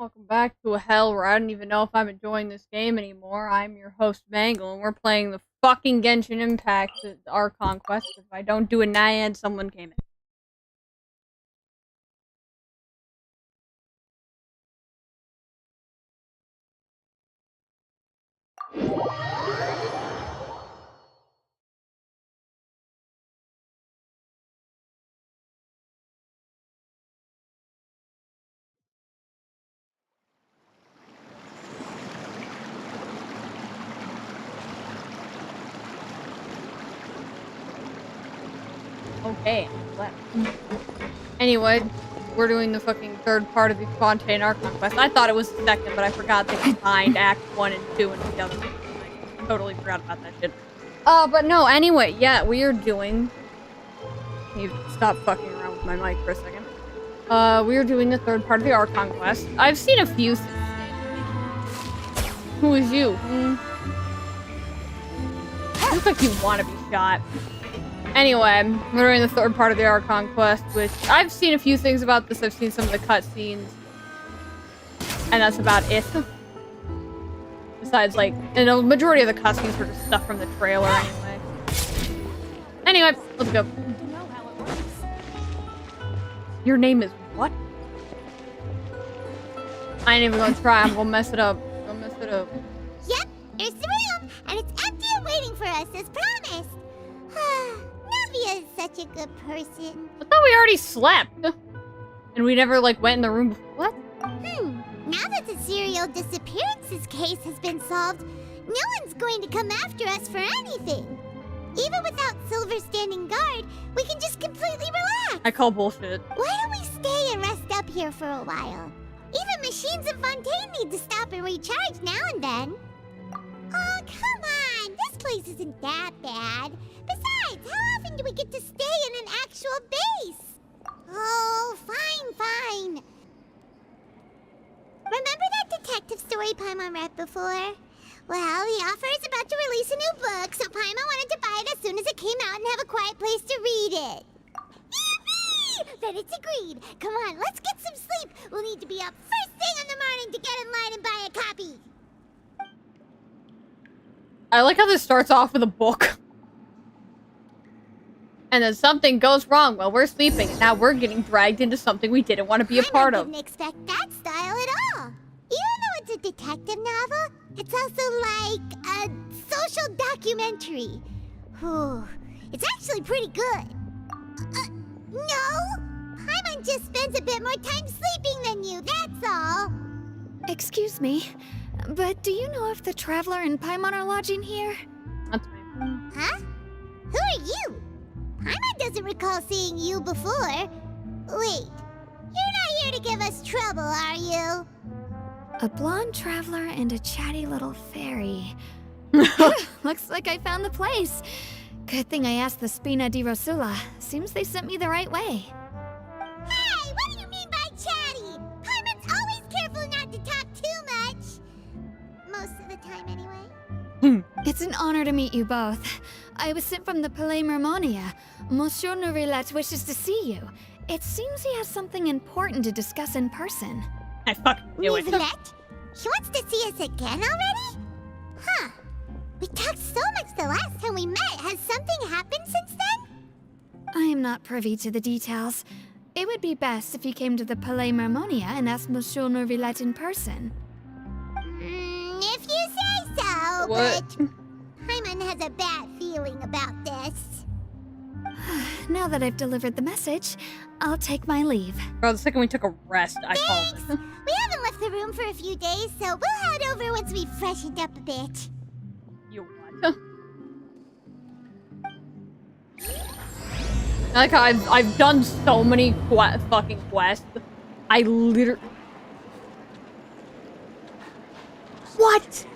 Welcome back to a hell where I don't even know if I'm enjoying this game anymore. I'm your host, Mangle, and we're playing the fucking Genshin Impact Archon quest. If I don't do a naiad, someone came in. Okay, left. Anyway, we're doing the fucking third part of the Fontine Archon quest. I thought it was the second, but I forgot they combined Act 1 and 2 into the other. I totally forgot about that shit. But no, anyway, yeah, we are doing... Can you stop fucking around with my mic for a second? We are doing the third part of the Archon quest. I've seen a few things. Who is you? Looks like you want to be shot. Anyway, we're doing the third part of the Archon quest, which I've seen a few things about this. I've seen some of the cutscenes, and that's about it. Besides, like, and a majority of the cutscenes were just stuff from the trailer anyway. Anyway, let's go. Your name is what? I ain't even gonna try. I'm gonna mess it up. I'm gonna mess it up. Yep, here's the room, and it's empty and waiting for us as promised. Navia is such a good person. I thought we already slept. And we never, like, went in the room before. What? Now that the serial disappearances case has been solved, no one's going to come after us for anything. Even without Silver standing guard, we can just completely relax. I call bullshit. Why don't we stay and rest up here for a while? Even machines in Fontine need to stop and recharge now and then. Oh, come on. This place isn't that bad. Besides, how often do we get to stay in an actual base? Oh, fine. Remember that detective story Paimon read before? Well, the author is about to release a new book, so Paimon wanted to buy it as soon as it came out and have a quiet place to read it. Yippee! Then it's agreed. Come on, let's get some sleep. We'll need to be up first thing in the morning to get in line and buy a copy. I like how this starts off with a book. And then something goes wrong while we're sleeping, and now we're getting dragged into something we didn't want to be a part of. I didn't expect that style at all. Even though it's a detective novel, it's also like a social documentary. Whew. It's actually pretty good. No? Paimon just spends a bit more time sleeping than you, that's all. Excuse me, but do you know if the Traveler and Paimon are lodging here? That's me. Huh? Who are you? Paimon doesn't recall seeing you before. Wait, you're not here to give us trouble, are you? A blonde traveler and a chatty little fairy. Looks like I found the place. Good thing I asked the Spina di Rosula. Seems they sent me the right way. Hey, what do you mean by chatty? Paimon's always careful not to talk too much. Most of the time, anyway. It's an honor to meet you both. I was sent from the Palais Mermonia. Monsieur Nourilet wishes to see you. It seems he has something important to discuss in person. I fucking knew it. Nivelette? She wants to see us again already? Huh. We talked so much the last time we met. Has something happened since then? I am not privy to the details. It would be best if you came to the Palais Mermonia and asked Monsieur Nourilet in person. If you say so, What? but Paimon has a bad feeling about this. Now that I've delivered the message, I'll take my leave. Bro, the second we took a rest, I called Thanks. it. We haven't left the room for a few days, so we'll head over once we've freshened up a bit. You what? I like how I've done so many fucking quests. I literally... What?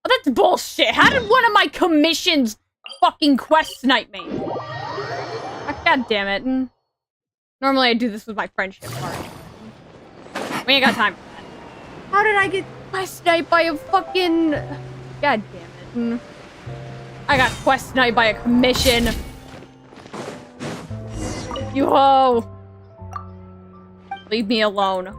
Oh, that's bullshit. How did one of my commissions fucking quest snipe me? Oh, God damn it. Normally I do this with my friendship party. We ain't got time for that. How did I get quest sniped by a fucking... God damn it. I got quest sniped by a commission. You hoe! Leave me alone.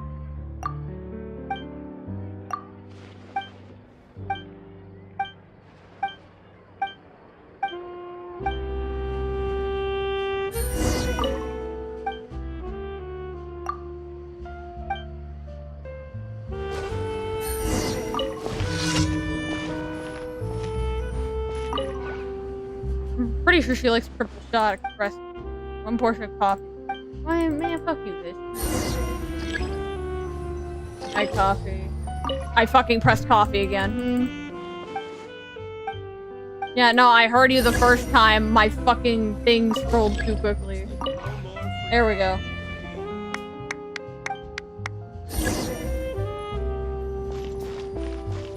I'm pretty sure she likes triple shot espresso. 1 portion of coffee. Why, man, fuck you, bitch. Hi, coffee. I fucking pressed coffee again. Yeah, no, I heard you the first time. My fucking thing scrolled too quickly. There we go.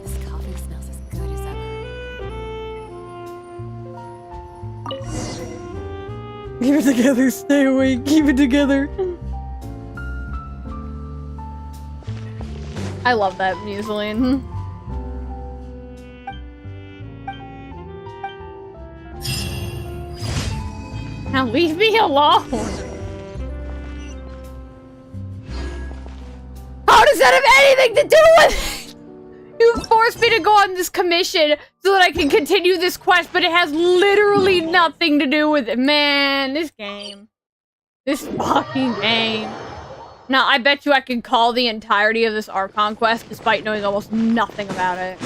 This coffee smells as good as ever. Keep it together, stay awake, keep it together. I love that muesli. Now leave me alone. How does that have anything to do with it? You forced me to go on this commission so that I can continue this quest, but it has literally nothing to do with it. Man, this game. This fucking game. Now, I bet you I can call the entirety of this Archon quest despite knowing almost nothing about it.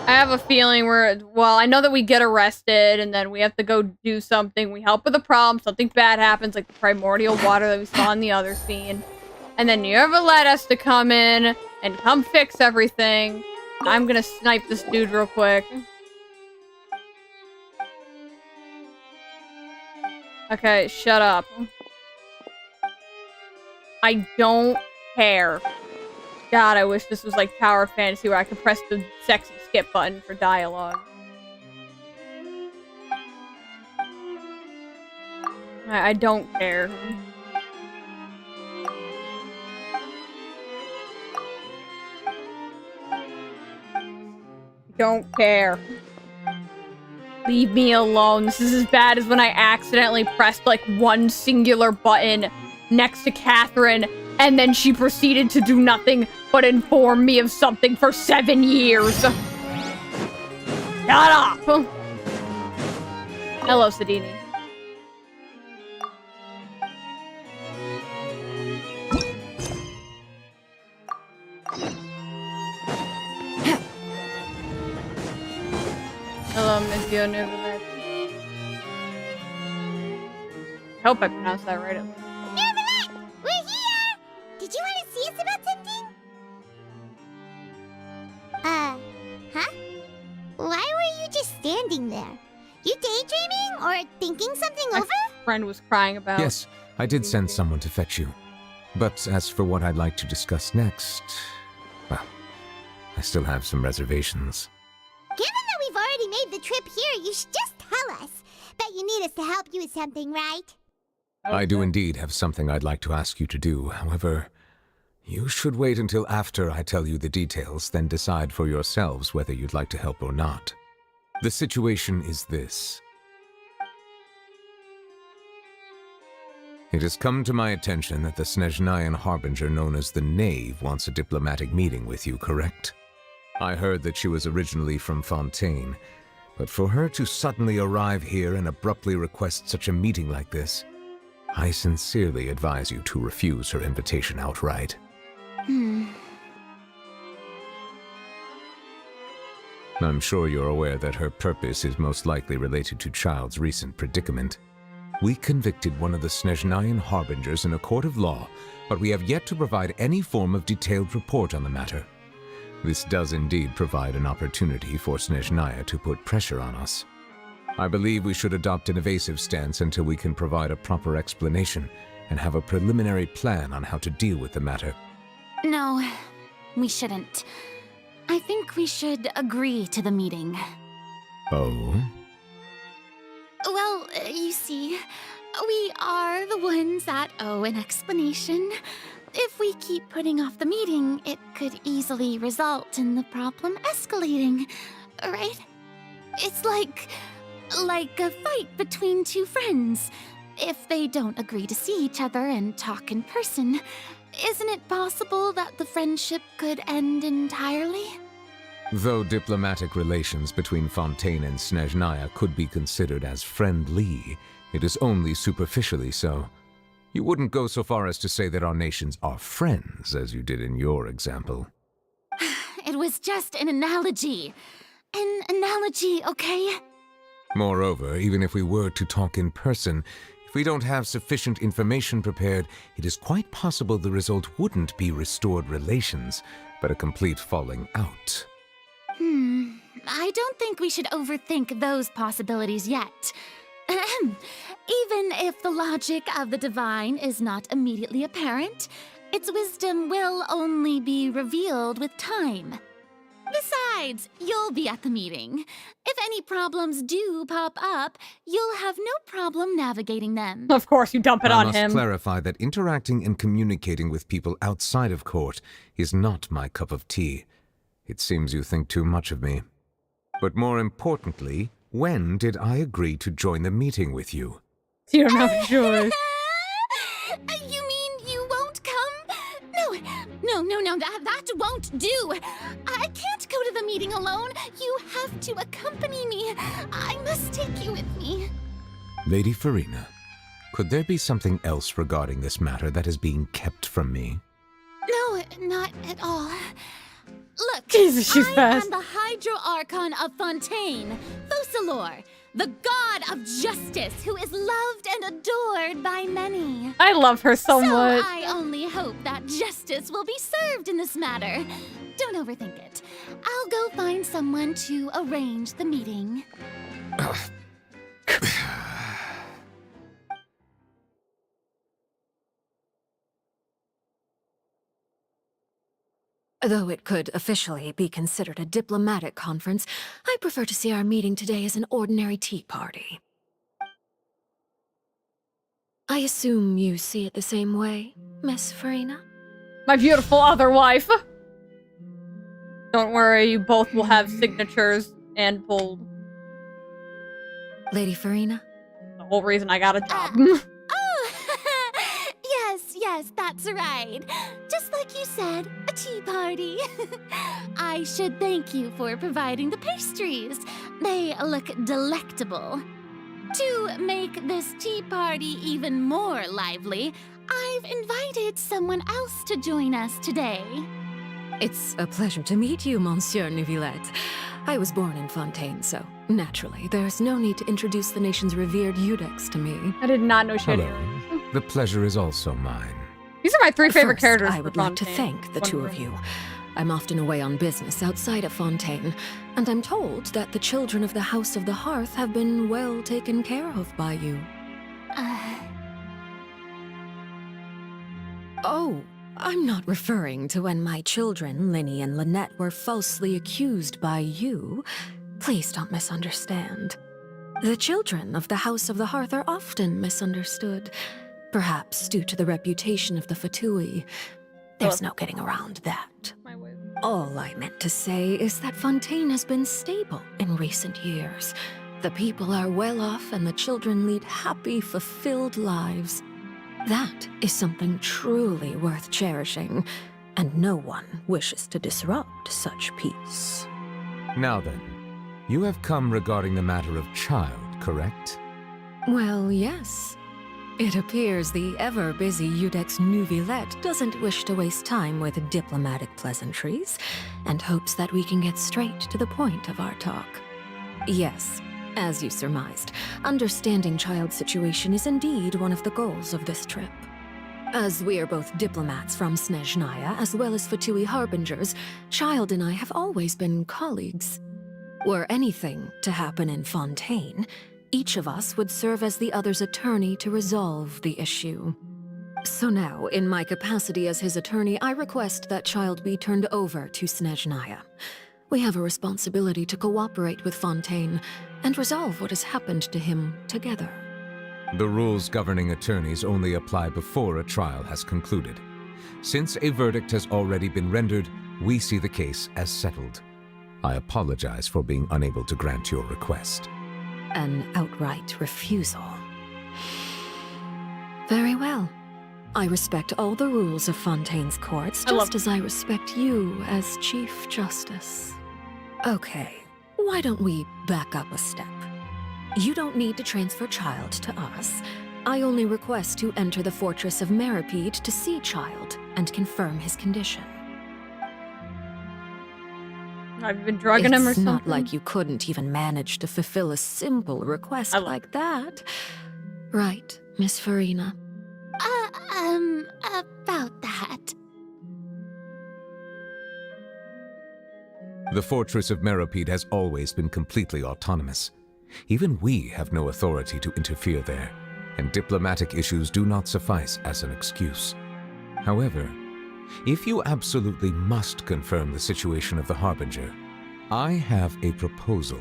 I have a feeling well, I know that we get arrested and then we have to go do something. We help with a problem, something bad happens, like the primordial water that we saw in the other scene. And then you ever let us to come in and come fix everything. I'm gonna snipe this dude real quick. Okay, shut up. I don't care. God, I wish this was like Tower Fantasy where I could press the sexy skip button for dialogue. I don't care. Don't care. Leave me alone. This is as bad as when I accidentally pressed like one singular button next to Catherine and then she proceeded to do nothing but inform me of something for 7 years. Shut up! Hello, Sadini. Hello, Miss Neverland. I hope I pronounced that right. Neverland! We're here! Did you want to see us about something? Huh? Why were you just standing there? You daydreaming or thinking something over? My friend was crying about... Yes, I did send someone to fetch you. But as for what I'd like to discuss next, well, I still have some reservations. Given that we've already made the trip here, you should just tell us. Bet you need us to help you with something, right? I do indeed have something I'd like to ask you to do. However, you should wait until after I tell you the details, then decide for yourselves whether you'd like to help or not. The situation is this. It has come to my attention that the Snezhnayan Harbinger known as the Knave wants a diplomatic meeting with you, correct? I heard that she was originally from Fontine, but for her to suddenly arrive here and abruptly request such a meeting like this, I sincerely advise you to refuse her invitation outright. I'm sure you're aware that her purpose is most likely related to Child's recent predicament. We convicted one of the Snezhnayan Harbingers in a court of law, but we have yet to provide any form of detailed report on the matter. This does indeed provide an opportunity for Snezhnaya to put pressure on us. I believe we should adopt an evasive stance until we can provide a proper explanation and have a preliminary plan on how to deal with the matter. No, we shouldn't. I think we should agree to the meeting. Oh? Well, you see, we are the ones that owe an explanation. If we keep putting off the meeting, it could easily result in the problem escalating, right? It's like like a fight between two friends. If they don't agree to see each other and talk in person, isn't it possible that the friendship could end entirely? Though diplomatic relations between Fontine and Snezhnaya could be considered as friendly, it is only superficially so. You wouldn't go so far as to say that our nations are friends, as you did in your example. It was just an analogy. An analogy, okay? Moreover, even if we were to talk in person, if we don't have sufficient information prepared, it is quite possible the result wouldn't be restored relations, but a complete falling out. I don't think we should overthink those possibilities yet. Even if the logic of the divine is not immediately apparent, its wisdom will only be revealed with time. Besides, you'll be at the meeting. If any problems do pop up, you'll have no problem navigating them. Of course, you dump it on him. I must clarify that interacting and communicating with people outside of court is not my cup of tea. It seems you think too much of me. But more importantly, when did I agree to join the meeting with you? You don't have a choice. You mean you won't come? No, that won't do. I can't go to the meeting alone. You have to accompany me. I must take you with me. Lady Farina, could there be something else regarding this matter that is being kept from me? No, not at all. Look, Jesus, she's I fast. am the Hydro Archon of Fontine, Fosalor, the god of justice who is loved and adored by many. I love her so much. I only hope that justice will be served in this matter. Don't overthink it. I'll go find someone to arrange the meeting. Though it could officially be considered a diplomatic conference, I prefer to see our meeting today as an ordinary tea party. I assume you see it the same way, Miss Farina? My beautiful other wife. Don't worry, you both will have signatures and pulled. Lady Farina? The whole reason I got a job. Yes, that's right. Just like you said, a tea party. I should thank you for providing the pastries. They look delectable. To make this tea party even more lively, I've invited someone else to join us today. It's a pleasure to meet you, Monsieur Neuvillette. I was born in Fontane, so naturally, there's no need to introduce the nation's revered Eudex to me. I did not know she had Hello. The pleasure is also mine. These are my three favorite First, characters. I would like to thank the two of you. I'm often away on business outside of Fontane, and I'm told that the children of the House of the Hearth have been well taken care of by you. Oh, I'm not referring to when my children, Linny and Lynette, were falsely accused by you. Please don't misunderstand. The children of the House of the Hearth are often misunderstood, perhaps due to the reputation of the Fatui. There's no getting around that. All I meant to say is that Fontane has been stable in recent years. The people are well off and the children lead happy, fulfilled lives. That is something truly worth cherishing, and no one wishes to disrupt such peace. Now then, you have come regarding the matter of child, correct? Well, yes. It appears the ever-busy Eudex Neuvillette doesn't wish to waste time with diplomatic pleasantries, and hopes that we can get straight to the point of our talk. Yes, as you surmised, understanding child's situation is indeed one of the goals of this trip. As we are both diplomats from Snezhnaya, as well as Fatui harbingers, Child and I have always been colleagues. Were anything to happen in Fontane, each of us would serve as the other's attorney to resolve the issue. So now, in my capacity as his attorney, I request that Child be turned over to Snezhnaya. We have a responsibility to cooperate with Fontane and resolve what has happened to him together. The rules governing attorneys only apply before a trial has concluded. Since a verdict has already been rendered, we see the case as settled. I apologize for being unable to grant your request. an outright refusal. Very well. I respect all the rules of Fontaine's courts, just as I respect you as Chief Justice. Okay, why don't we back up a step? You don't need to transfer Child to us. I only request to enter the Fortress of Meripede to see Child and confirm his condition. I've been drugging him or It's something. not like you couldn't even manage to fulfill a simple request like that. Right, Miss Farina? About that. The Fortress of Meripede has always been completely autonomous. Even we have no authority to interfere there, and diplomatic issues do not suffice as an excuse. However, if you absolutely must confirm the situation of the Harbinger, I have a proposal.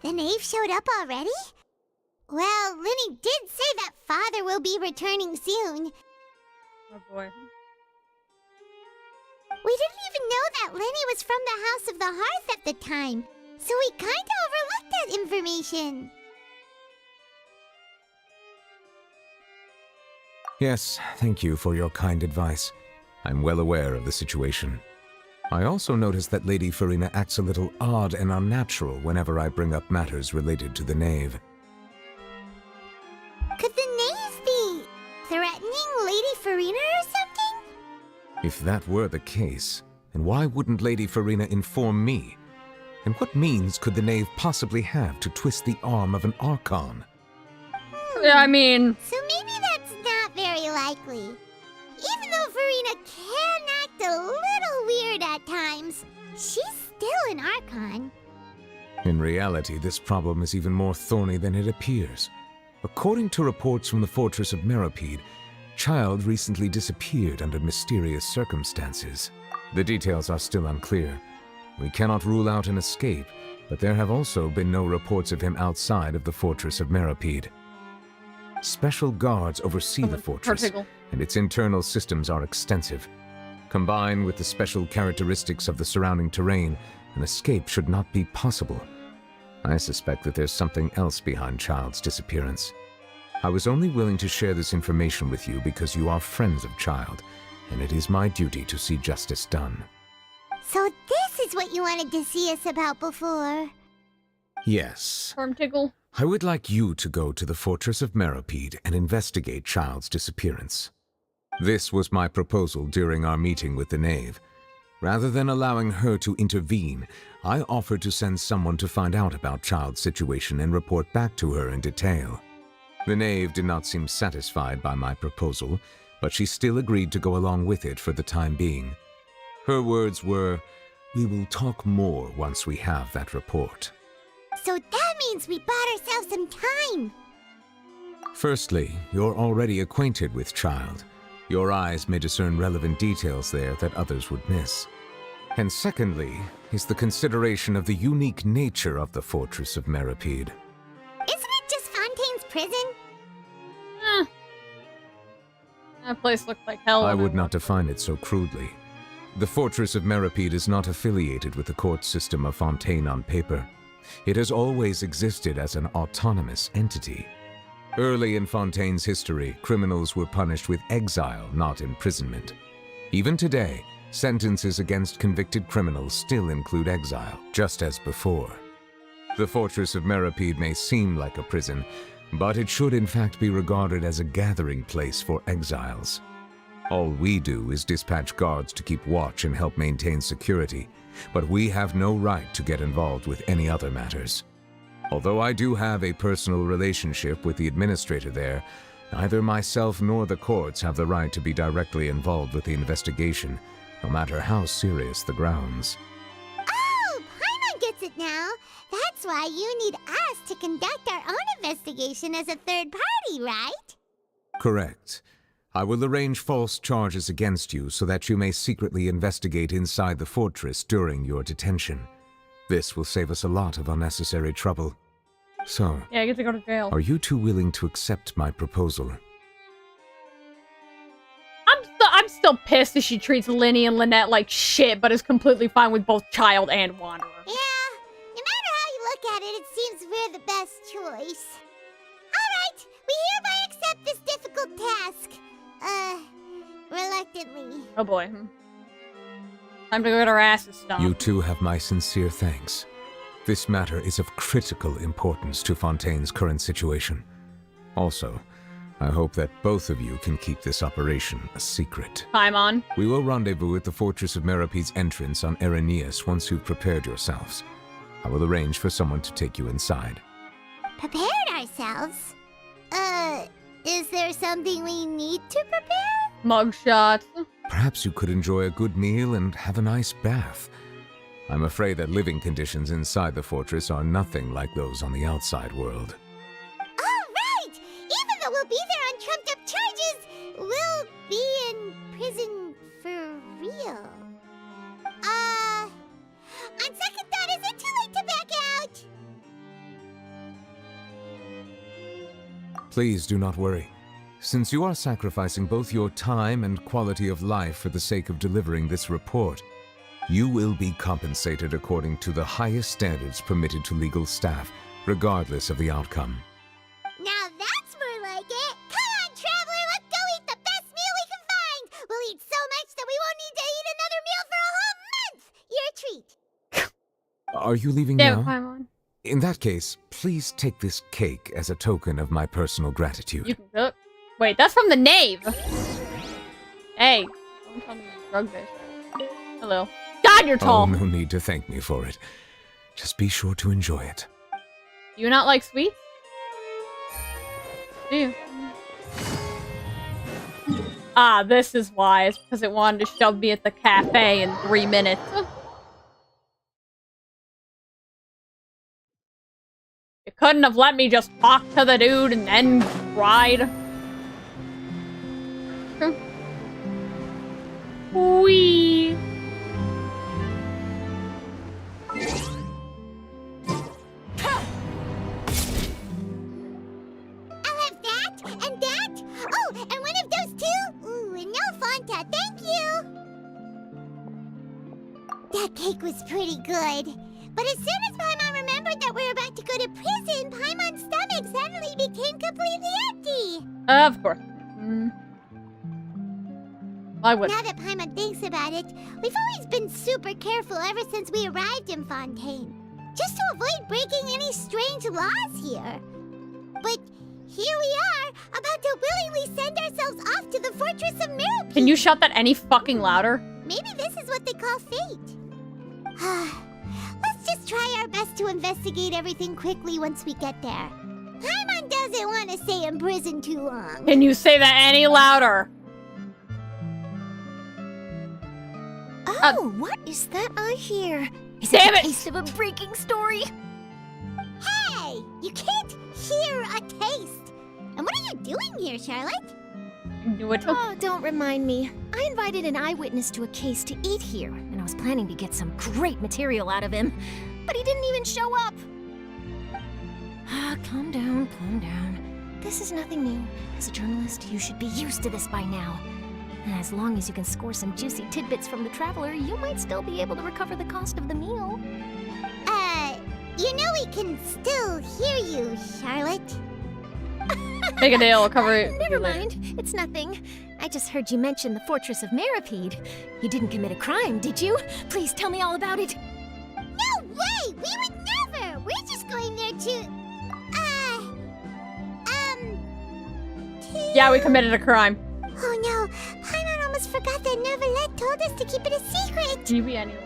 The knave showed up already? Well, Linny did say that father will be returning soon. Oh boy. We didn't even know that Lenny was from the House of the Hearth at the time, so we kinda overlooked that information. Yes, thank you for your kind advice. I'm well aware of the situation. I also noticed that Lady Farina acts a little odd and unnatural whenever I bring up matters related to the knave. Could the knave be threatening Lady Farina or something? If that were the case, then why wouldn't Lady Farina inform me? And what means could the knave possibly have to twist the arm of an Archon? Yeah, I mean, So maybe that's not very likely. Even though Farina can act a little weird at times, she's still an Archon. In reality, this problem is even more thorny than it appears. According to reports from the Fortress of Meripede, Child recently disappeared under mysterious circumstances. The details are still unclear. We cannot rule out an escape, but there have also been no reports of him outside of the Fortress of Meripede. Special guards oversee the fortress, and its internal systems are extensive. Combined with the special characteristics of the surrounding terrain, an escape should not be possible. I suspect that there's something else behind Child's disappearance. I was only willing to share this information with you because you are friends of Child, and it is my duty to see justice done. So this is what you wanted to see us about before. Yes. Storm Tickle. I would like you to go to the Fortress of Meripede and investigate Child's disappearance. This was my proposal during our meeting with the knave. Rather than allowing her to intervene, I offered to send someone to find out about Child's situation and report back to her in detail. The knave did not seem satisfied by my proposal, but she still agreed to go along with it for the time being. Her words were, "We will talk more once we have that report." So that means we bought ourselves some time. Firstly, you're already acquainted with Child. Your eyes may discern relevant details there that others would miss. And secondly, is the consideration of the unique nature of the Fortress of Meripede. Isn't it just Fontaine's prison? That place looked like hell. I when would not walked define it so crudely. The Fortress of Meripede is not affiliated with the court system of Fontaine on paper. It has always existed as an autonomous entity. Early in Fontaine's history, criminals were punished with exile, not imprisonment. Even today, sentences against convicted criminals still include exile, just as before. The Fortress of Meripede may seem like a prison, but it should in fact be regarded as a gathering place for exiles. All we do is dispatch guards to keep watch and help maintain security, but we have no right to get involved with any other matters. Although I do have a personal relationship with the administrator there, neither myself nor the courts have the right to be directly involved with the investigation, no matter how serious the grounds. Oh, Paimon gets it now. That's why you need us to conduct our own investigation as a third party, right? Correct. I will arrange false charges against you so that you may secretly investigate inside the fortress during your detention. This will save us a lot of unnecessary trouble. So, Yeah, I get to go to jail. are you two willing to accept my proposal? I'm still pissed that she treats Linny and Lynette like shit, but is completely fine with both Child and Wanderer. Yeah, no matter how you look at it, it seems we're the best choice. Alright, we hereby accept this difficult task. Reluctantly. Oh boy. Time to go get our asses stomped. You two have my sincere thanks. This matter is of critical importance to Fontaine's current situation. Also, I hope that both of you can keep this operation a secret. Paimon. We will rendezvous at the Fortress of Merope's entrance on Erinius once you've prepared yourselves. I will arrange for someone to take you inside. Prepared ourselves? Is there something we need to prepare? Mugshots. Perhaps you could enjoy a good meal and have a nice bath. I'm afraid that living conditions inside the fortress are nothing like those on the outside world. Alright! Even though we'll be there on trumped up charges, we'll be in prison for real. On second thought, is it too late to back out? Please do not worry. Since you are sacrificing both your time and quality of life for the sake of delivering this report, you will be compensated according to the highest standards permitted to legal staff, regardless of the outcome. Now that's more like it. Come on, traveler, let's go eat the best meal we can find. We'll eat so much that we won't need to eat another meal for a whole month. Your treat. Are you leaving Damn it, now? Paimon. In that case, please take this cake as a token of my personal gratitude. You can cook. Wait, that's from the Knave. Hey, don't tell me you drug this. Hello. God, you're tall. Oh, no need to thank me for it. Just be sure to enjoy it. You not like sweets? Do you? Ah, this is why. It's because it wanted to shove me at the cafe in 3 minutes. You couldn't have let me just talk to the dude and then cried. Wee. I'll have that, and that. Oh, and one of those too. Ooh, and no Fanta, thank you. That cake was pretty good. But as soon as Paimon remembered that we were about to go to prison, Paimon's stomach suddenly became completely empty. Of course. I would. Now that Paimon thinks about it, we've always been super careful ever since we arrived in Fontaine. Just to avoid breaking any strange laws here. But here we are, about to willingly send ourselves off to the Fortress of Merope. Can you shout that any fucking louder? Maybe this is what they call fate. Let's just try our best to investigate everything quickly once we get there. Paimon doesn't want to stay in prison too long. Can you say that any louder? Oh, what is that I hear? Is Damn it it! a taste of a breaking story? Hey! You can't hear a taste! And what are you doing here, Charlotte? Oh, don't remind me. I invited an eyewitness to a case to eat here, and I was planning to get some great material out of him, but he didn't even show up. Calm down, calm down. This is nothing new. As a journalist, you should be used to this by now. And as long as you can score some juicy tidbits from the traveler, you might still be able to recover the cost of the meal. You know we can still hear you, Charlotte. Make a deal, I'll cover it. Never mind. It's nothing. I just heard you mention the Fortress of Merope. You didn't commit a crime, did you? Please tell me all about it. No way! We would never! We're just going there to... Yeah, we committed a crime. Oh no! Paimon almost forgot that Neuvillette told us to keep it a secret! Can you be any louder?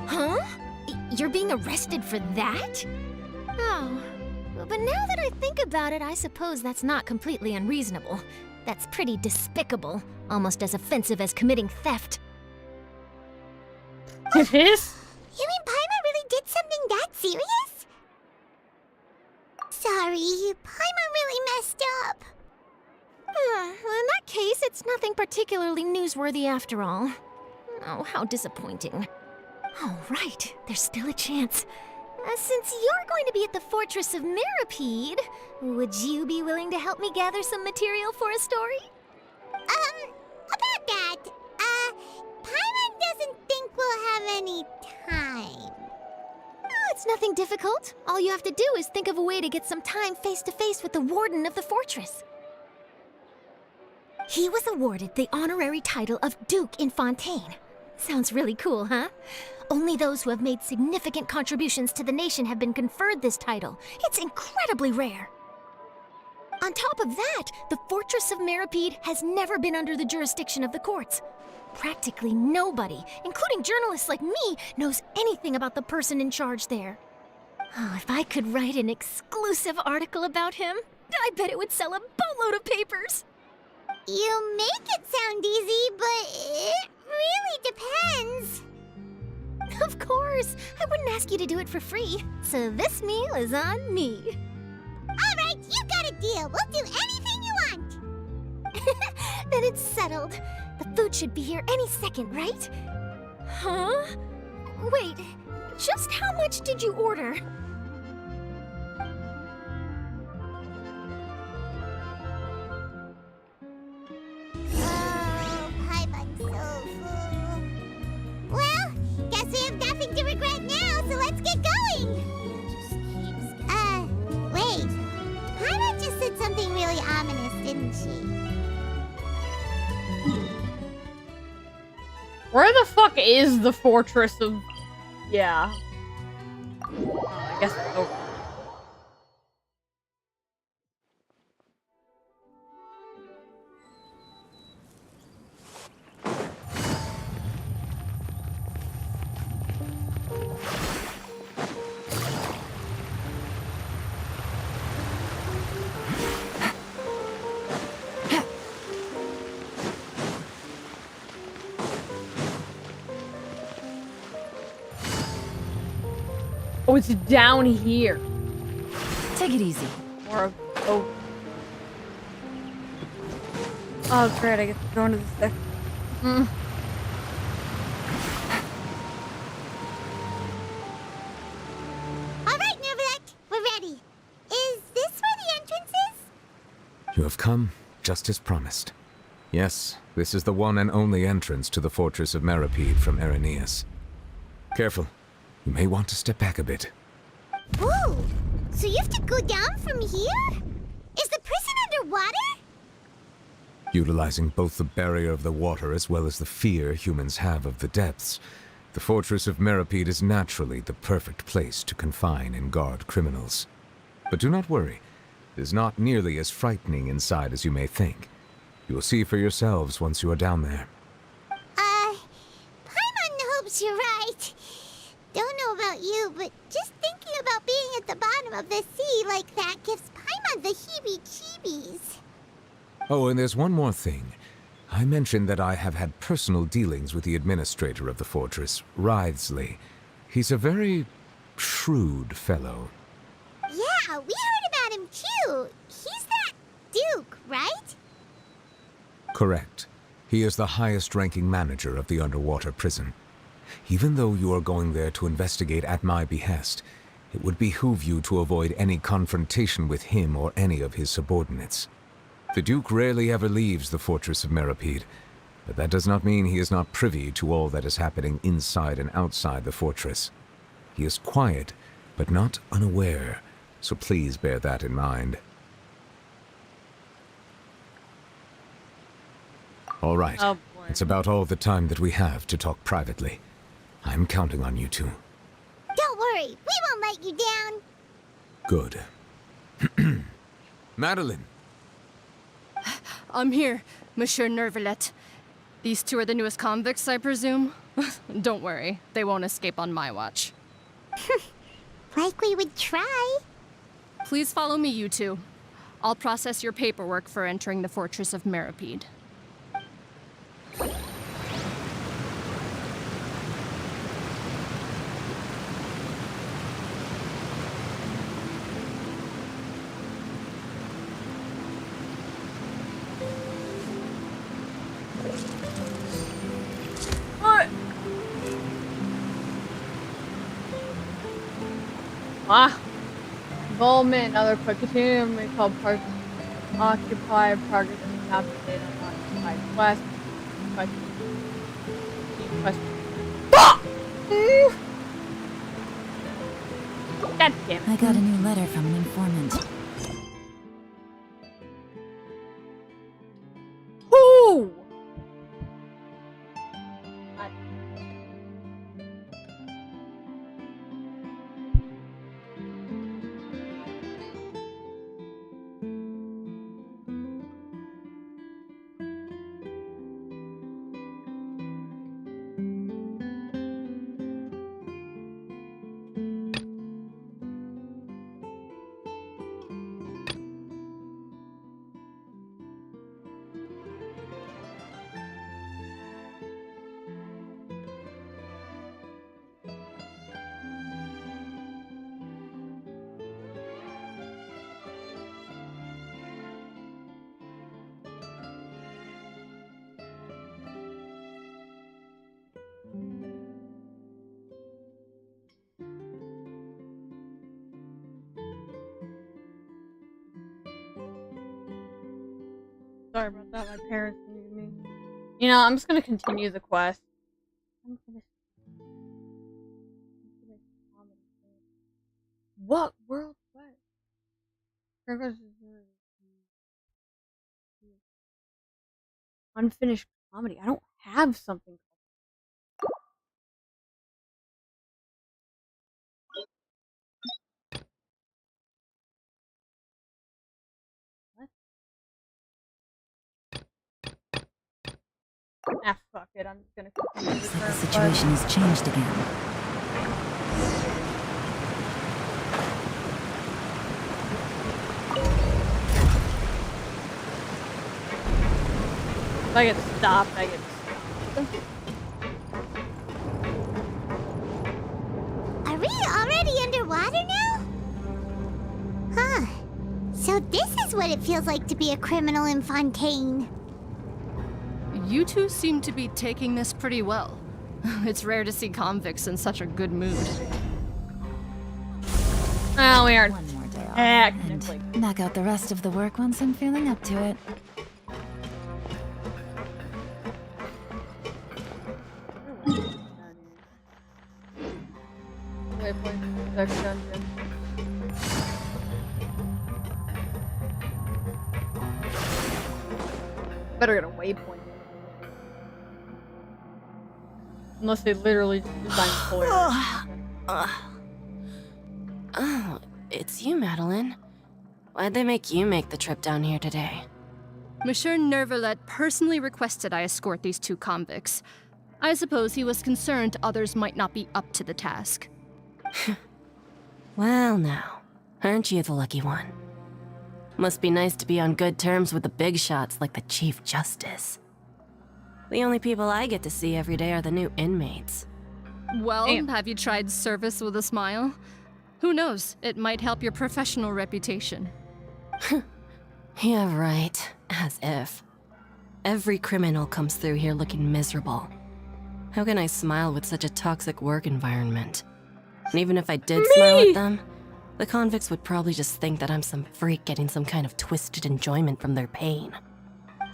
Huh? You're being arrested for that? Oh, but now that I think about it, I suppose that's not completely unreasonable. That's pretty despicable, almost as offensive as committing theft. It is? You mean Paimon really did something that serious? Sorry, Paimon really messed up. Well, in that case, it's nothing particularly newsworthy after all. Oh, how disappointing. Oh, right, there's still a chance. Since you're going to be at the Fortress of Mirapede, would you be willing to help me gather some material for a story? About that, Paimon doesn't think we'll have any time. Oh, it's nothing difficult. All you have to do is think of a way to get some time face-to-face with the warden of the fortress. He was awarded the honorary title of Duke in Fontine. Sounds really cool, huh? Only those who have made significant contributions to the nation have been conferred this title. It's incredibly rare. On top of that, the Fortress of Mirapede has never been under the jurisdiction of the courts. Practically nobody, including journalists like me, knows anything about the person in charge there. Oh, if I could write an exclusive article about him, I bet it would sell a boatload of papers. You make it sound easy, but it really depends. Of course, I wouldn't ask you to do it for free, so this meal is on me. All right, you got a deal. We'll do anything you want. Then it's settled. The food should be here any second, right? Huh? Wait, just how much did you order? Oh, Paimon's so full. Well, guess we have nothing to regret now, so let's get going. Wait. Paimon just said something really ominous, didn't she? Where the fuck is the Fortress of... Yeah. Oh, I guess it's over. Oh, it's down here. Take it easy. Or a... Oh. Oh, great, I get to go into the section. All right, Nervalet, we're ready. Is this where the entrance is? You have come, just as promised. Yes, this is the one and only entrance to the Fortress of Mirapede from Araneus. Careful. You may want to step back a bit. Whoa! So you have to go down from here? Is the prison underwater? Utilizing both the barrier of the water as well as the fear humans have of the depths, the Fortress of Mirapede is naturally the perfect place to confine and guard criminals. But do not worry. It is not nearly as frightening inside as you may think. You will see for yourselves once you are down there. Paimon hopes you're right. Don't know about you, but just thinking about being at the bottom of the sea like that gives Paimon the heebie-jeebies. Oh, and there's one more thing. I mentioned that I have had personal dealings with the administrator of the fortress, Writhsley. He's a very shrewd fellow. Yeah, we heard about him too. He's that Duke, right? Correct. He is the highest-ranking manager of the underwater prison. Even though you are going there to investigate at my behest, it would behoove you to avoid any confrontation with him or any of his subordinates. The Duke rarely ever leaves the Fortress of Mirapede, but that does not mean he is not privy to all that is happening inside and outside the fortress. He is quiet, but not unaware, so please bear that in mind. All right. Oh, boy. It's about all the time that we have to talk privately. I'm counting on you two. Don't worry, we won't let you down. Good. Madeline! I'm here, Monsieur Nervalet. These two are the newest convicts, I presume? Don't worry, they won't escape on my watch. Like we would try. Please follow me, you two. I'll process your paperwork for entering the Fortress of Mirapede. What? Ah. Involvement and other quick continuum may call parts occupy progress and calculate on occupied quest. God damn it. I got a new letter from an informant. Ooh! Sorry about that, my parents needed me. You know, I'm just gonna continue the quest. What world quest? Progress is unfinished comedy. I don't have something. What? Ah, fuck it. I'm just gonna continue Looks the like the current situation has changed again. If I get stopped, I get stopped. Are we already underwater now? Huh. So this is what it feels like to be a criminal in Fontaine. You two seem to be taking this pretty well. It's rare to see convicts in such a good mood. Well, we aren't One more day off. technically. And knock out the rest of the work once I'm feeling up to it. Waypoint next dungeon. Better get a waypoint. Unless they literally just designed for it. Oh, it's you, Madeline. Why'd they make you make the trip down here today? Monsieur Nervalet personally requested I escort these two convicts. I suppose he was concerned others might not be up to the task. Well, now, aren't you the lucky one? Must be nice to be on good terms with the big shots like the Chief Justice. The only people I get to see every day are the new inmates. Well, Damn. have you tried service with a smile? Who knows, it might help your professional reputation. Yeah, right. As if. Every criminal comes through here looking miserable. How can I smile with such a toxic work environment? And even if I did smile at them, the convicts would probably just think that I'm some freak getting some kind of twisted enjoyment from their pain.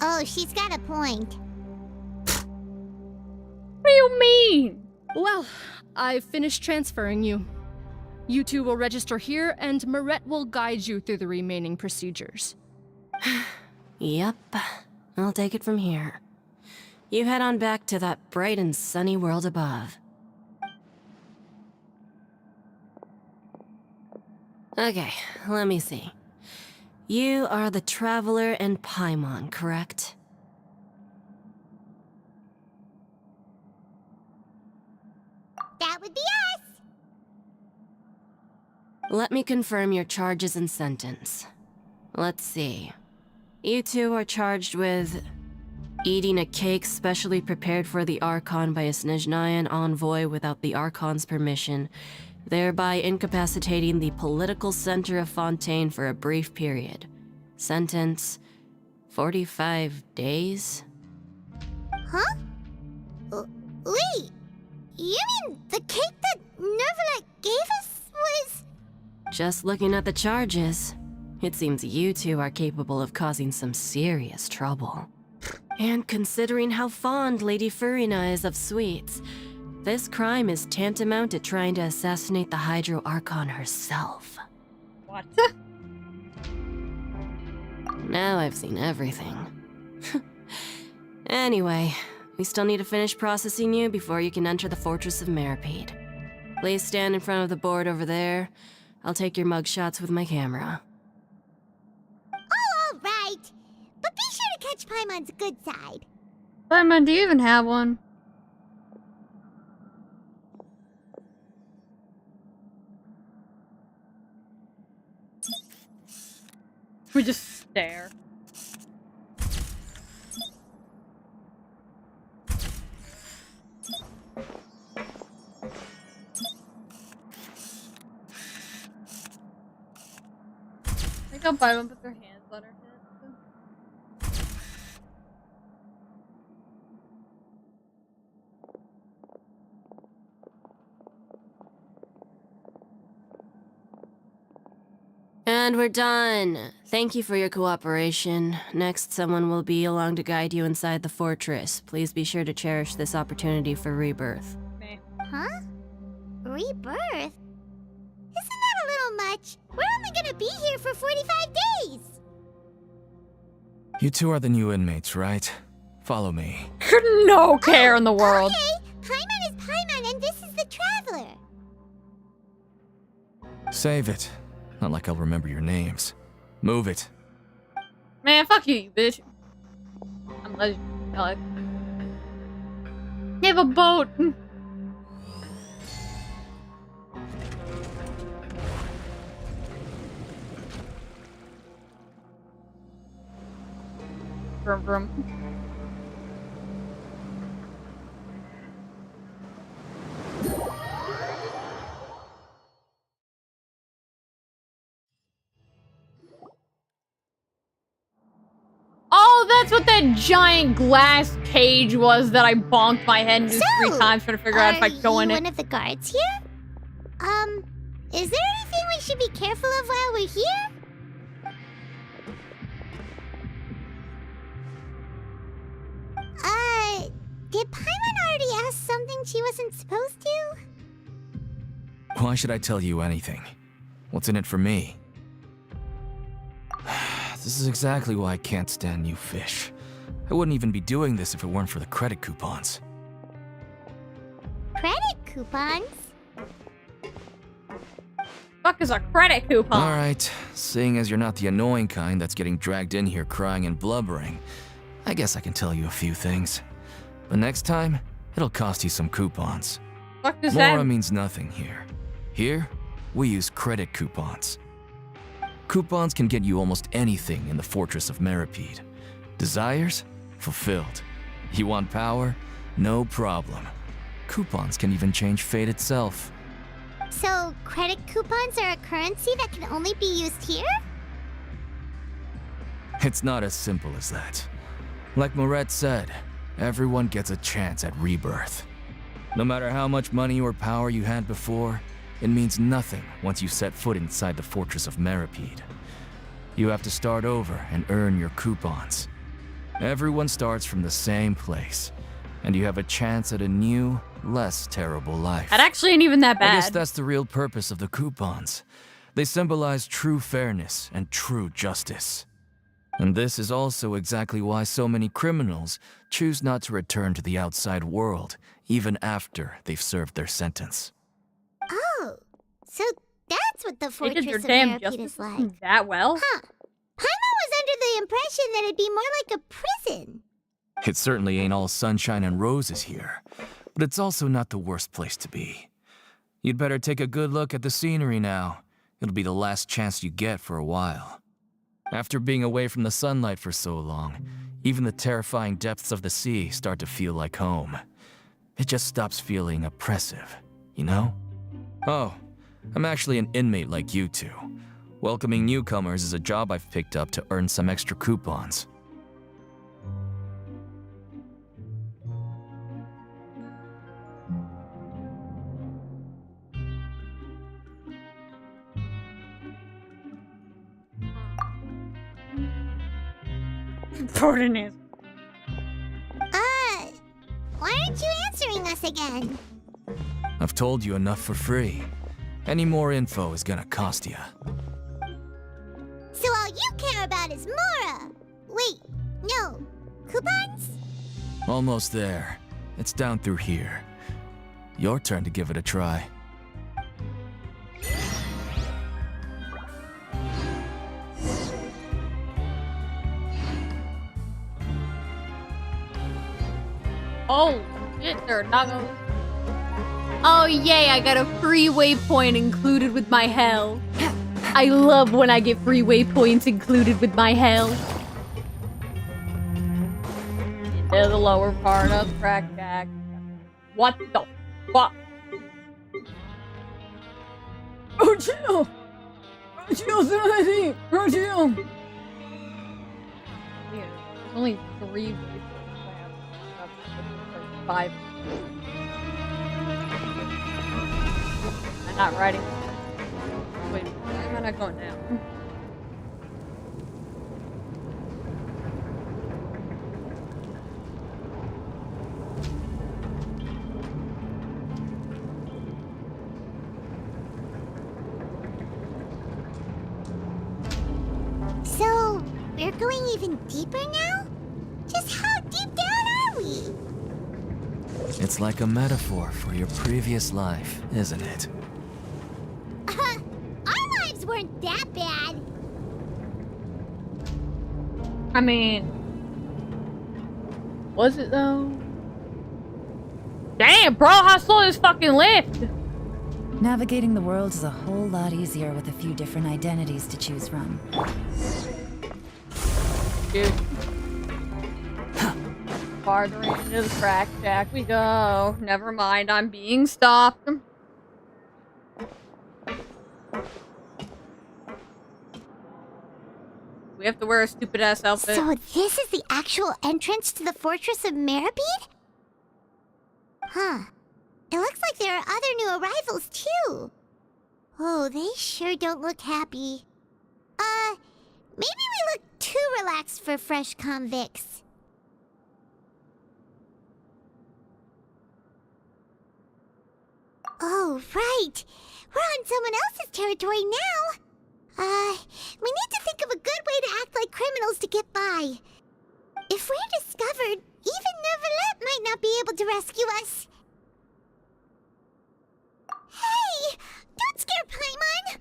Oh, she's got a point. What do you mean? Well, I've finished transferring you. You two will register here, and Marette will guide you through the remaining procedures. Yep, I'll take it from here. You head on back to that bright and sunny world above. Okay, let me see. You are the Traveler and Paimon, correct? That would be us. Let me confirm your charges and sentence. Let's see. You two are charged with eating a cake specially prepared for the Archon by a Snezhnayan envoy without the Archon's permission, thereby incapacitating the political center of Fontine for a brief period. Sentence, 45 days? Huh? Wait. You mean the cake that Nervalet gave us was... Just looking at the charges, it seems you two are capable of causing some serious trouble. And considering how fond Lady Furina is of sweets, this crime is tantamount to trying to assassinate the Hydro Archon herself. What? Now I've seen everything. Anyway, we still need to finish processing you before you can enter the Fortress of Meripede. Please stand in front of the board over there. I'll take your mugshots with my camera. Oh, all right. But be sure to catch Paimon's good side. Paimon, do you even have one? We just stare. I think I'll buy one, put their hands on her head. And we're done. Thank you for your cooperation. Next, someone will be along to guide you inside the fortress. Please be sure to cherish this opportunity for rebirth. Me. Huh? Rebirth? Isn't that a little much? We're only gonna be here for 45 days! You two are the new inmates, right? Follow me. No care in the world. Okay, Paimon is Paimon and this is the Traveler. Save it. Not like I'll remember your names. Move it. Man, fuck you, you bitch. I'm legendary. They have a boat. Vroom, vroom. Oh, that's what that giant glass cage was that I bonked my head into 3 times trying to figure out if I could go in Are it. you one of the guards here? Is there anything we should be careful of while we're here? Did Paimon already ask something she wasn't supposed to? Why should I tell you anything? What's in it for me? This is exactly why I can't stand you fish. I wouldn't even be doing this if it weren't for the credit coupons. Credit coupons? Fuck is a credit coupon? Alright, seeing as you're not the annoying kind that's getting dragged in here crying and blubbering, I guess I can tell you a few things. But next time, it'll cost you some coupons. Fuck does Mora that? means nothing here. Here, we use credit coupons. Coupons can get you almost anything in the Fortress of Meripede. Desires? Fulfilled. You want power? No problem. Coupons can even change fate itself. So, credit coupons are a currency that can only be used here? It's not as simple as that. Like Moret said, everyone gets a chance at rebirth. No matter how much money or power you had before, it means nothing once you set foot inside the Fortress of Meripede. You have to start over and earn your coupons. Everyone starts from the same place, and you have a chance at a new, less terrible life. That actually ain't even that bad. I guess that's the real purpose of the coupons. They symbolize true fairness and true justice. And this is also exactly why so many criminals choose not to return to the outside world, even after they've served their sentence. Oh, so that's what the They Fortress did your of damn Meripede justice is like. system that well? Huh. Paimon was under the impression that it'd be more like a prison. It certainly ain't all sunshine and roses here, but it's also not the worst place to be. You'd better take a good look at the scenery now. It'll be the last chance you get for a while. After being away from the sunlight for so long, even the terrifying depths of the sea start to feel like home. It just stops feeling oppressive, you know? Oh, I'm actually an inmate like you two. Welcoming newcomers is a job I've picked up to earn some extra coupons. Important is. Why aren't you answering us again? I've told you enough for free. Any more info is gonna cost you. So all you care about is Mora! Wait, no. Coupons? Almost there. It's down through here. Your turn to give it a try. Oh, shit, there are nuggles. Oh, yay, I got a free waypoint included with my hell. I love when I get free waypoints included with my hell. Into the lower part of Crackjack. What the fuck? Archon! Archon! Yeah, there's only 3 waypoints. 5. I'm not riding. Wait, why am I not going down? So, we're going even deeper now? Just how deep down are we? It's like a metaphor for your previous life, isn't it? Our lives weren't that bad. I mean, was it though? Damn, bro, how slow is fucking lift? Navigating the world is a whole lot easier with a few different identities to choose from. Dude. Farther into the Crackjack we go. Never mind, I'm being stopped. We have to wear a stupid ass outfit. So this is the actual entrance to the Fortress of Meribid? Huh. It looks like there are other new arrivals too. Oh, they sure don't look happy. Maybe we look too relaxed for fresh convicts. Oh, right. We're on someone else's territory now. We need to think of a good way to act like criminals to get by. If we're discovered, even Neuvillette might not be able to rescue us. Hey! Don't scare Paimon!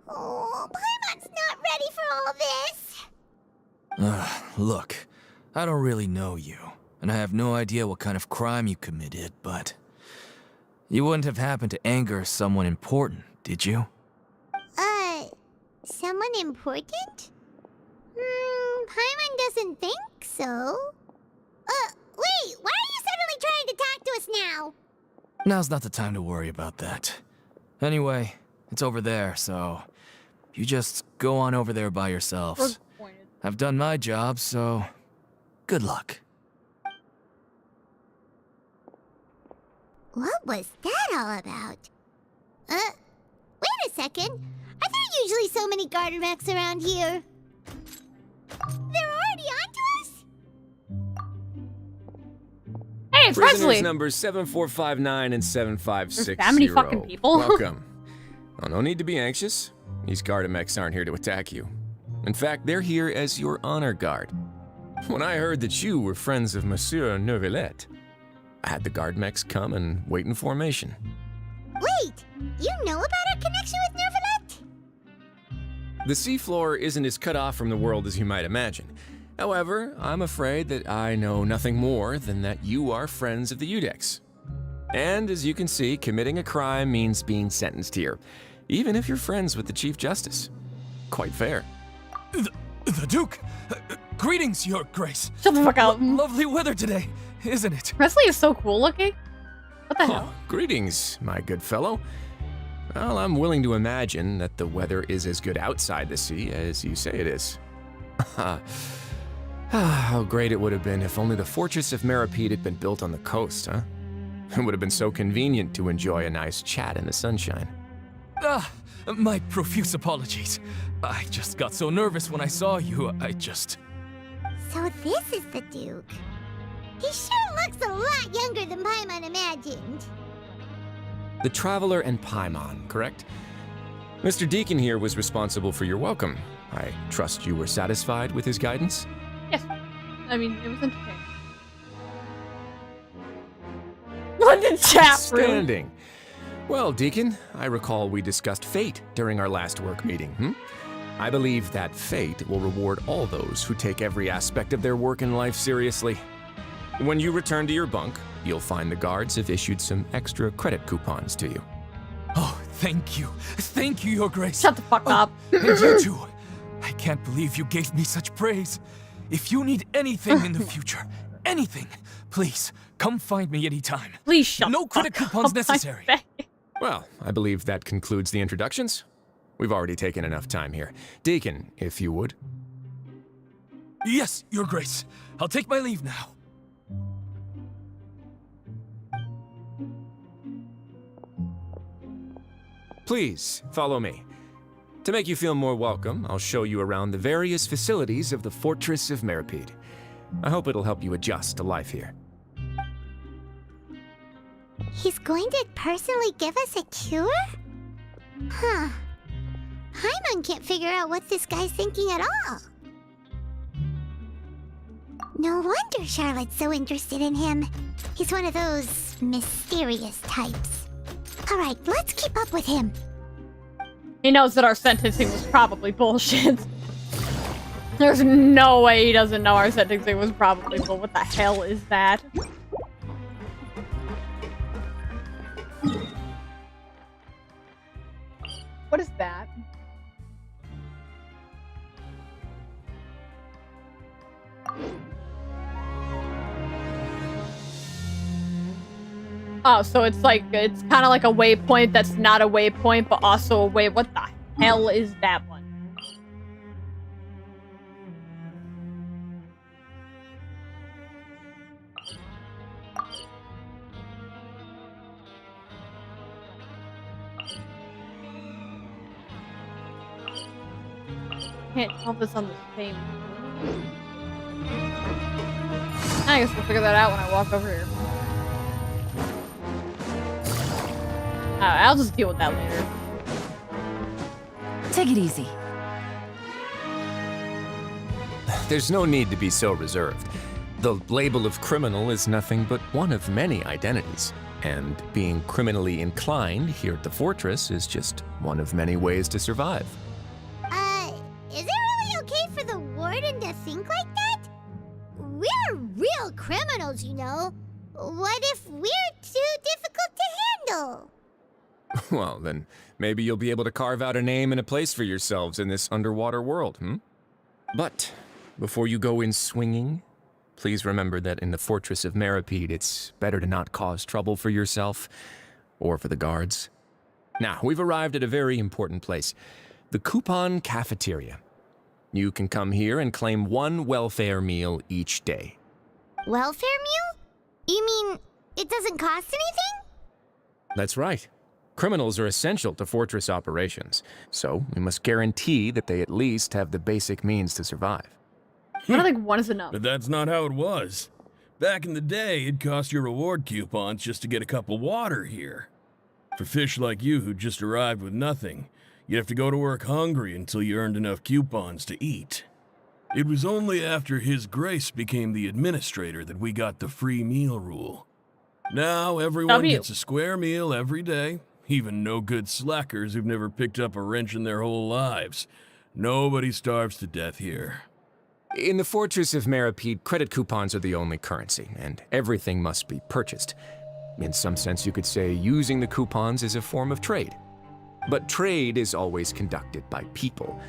Oh, Paimon's not ready for all this. Look, I don't really know you, and I have no idea what kind of crime you committed, but you wouldn't have happened to anger someone important, did you? Someone important? Paimon doesn't think so. Wait, why are you suddenly trying to talk to us now? Now's not the time to worry about that. Anyway, it's over there, so you just go on over there by yourselves. I've done my job, so good luck. What was that all about? Wait a second. Are there usually so many garter mechs around here? They're already onto us? Hey, it's Prisoners Presley! numbers 7459 and 7560. There's that many fucking people? Welcome. Oh, no need to be anxious. These garter mechs aren't here to attack you. In fact, they're here as your honor guard. When I heard that you were friends of Monsieur Neuvillette, I had the guard mechs come and wait in formation. Wait, you know about our connection with Neuvillette? The seafloor isn't as cut off from the world as you might imagine. However, I'm afraid that I know nothing more than that you are friends of the Udex. And as you can see, committing a crime means being sentenced here, even if you're friends with the Chief Justice. Quite fair. The Duke! Greetings, Your Grace! Shut the fuck up. Lovely weather today, isn't it? Presley is so cool looking. What the hell? Greetings, my good fellow. Well, I'm willing to imagine that the weather is as good outside the sea as you say it is. How great it would have been if only the Fortress of Meribid had been built on the coast, huh? It would have been so convenient to enjoy a nice chat in the sunshine. My profuse apologies. I just got so nervous when I saw you, So this is the Duke. He sure looks a lot younger than Paimon imagined. The Traveler and Paimon, correct? Mr. Deacon here was responsible for your welcome. I trust you were satisfied with his guidance? Yes. I mean, it was entertaining. London chat room. Outstanding. Well, Deacon, I recall we discussed fate during our last work meeting, I believe that fate will reward all those who take every aspect of their work and life seriously. When you return to your bunk, you'll find the guards have issued some extra credit coupons to you. Oh, thank you. Thank you, Your Grace. Shut the fuck up. And you too. I can't believe you gave me such praise. If you need anything in the future, anything, please come find me anytime. Please shut No the credit fuck coupons up, necessary. I beg. Well, I believe that concludes the introductions. We've already taken enough time here. Deacon, if you would. Yes, Your Grace. I'll take my leave now. Please, follow me. To make you feel more welcome, I'll show you around the various facilities of the Fortress of Meripede. I hope it'll help you adjust to life here. He's going to personally give us a cure? Huh. Paimon can't figure out what this guy's thinking at all. No wonder Charlotte's so interested in him. He's one of those mysterious types. Alright, let's keep up with him. He knows that our sentencing was probably bullshit. There's no way he doesn't know our sentencing was probably bull. What the hell is that? What is that? Oh, so it's like, it's kind of like a waypoint that's not a waypoint, but also a way. What the hell is that one? Can't tell if it's on the same. I guess we'll figure that out when I walk over here. I'll just deal with that later. Take it easy. There's no need to be so reserved. The label of criminal is nothing but one of many identities. And being criminally inclined here at the fortress is just one of many ways to survive. Is it really okay for the warden to think like that? We're real criminals, you know. What if we're too difficult to handle? Well, then maybe you'll be able to carve out a name and a place for yourselves in this underwater world, But before you go in swinging, please remember that in the Fortress of Meripede, it's better to not cause trouble for yourself or for the guards. Now, we've arrived at a very important place, the Coupon Cafeteria. You can come here and claim one welfare meal each day. Welfare meal? You mean it doesn't cost anything? That's right. Criminals are essential to fortress operations, so we must guarantee that they at least have the basic means to survive. I don't think one is enough. But that's not how it was. Back in the day, it cost your reward coupons just to get a cup of water here. For fish like you who just arrived with nothing, you'd have to go to work hungry until you earned enough coupons to eat. It was only after His Grace became the administrator that we got the free meal rule. Now everyone gets a square meal every day, even no good slackers who've never picked up a wrench in their whole lives. Nobody starves to death here. In the Fortress of Meripede, credit coupons are the only currency, and everything must be purchased. In some sense, you could say using the coupons is a form of trade. But trade is always conducted by people.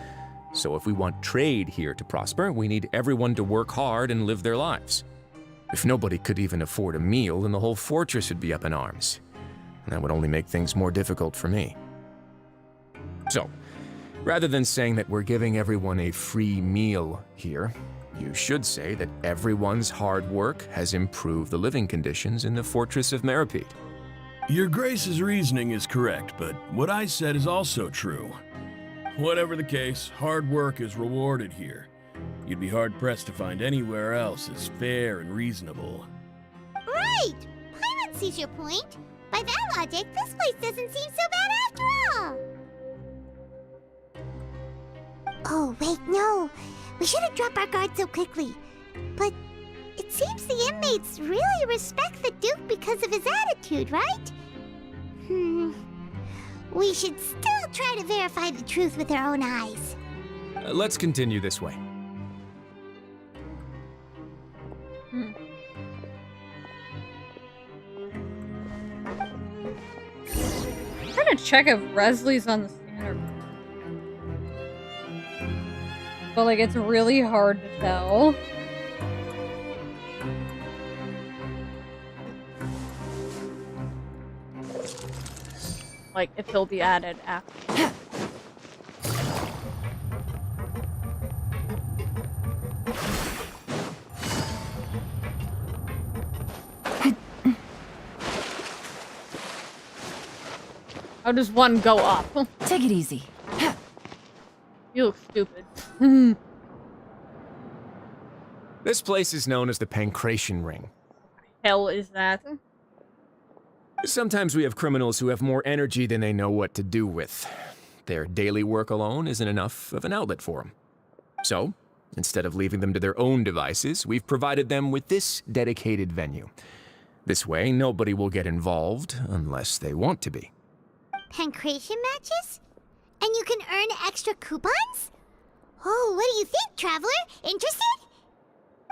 So if we want trade here to prosper, we need everyone to work hard and live their lives. If nobody could even afford a meal, then the whole fortress would be up in arms. And that would only make things more difficult for me. So, rather than saying that we're giving everyone a free meal here, you should say that everyone's hard work has improved the living conditions in the Fortress of Meripede. Your Grace's reasoning is correct, but what I said is also true. Whatever the case, hard work is rewarded here. You'd be hard-pressed to find anywhere else as fair and reasonable. Right! Paimon sees your point. By that logic, this place doesn't seem so bad after all. Oh, wait, no. We shouldn't drop our guard so quickly. But it seems the inmates really respect the Duke because of his attitude, right? We should still try to verify the truth with our own eyes. Let's continue this way. I'm trying to check if Resley's on the scanner. But like it's really hard to tell. Like if he'll be added after. How does one go up? Take it easy. You look stupid. This place is known as the Pancration Ring. Hell is that? Sometimes we have criminals who have more energy than they know what to do with. Their daily work alone isn't enough of an outlet for them. So, instead of leaving them to their own devices, we've provided them with this dedicated venue. This way, nobody will get involved unless they want to be. Pancration matches? And you can earn extra coupons? Oh, what do you think, Traveler? Interested?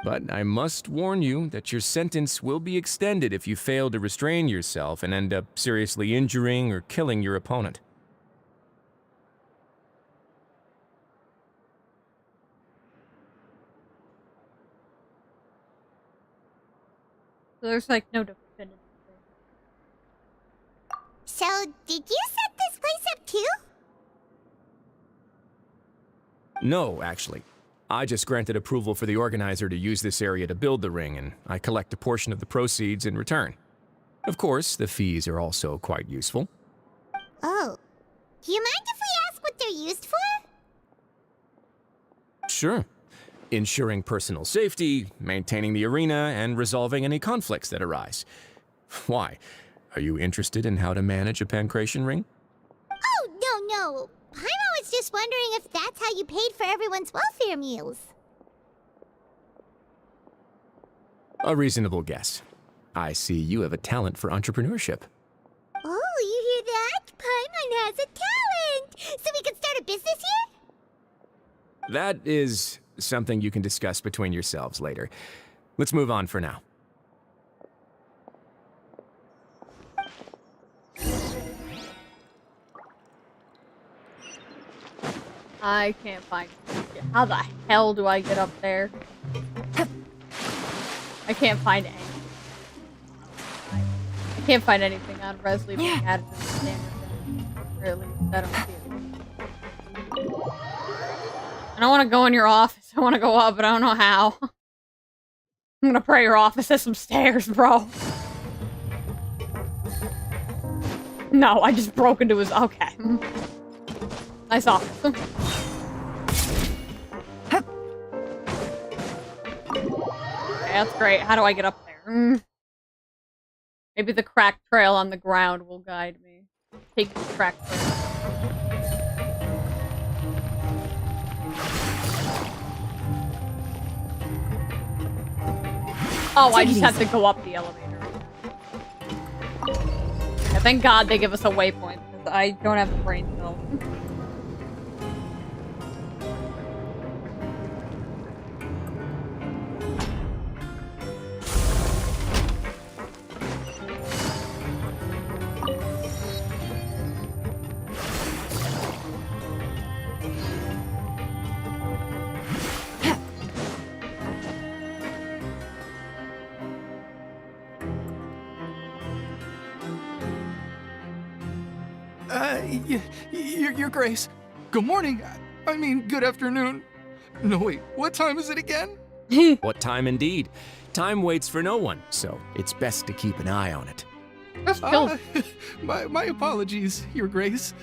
But I must warn you that your sentence will be extended if you fail to restrain yourself and end up seriously injuring or killing your opponent. So there's like no definitive. So, did you set this place up too? No, actually. I just granted approval for the organizer to use this area to build the ring, and I collect a portion of the proceeds in return. Of course, the fees are also quite useful. Oh. Do you mind if we ask what they're used for? Sure. Ensuring personal safety, maintaining the arena, and resolving any conflicts that arise. Why? Are you interested in how to manage a pancration ring? Oh, no. Paimon was just wondering if that's how you paid for everyone's welfare meals. A reasonable guess. I see you have a talent for entrepreneurship. Oh, you hear that? Paimon has a talent! So we can start a business here? That is something you can discuss between yourselves later. Let's move on for now. I can't find it. How the hell do I get up there? I can't find anything. I can't find anything on Resley being added to the standard thing. Or at least I don't see it. I don't want to go in your office. I want to go up, but I don't know how. I'm gonna pray your office has some stairs, bro. No, I just broke into his... Okay. Nice office. Okay, that's great. How do I get up there? Maybe the cracked trail on the ground will guide me. Take the cracked trail. Oh, I just have to go up the elevator. Yeah, thank God they give us a waypoint, because I don't have the brain cell. Your Grace. Good morning. I mean, good afternoon. No, wait, what time is it again? What time indeed? Time waits for no one, so it's best to keep an eye on it. My apologies, Your Grace.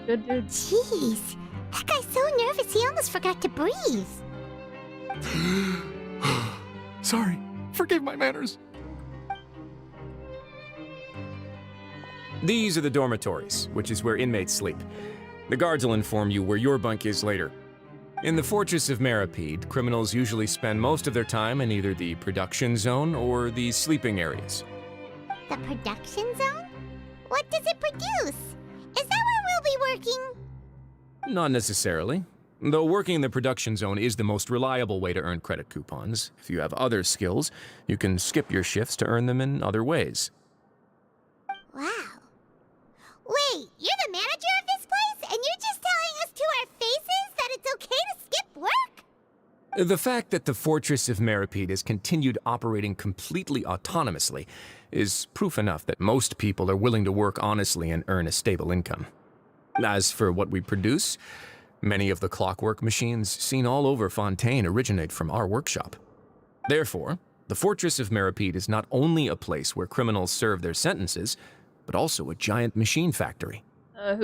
Good dude. Jeez, that guy's so nervous nervous, he almost forgot to breathe. Sorry. Forgive my manners. These are the dormitories, which is where inmates sleep. The guards will inform you where your bunk is later. In the Fortress of Meripede, criminals usually spend most of their time in either the production zone or the sleeping areas. The production zone? What does it produce? Is that where we'll be working? Not necessarily. Though working in the production zone is the most reliable way to earn credit coupons, if you have other skills, you can skip your shifts to earn them in other ways. Wow. Wait, you're the manager of this place, and you're just telling us to our faces that it's okay to skip work? The fact that the Fortress of Meripede has continued operating completely autonomously is proof enough that most people are willing to work honestly and earn a stable income. As for what we produce, many of the clockwork machines seen all over Fontine originate from our workshop. Therefore, the Fortress of Meripede is not only a place where criminals serve their sentences, but also a giant machine factory.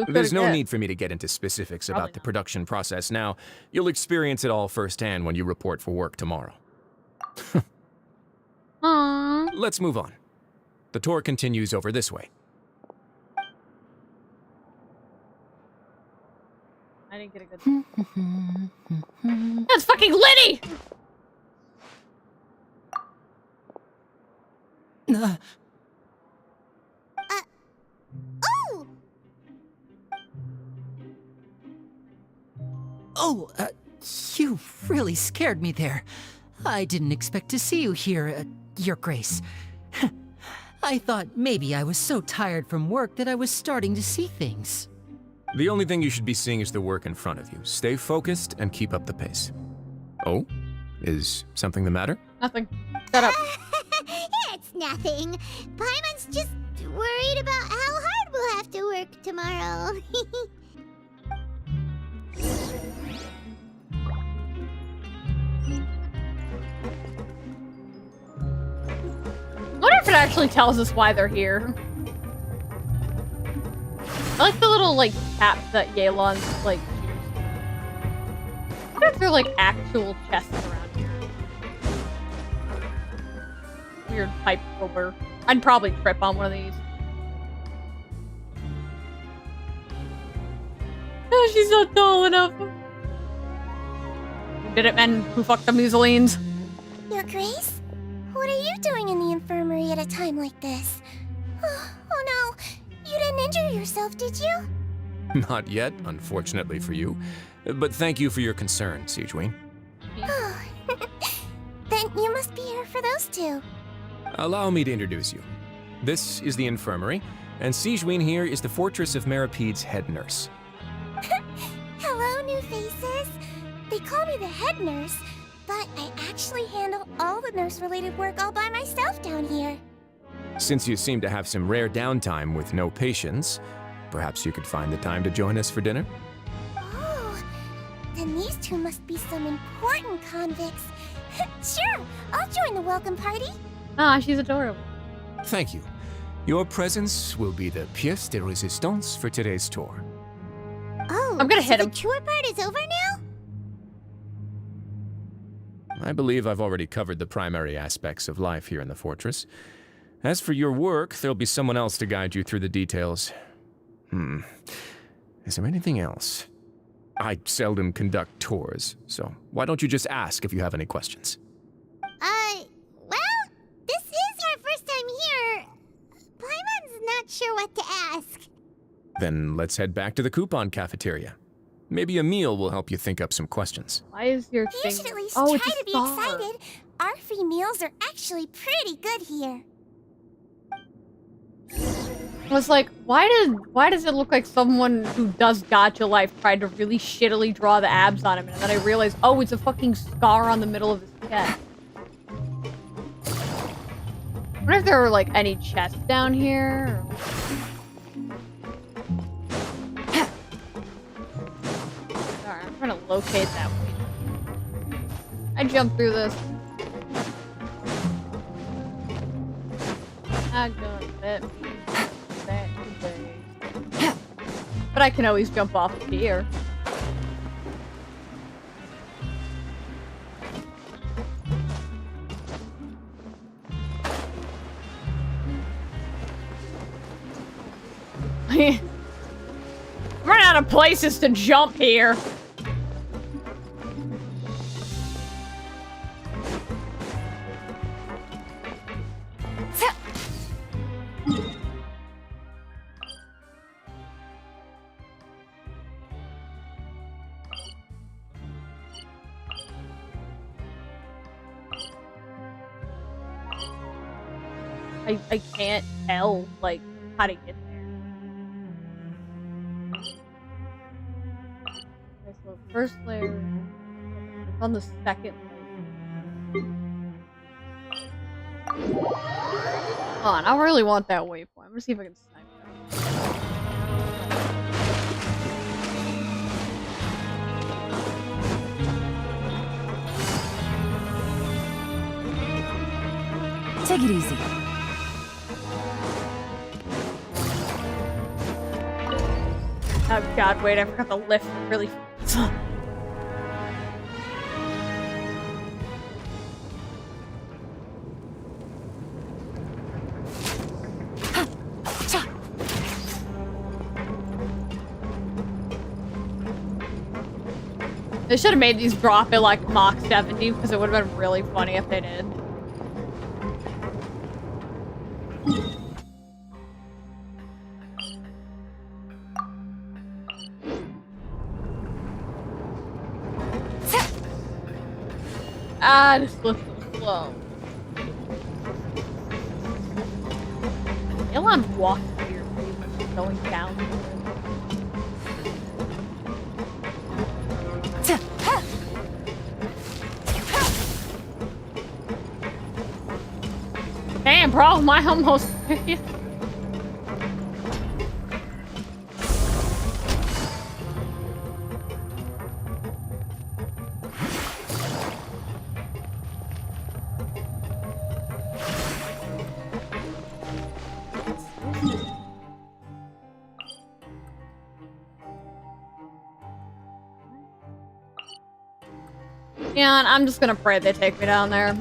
There's no need for me to get into specifics about the production process now. You'll experience it all firsthand when you report for work tomorrow. Aww. Let's move on. The tour continues over this way. I didn't get a good... That's fucking Liddy! Oh! Oh, you really scared me there. I didn't expect to see you here, Your Grace. I thought maybe I was so tired from work that I was starting to see things. The only thing you should be seeing is the work in front of you. Stay focused and keep up the pace. Oh? Is something the matter? Nothing. Shut up. It's nothing. Paimon's just worried about how hard we'll have to work tomorrow. I wonder if it actually tells us why they're here. I like the little, like, caps that Yelan's, like, choose. I wonder if they're, like, actual chests around here. Weird pipe over. I'd probably trip on one of these. Oh, she's not tall enough. Who did it, men? Who fucked the muselines? Your Grace? What are you doing in the infirmary at a time like this? Oh no, you didn't injure yourself, did you? Not yet, unfortunately for you. But thank you for your concern, Sigewin. Then you must be here for those two. Allow me to introduce you. This is the infirmary, and Sigewin here is the Fortress of Meripede's head nurse. Hello, new faces. They call me the head nurse, but I actually handle all the nurse-related work all by myself down here. Since you seem to have some rare downtime with no patients, perhaps you could find the time to join us for dinner? Oh, then these two must be some important convicts. Sure, I'll join the welcome party. Ah, she's adorable. Thank you. Your presence will be the pièce de résistance for today's tour. Oh, I'm gonna hit him. The tour part is over now? I believe I've already covered the primary aspects of life here in the fortress. As for your work, there'll be someone else to guide you through the details. Is there anything else? I seldom conduct tours, so why don't you just ask if you have any questions? Well, this is our first time here. Paimon's not sure what to ask. Then let's head back to the coupon cafeteria. Maybe a meal will help you think up some questions. Why is your You thing... should at least Oh, try it's a to be star. excited. Our free meals are actually pretty good here. I was like, why does it look like someone who does Gacha Life tried to really shittily draw the abs on him, and then I realized, oh, it's a fucking scar on the middle of his chest. I wonder if there were, like, any chests down here? Alright, I'm trying to locate that one. I jumped through this. I'm gonna let me back today. But I can always jump off of here. out of places to jump here. I can't tell, like, how to get there. Okay, so first layer on the second layer. Hold on, I really want that waypoint. I'm gonna see if I can snipe that. Take it easy. Oh god, wait, I forgot the lift really They should have made these drop at like Mach 70 because it would have been really funny if they did. Ah, this looks so slow. Elon walked here, going down. Damn, bro, my almost. Yeah, and I'm just gonna pray they take me down there.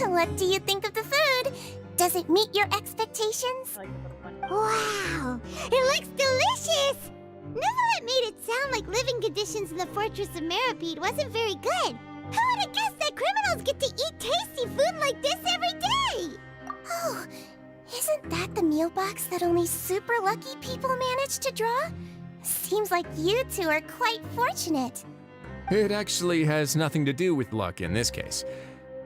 What do you think of the food? Does it meet your expectations? Wow, it looks delicious! Neverlet made it sound like living conditions in the Fortress of Meripede wasn't very good. Who would have guessed that criminals get to eat tasty food like this every day? Oh, isn't that the meal box that only super lucky people manage to draw? Seems like you two are quite fortunate. It actually has nothing to do with luck in this case.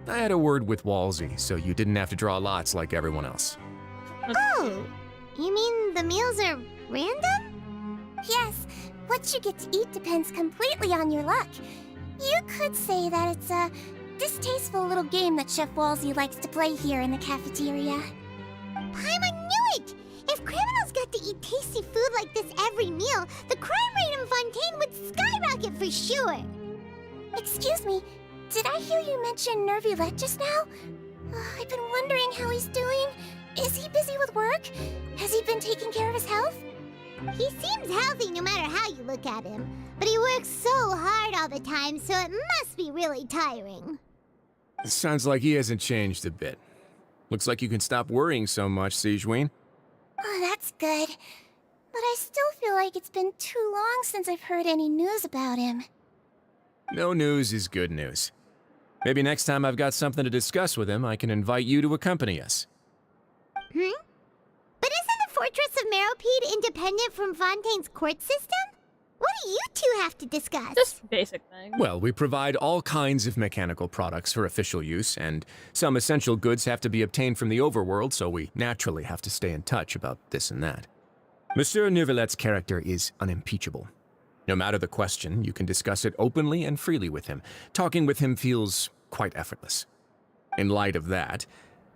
I had a word with Walsey, so you didn't have to draw lots like everyone else. Oh, you mean the meals are random? Yes, what you get to eat depends completely on your luck. You could say that it's a distasteful little game that Chef Walsey likes to play here in the cafeteria. Paimon knew it! If criminals got to eat tasty food like this every meal, the crime rate in Fontine would skyrocket for sure. Excuse me, did I hear you mention Nervulette just now? I've been wondering how he's doing. Is he busy with work? Has he been taking care of his health? He seems healthy no matter how you look at him, but he works so hard all the time, so it must be really tiring. Sounds like he hasn't changed a bit. Looks like you can stop worrying so much, Sigewinne. Oh, that's good. But I still feel like it's been too long since I've heard any news about him. No news is good news. Maybe next time I've got something to discuss with him, I can invite you to accompany us. But isn't the Fortress of Meripede independent from Fontain's court system? What do you two have to discuss? Just basic things. Well, we provide all kinds of mechanical products for official use, and some essential goods have to be obtained from the overworld, so we naturally have to stay in touch about this and that. Monsieur Neuvillette's character is unimpeachable. No matter the question, you can discuss it openly and freely with him. Talking with him feels quite effortless. In light of that,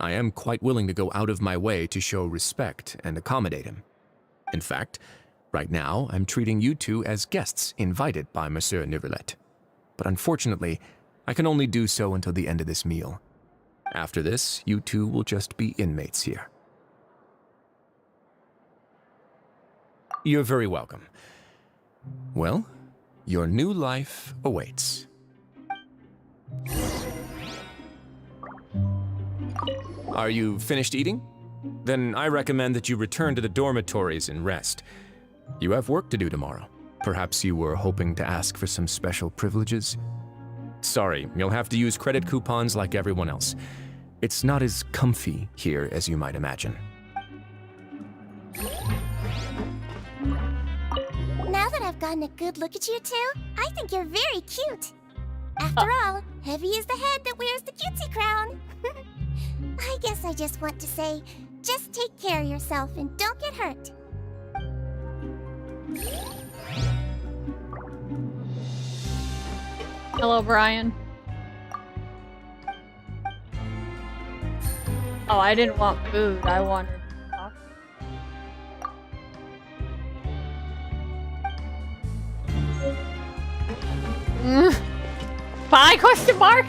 I am quite willing to go out of my way to show respect and accommodate him. In fact, right now, I'm treating you two as guests invited by Monsieur Neuvillette. But unfortunately, I can only do so until the end of this meal. After this, you two will just be inmates here. You're very welcome. Well, your new life awaits. Are you finished eating? Then I recommend that you return to the dormitories and rest. You have work to do tomorrow. Perhaps you were hoping to ask for some special privileges? Sorry, you'll have to use credit coupons like everyone else. It's not as comfy here as you might imagine. Now that I've gotten a good look at you two, I think you're very cute. After all, heavy is the head that wears the cutesy crown. I guess I just want to say, just take care of yourself and don't get hurt. Hello, Brian. Oh, I didn't want food. I wanted to talk. Bye, question mark?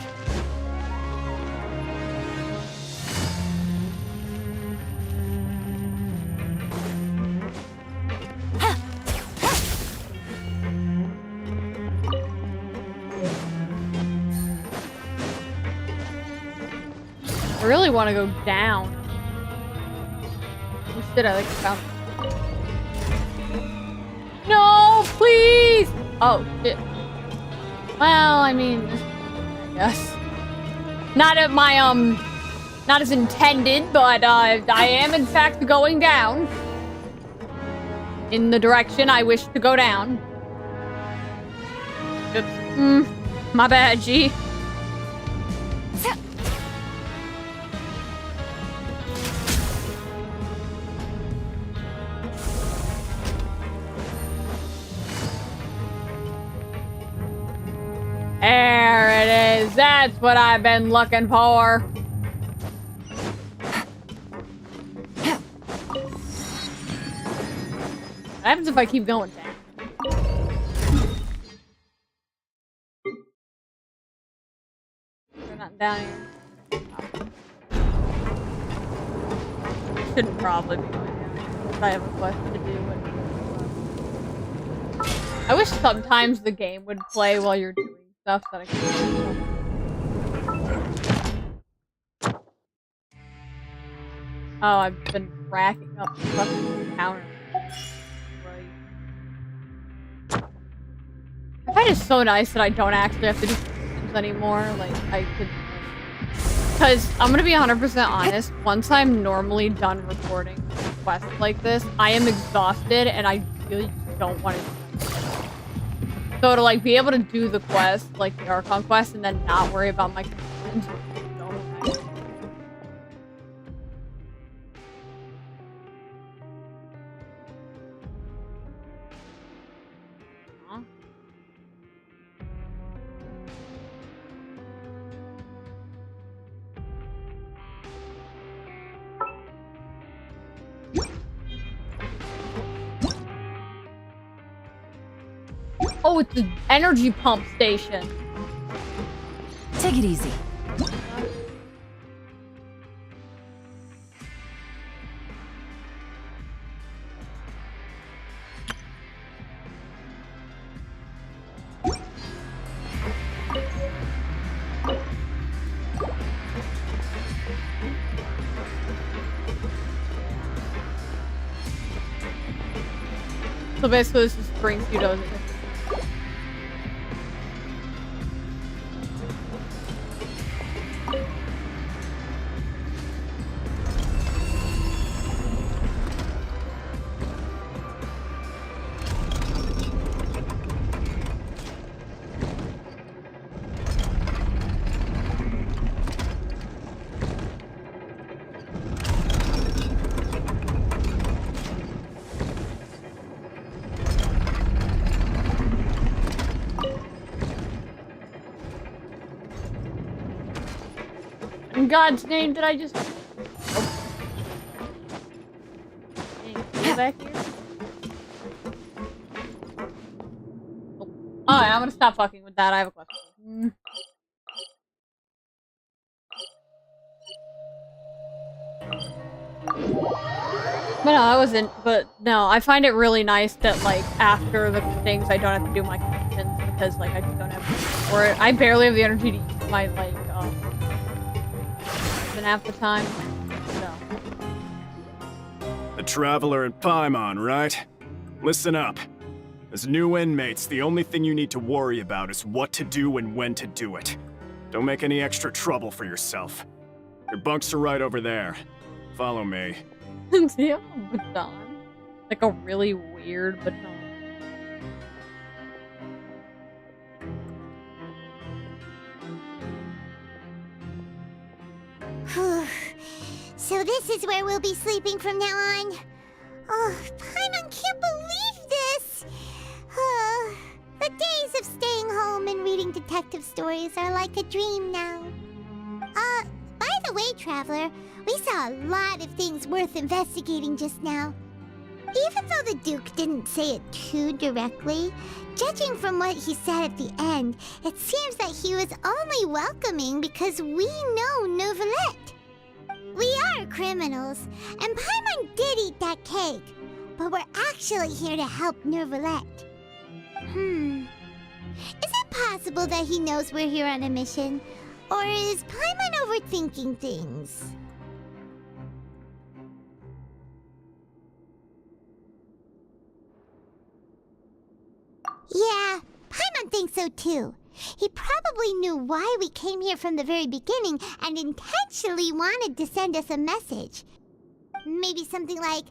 I really want to go down. Oh shit, I like found. No, please! Oh shit. Well, I mean, I guess. Not at my, not as intended, but, I am in fact going down. In the direction I wish to go down. Oops. My bad, G. There it is. That's what I've been looking for. What happens if I keep going down? We're not down here. Shouldn't probably be going down if I have a quest to do. I wish sometimes the game would play while you're doing stuff that I can do. Oh, I've been racking up the fucking counter. Right. It is so nice that I don't actually have to do things anymore. Like, I could... Because, I'm gonna be 100% honest, once I'm normally done recording quests like this, I am exhausted and I really don't want to do it. So to, like, be able to do the quest, like the Archon quest, and then not worry about my companions is so nice. Oh, it's the energy pump station. Take it easy. So basically this just brings you to... In God's name, did I just... Oh. Hey, back here? Oh. Alright, I'm gonna stop fucking with that. I have a question. But no, I wasn't. But no, I find it really nice that, like, after the things, I don't have to do my commissions because, like, I just don't have energy for it. I barely have the energy to use my, like, even half the time. The Traveler and Paimon, right? Listen up. As new inmates, the only thing you need to worry about is what to do and when to do it. Don't make any extra trouble for yourself. Your bunks are right over there. Follow me. Do you have a baton? Like a really weird baton. So this is where we'll be sleeping from now on. Oh, Paimon can't believe this! The days of staying home and reading detective stories are like a dream now. By the way, Traveler, we saw a lot of things worth investigating just now. Even though the Duke didn't say it too directly, judging from what he said at the end, it seems that he was only welcoming because we know Neuvillette. We are criminals, and Paimon did eat that cake, but we're actually here to help Neuvillette. Is it possible that he knows we're here on a mission? Or is Paimon overthinking things? Yeah, Paimon thinks so too. He probably knew why we came here from the very beginning and intentionally wanted to send us a message. Maybe something like,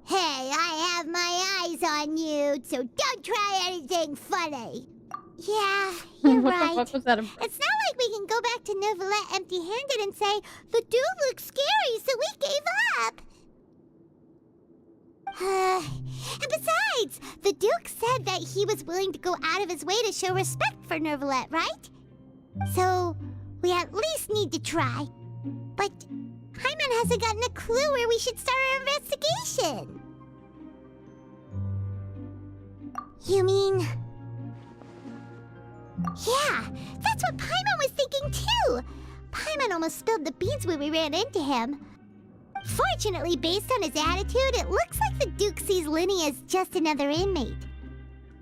"Hey, I have my eyes on you, so don't try anything funny." Yeah, you're right. What the fuck was that? It's not like we can go back to Neuvillette empty-handed and say, "The dude looks scary, so we gave up." And besides, the Duke said that he was willing to go out of his way to show respect for Neuvillette, right? So, we at least need to try. But Paimon hasn't gotten a clue where we should start our investigation. You mean... Yeah, that's what Paimon was thinking too! Paimon almost spilled the beans when we ran into him. Fortunately, based on his attitude, it looks like the Duke sees Linny as just another inmate.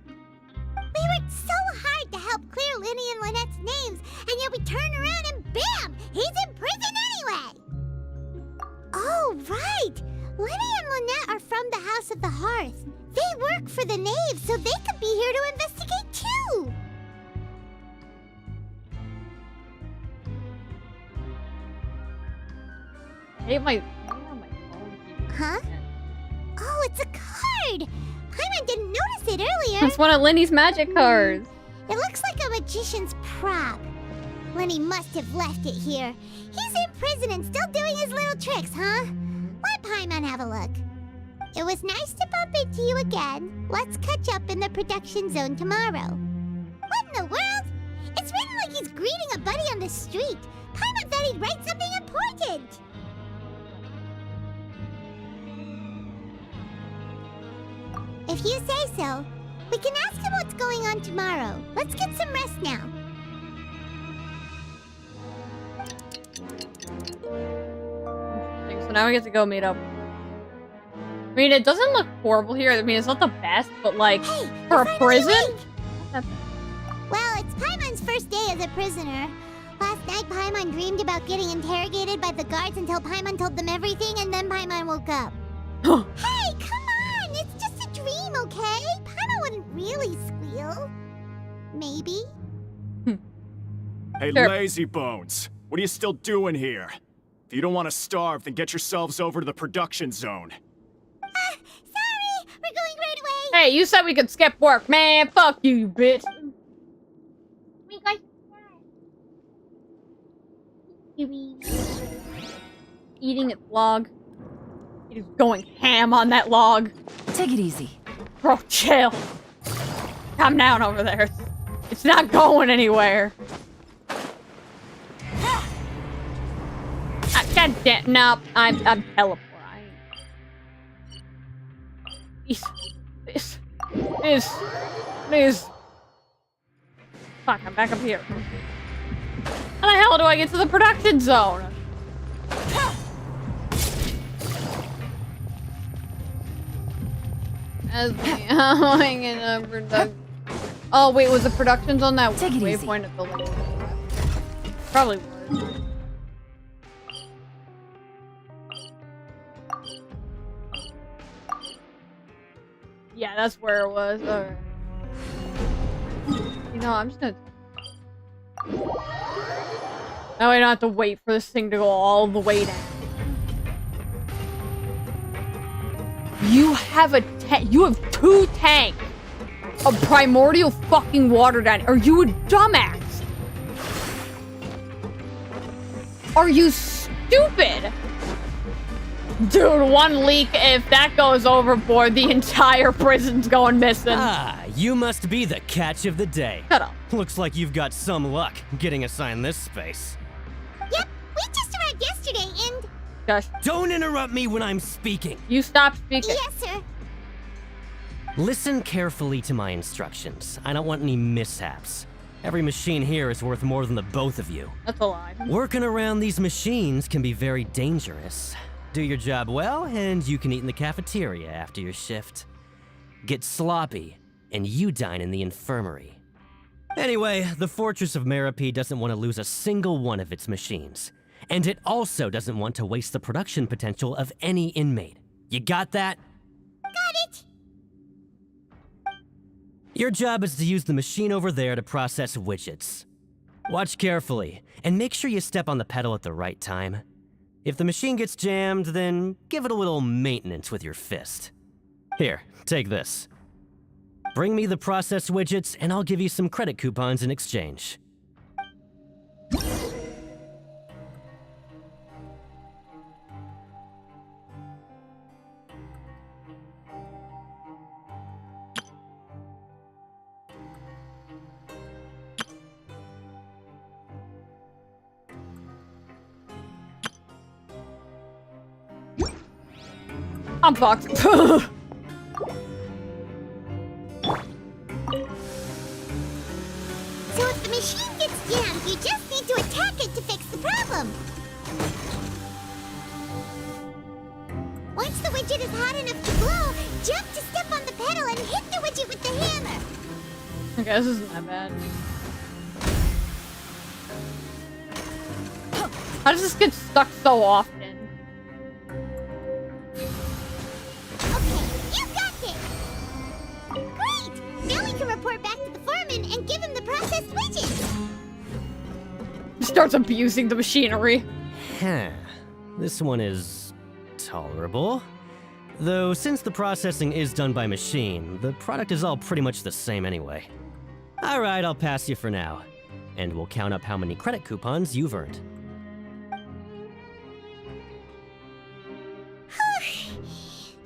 We worked so hard to help clear Linny and Lynette's names, and yet we turn around and bam! He's in prison anyway! Oh, right! Linny and Lynette are from the House of the Hearth. They work for the Knave, so they could be here to investigate too! Hey, my phone. Huh? Oh, it's a card! Paimon didn't notice it earlier. It's one of Linny's magic cards. It looks like a magician's prop. Linny must have left it here. He's in prison and still doing his little tricks, huh? Let Paimon have a look. It was nice to bump into you again. Let's catch up in the production zone tomorrow. What in the world? It's written like he's greeting a buddy on the street. Paimon thought he'd write something important. If you say so, we can ask him what's going on tomorrow. Let's get some rest now. So now we get to go meet up. I mean, it doesn't look horrible here. I mean, it's not the best, but like, hey, for a prison? Well, it's Paimon's first day as a prisoner. Last night, Paimon dreamed about getting interrogated by the guards until Paimon told them everything, and then Paimon woke up. Hey, come on! It's just a dream, okay? Paimon wouldn't really squeal. Maybe? Hey, Sure. lazy bones. What are you still doing here? If you don't want to starve, then get yourselves over to the production zone. Sorry! We're going right away! Hey, you said we could skip work, man. Fuck you, you bitch. We got... Eating its log. He's going ham on that log. Take it easy. Bro, chill. Calm down over there. It's not going anywhere. God damn, no, I'm teleporting. Please. Fuck, I'm back up here. How the hell do I get to the production zone? As we going in a production. Oh wait, was the production zone that waypoint at the lake? Probably was. Yeah, that's where it was. Okay. You know, I'm just gonna... Now I don't have to wait for this thing to go all the way down. You have you have 2 tanks of primordial fucking water down. Are you a dumbass? Are you stupid? Dude, 1 leak, if that goes overboard, the entire prison's going missing. Ah, you must be the catch of the day. Shut up. Looks like you've got some luck getting assigned this space. Yep, we just arrived yesterday and... Gosh. Don't interrupt me when I'm speaking. You stop speaking. Yes, sir. Listen carefully to my instructions. I don't want any mishaps. Every machine here is worth more than the both of you. That's a lie. Working around these machines can be very dangerous. Do your job well, and you can eat in the cafeteria after your shift. Get sloppy, and you dine in the infirmary. Anyway, the Fortress of Meropee doesn't want to lose a single one of its machines. And it also doesn't want to waste the production potential of any inmate. You got that? Got it! Your job is to use the machine over there to process widgets. Watch carefully, and make sure you step on the pedal at the right time. If the machine gets jammed, then give it a little maintenance with your fist. Here, take this. Bring me the processed widgets, and I'll give you some credit coupons in exchange. I'm fucked. So if the machine gets jammed, you just need to attack it to fix the problem. Once the widget is hot enough to blow, jump to step on the pedal and hit the widget with the hammer. Okay, this isn't that bad. How does this get stuck so often? Okay, you got this. Great! Now we can report back to the foreman and give him the processed widgets. Starts abusing the machinery. Huh. This one is tolerable. Though since the processing is done by machine, the product is all pretty much the same anyway. Alright, I'll pass you for now. And we'll count up how many credit coupons you've earned.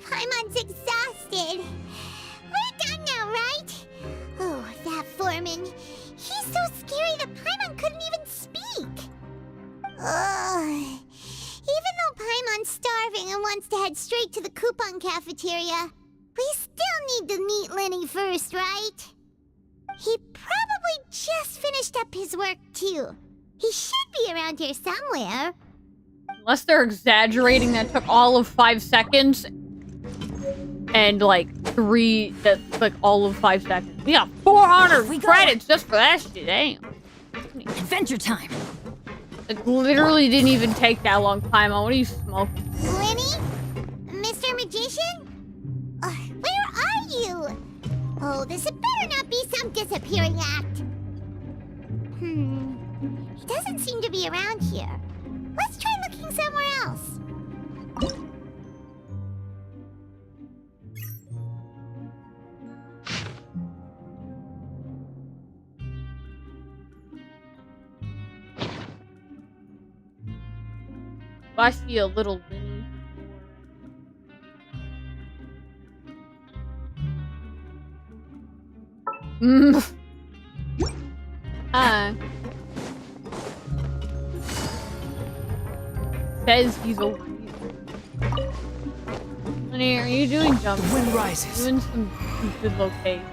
Paimon's exhausted. We're done now, right? Oh, that foreman. He's so scary that Paimon couldn't even speak. Ugh. Even though Paimon's starving and wants to head straight to the coupon cafeteria, we still need to meet Lenny first, right? He probably just finished up his work, too. He should be around here somewhere. Unless they're exaggerating, that took all of 5 seconds. And like that's like all of 5 seconds. We got 400 credits just for that shit. Damn. Adventure time. It literally didn't even take that long. Paimon, what are you smoking? Lenny? Mr. Magician? Where are you? Oh, this had better not be some disappearing act. He doesn't seem to be around here. Let's try looking somewhere else. If I see a little Lenny. Says he's over here. Lenny, are you doing jump? The wind rises. Doing some stupid location.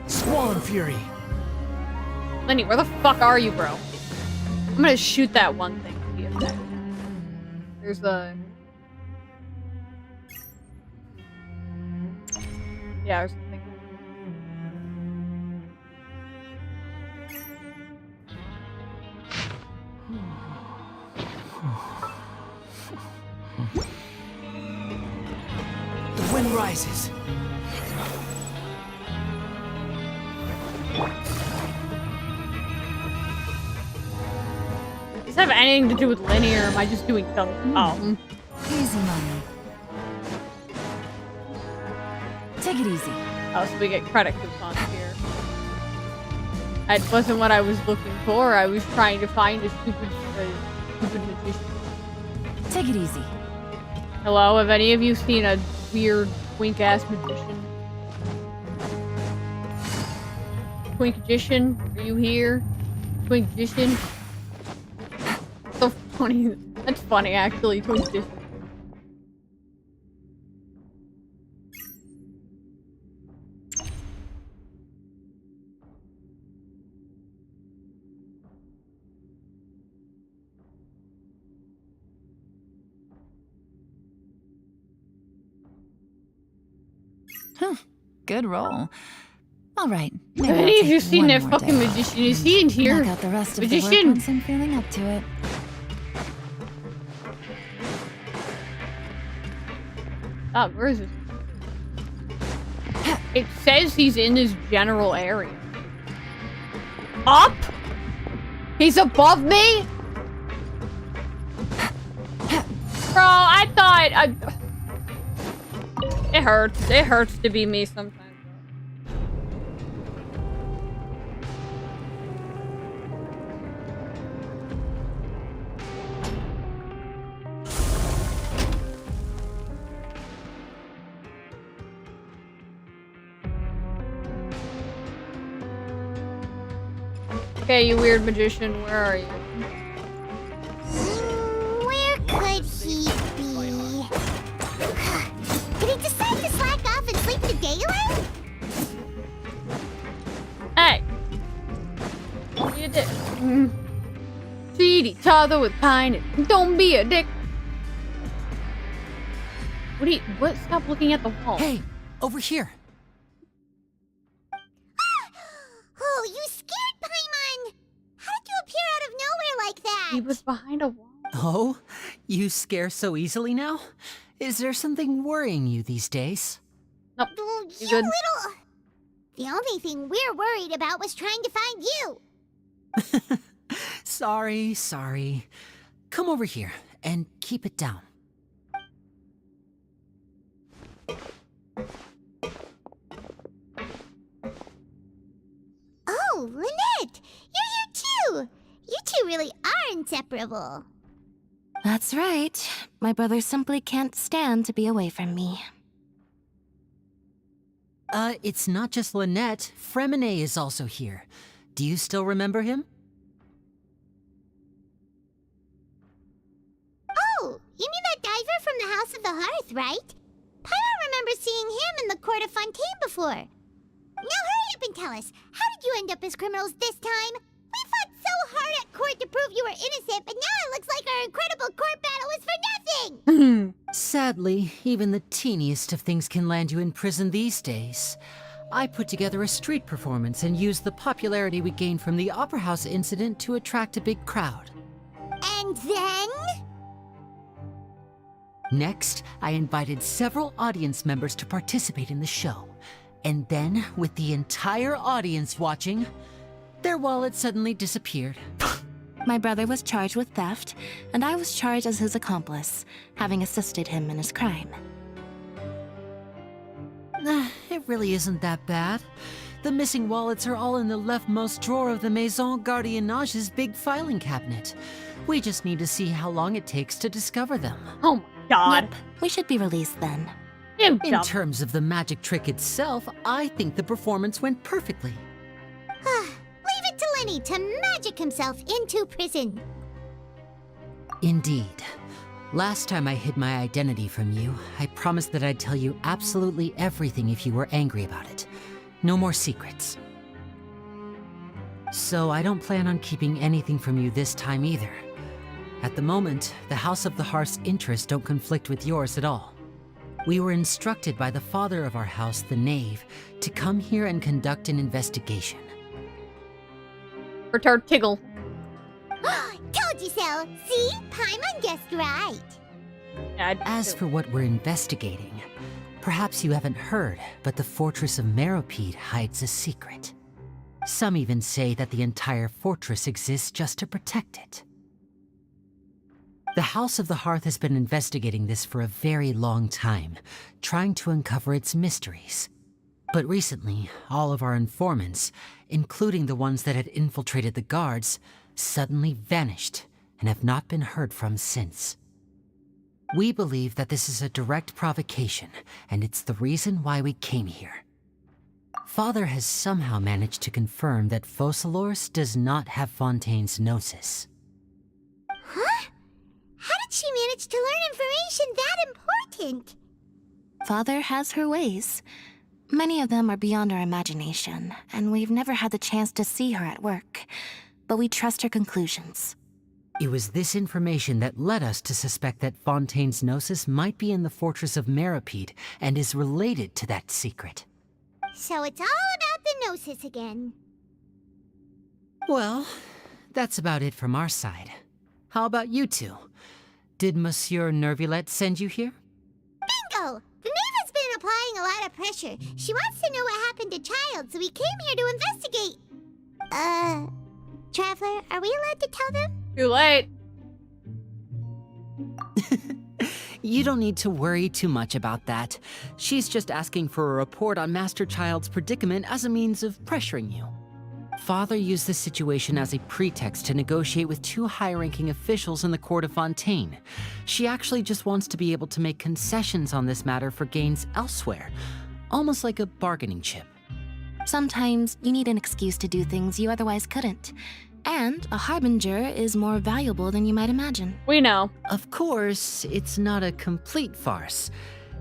Squall Fury. Lenny, where the fuck are you, bro? I'm gonna shoot that one thing. See if that... There's a... Yeah, there's something. disguises. Does this have anything to do with linear? Or am I just doing something? Oh. Easy money. Take it easy. Oh, so we get credit coupons here. That wasn't what I was looking for. I was trying to find a stupid magician. Take it easy. Hello, have any of you seen a weird twink-ass magician? Twink-magician, are you here? Twink-magician? So funny. That's funny, actually. Twink-magician. Good roll. All right. Have any of you seen that fucking magician? Is he in here? Knock out the rest of Magician! the work once I'm feeling up to it. Oh, where is this? It says he's in this general area. Up? He's above me? Bro, I thought It hurts. It hurts to be me sometimes. Okay, you weird magician, where are you? Where could he be? Did he decide to slack off and sleep the daylight? Hey! What you did? Treat each other with kindness. Don't be a dick. What? Stop looking at the wall. Hey, over here. Oh, you scared Paimon! How did you appear out of nowhere like that? He was behind a wall. Oh, you scare so easily now? Is there something worrying you these days? Nope. You little... The only thing we're worried about was trying to find you. Sorry. Come over here and keep it down. Oh, Lynette! You're here too! You two really are inseparable. That's right. My brother simply can't stand to be away from me. It's not just Lynette. Fremine is also here. Do you still remember him? Oh, you mean that diver from the House of the Hearth, right? Paimon remembers seeing him in the court of Fontine before. Now hurry up and tell us, how did you end up as criminals this time? We fought so hard at court to prove you were innocent, but now it looks like our incredible court battle was for nothing! Sadly, even the teeniest of things can land you in prison these days. I put together a street performance and used the popularity we gained from the Opera House incident to attract a big crowd. And then? Next, I invited several audience members to participate in the show. And then, with the entire audience watching, their wallet suddenly disappeared. My brother was charged with theft, and I was charged as his accomplice, having assisted him in his crime. It really isn't that bad. The missing wallets are all in the leftmost drawer of the Maison Gardiennage's big filing cabinet. We just need to see how long it takes to discover them. Oh my god. Yep, we should be released then. In terms of the magic trick itself, I think the performance went perfectly. Leave it to Lenny to magic himself into prison. Indeed. Last time I hid my identity from you, I promised that I'd tell you absolutely everything if you were angry about it. No more secrets. So I don't plan on keeping anything from you this time either. At the moment, the House of the Hearth's interests don't conflict with yours at all. We were instructed by the father of our house, the Knave, to come here and conduct an investigation. Retard Tiggle. Told you so! See? Paimon guessed right. As for what we're investigating, Perhaps you haven't heard, but the fortress of Meropide hides a secret. Some even say that the entire fortress exists just to protect it. The House of the Hearth has been investigating this for a very long time, trying to uncover its mysteries. But recently, all of our informants, including the ones that had infiltrated the guards, suddenly vanished and have not been heard from since. We believe that this is a direct provocation, and it's the reason why we came here. Father has somehow managed to confirm that Focalors does not have Fontaine's gnosis. Huh? How did she manage to learn information that important? Father has her ways. Many of them are beyond our imagination, and we've never had the chance to see her at work. But we trust her conclusions. It was this information that led us to suspect that Fontaine's gnosis might be in the fortress of Meropide and is related to that secret. So it's all about the gnosis again. Well, that's about it from our side. How about you two? Did Monsieur Nervulette send you here? Bingo! The Knave has been applying a lot of pressure. She wants to know what happened to Child, so we came here to investigate. Traveler, are we allowed to tell them? Too late. You don't need to worry too much about that. She's just asking for a report on Master Child's predicament as a means of pressuring you. Father used this situation as a pretext to negotiate with two high-ranking officials in the court of Fontine. She actually just wants to be able to make concessions on this matter for gains elsewhere, almost like a bargaining chip. Sometimes you need an excuse to do things you otherwise couldn't. And a harbinger is more valuable than you might imagine. We know. Of course, it's not a complete farce.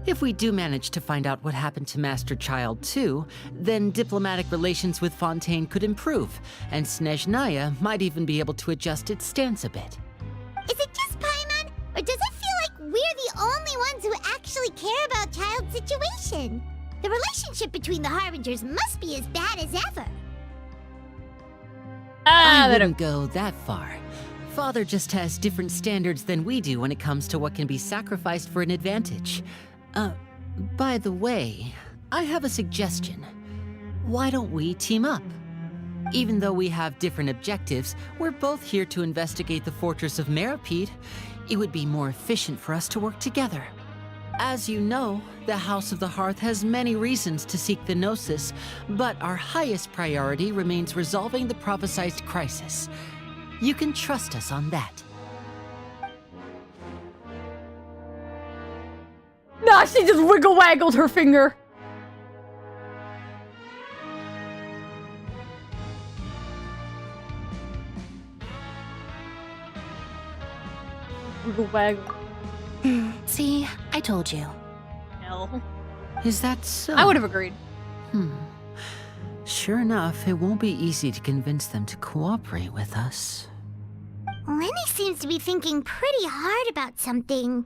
If we do manage to find out what happened to Master Child too, then diplomatic relations with Fontine could improve, and Snezhnaya might even be able to adjust its stance a bit. Is it just Paimon, or does it feel like we're the only ones who actually care about Child's situation? The relationship between the Harbingers must be as bad as ever. I wouldn't go that far. Father just has different standards than we do when it comes to what can be sacrificed for an advantage. By the way, I have a suggestion. Why don't we team up? Even though we have different objectives, we're both here to investigate the fortress of Meropide. It would be more efficient for us to work together. As you know, the House of the Hearth has many reasons to seek the Gnosis, but our highest priority remains resolving the prophesized crisis. You can trust us on that. Nah, she just wiggle-waggled her finger. Wiggle-waggle. See, I told you. Hell. Is that so? I would have agreed. Sure enough, it won't be easy to convince them to cooperate with us. Lenny seems to be thinking pretty hard about something.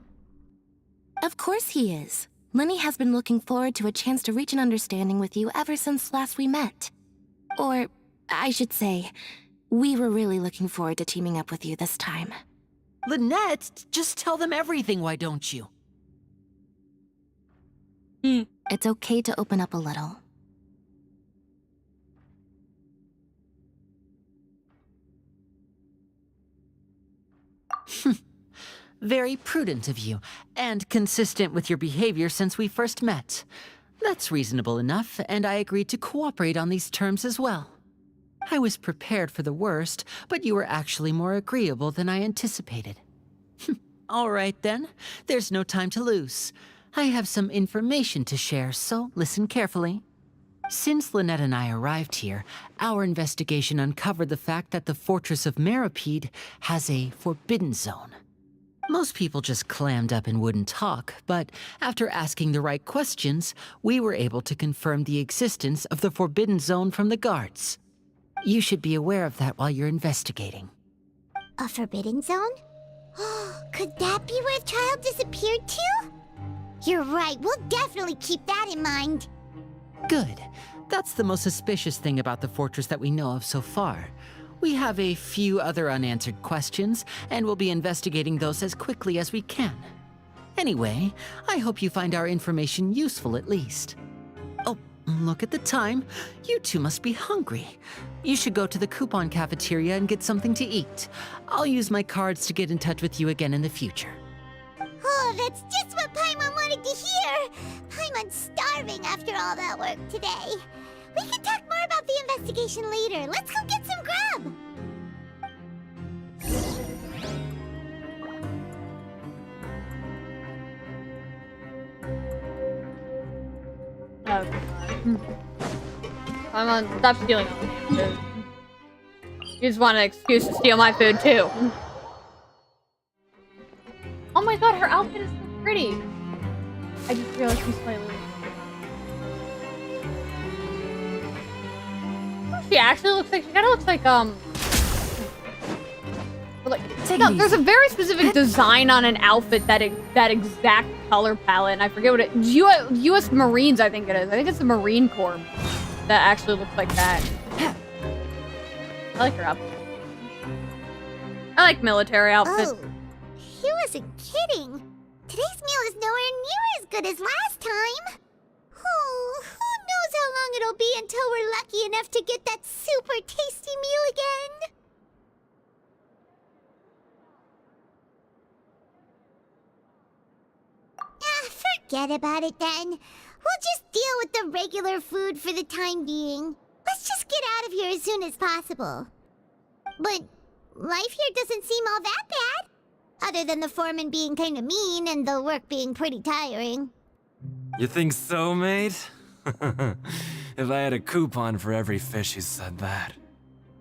Of course he is. Lenny has been looking forward to a chance to reach an understanding with you ever since last we met. Or, I should say, we were really looking forward to teaming up with you this time. Lynette, just tell them everything, why don't you? It's okay to open up a little. Very prudent of you, and consistent with your behavior since we first met. That's reasonable enough, and I agreed to cooperate on these terms as well. I was prepared for the worst, but you were actually more agreeable than I anticipated. All right then, there's no time to lose. I have some information to share, so listen carefully. Since Lynette and I arrived here, our investigation uncovered the fact that the Fortress of Meropide has a forbidden zone. Most people just clammed up and wouldn't talk, but after asking the right questions, we were able to confirm the existence of the forbidden zone from the guards. You should be aware of that while you're investigating. A forbidden zone? Could that be where Child disappeared to? You're right, we'll definitely keep that in mind. Good. That's the most suspicious thing about the fortress that we know of so far. We have a few other unanswered questions, and we'll be investigating those as quickly as we can. Anyway, I hope you find our information useful at least. Oh, look at the time. You two must be hungry. You should go to the coupon cafeteria and get something to eat. I'll use my cards to get in touch with you again in the future. Oh, that's just what Paimon wanted to hear! Paimon's starving after all that work today. We can talk more about the investigation later. Let's go get some grub! Oh, God. Paimon, stop stealing all the damn food. You just want an excuse to steal my food, too. Oh my god, her outfit is so pretty. I just realized she's slightly... She actually looks like... She kinda looks like, no, there's a very specific design on an outfit that exact color palette, and I forget what it... U.S. Marines, I think it is. I think it's the Marine Corps that actually looks like that. I like her outfit. I like military outfits. Oh, he wasn't kidding. Today's meal is nowhere near as good as last time. Oh, who knows how long it'll be until we're lucky enough to get that super tasty meal again. Forget about it then. We'll just deal with the regular food for the time being. Let's just get out of here as soon as possible. But life here doesn't seem all that bad. Other than the foreman being kinda mean and the work being pretty tiring. You think so, mate? If I had a coupon for every fish who said that.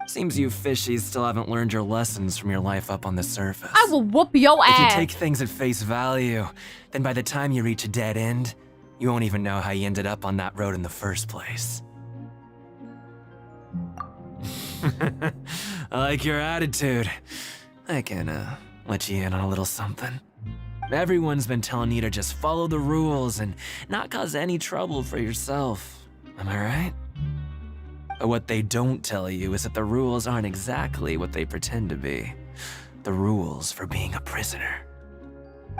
Seems you fishies still haven't learned your lessons from your life up on the surface. I will whoop your ass. If you take things at face value, then by the time you reach a dead end, you won't even know how you ended up on that road in the first place. I like your attitude. I can, let you in on a little something. Everyone's been telling you to just follow the rules and not cause any trouble for yourself. Am I right? But what they don't tell you is that the rules aren't exactly what they pretend to be. The rules for being a prisoner.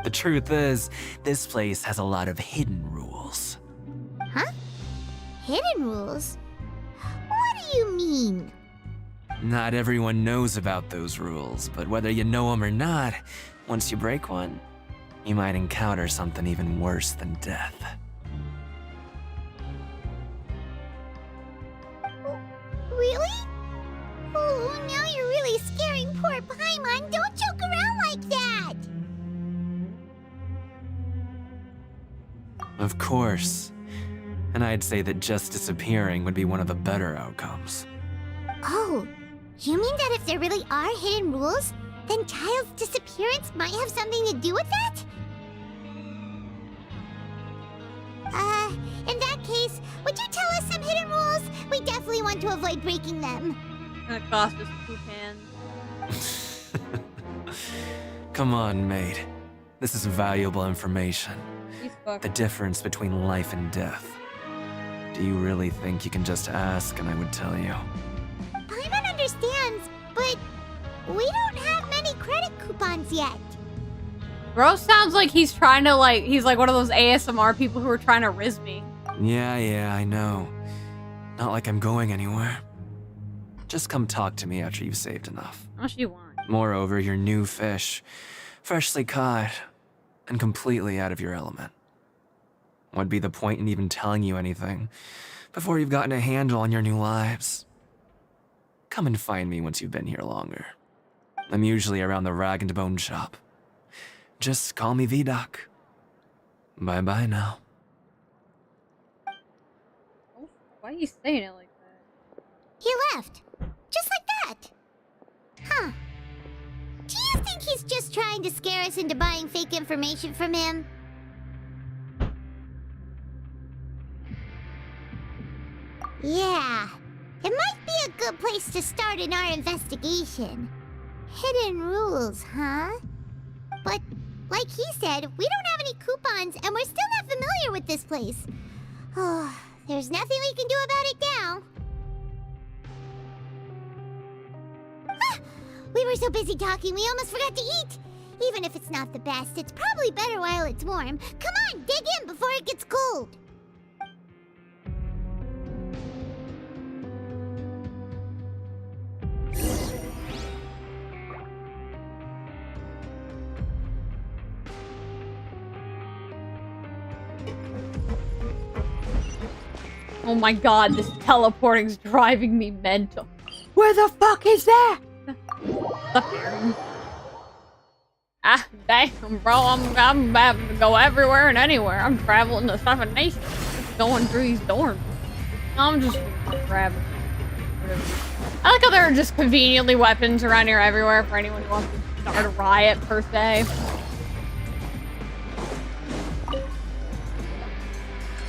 The truth is, this place has a lot of hidden rules. Huh? Hidden rules? What do you mean? Not everyone knows about those rules, but whether you know them or not, once you break one, you might encounter something even worse than death. Really? Oh, now you're really scaring poor Paimon. Don't joke around like that! Of course. And I'd say that just disappearing would be one of the better outcomes. Oh, you mean that if there really are hidden rules, then Child's disappearance might have something to do with that? In that case, would you tell us some hidden rules? We definitely want to avoid breaking them. Gonna cost us 2 pans. Come on, mate. This is valuable information. The difference between life and death. Do you really think you can just ask and I would tell you? Paimon understands, but we don't have many credit coupons yet. Bro sounds like he's trying to he's like one of those ASMR people who are trying to riz me. Yeah, I know. Not like I'm going anywhere. Just come talk to me after you've saved enough. How much do you want? Moreover, you're new fish, freshly caught, and completely out of your element. What'd be the point in even telling you anything before you've gotten a handle on your new lives? Come and find me once you've been here longer. I'm usually around the rag and bone shop. Just call me Vidoc. Bye-bye now. Why are you saying it like that? He left. Just like that. Huh. Do you think he's just trying to scare us into buying fake information from him? Yeah. It might be a good place to start in our investigation. Hidden rules, huh? But, like he said, we don't have any coupons and we're still not familiar with this place. Oh, there's nothing we can do about it now. Ah, we were so busy talking we almost forgot to eat. Even if it's not the best, it's probably better while it's warm. Come on, dig in before it gets cold. Oh my god, this teleporting's driving me mental. Where the fuck is that? Damn, bro, I'm having to go everywhere and anywhere. I'm traveling the 7 nations, just going through these doors. I'm just grabbing whatever. I like how there are just conveniently weapons around here everywhere for anyone who wants to start a riot, per se.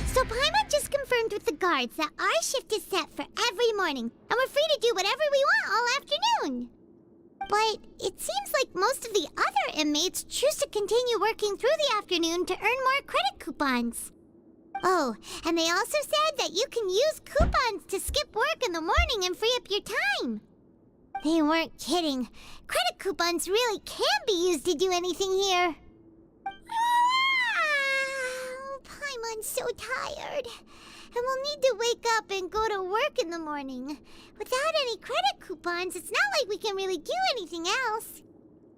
So Paimon just confirmed with the guards that our shift is set for every morning, and we're free to do whatever we want all afternoon. But it seems like most of the other inmates choose to continue working through the afternoon to earn more credit coupons. Oh, and they also said that you can use coupons to skip work in the morning and free up your time. They weren't kidding. Credit coupons really can be used to do anything here. Paimon's so tired. And we'll need to wake up and go to work in the morning. Without any credit coupons, it's not like we can really do anything else.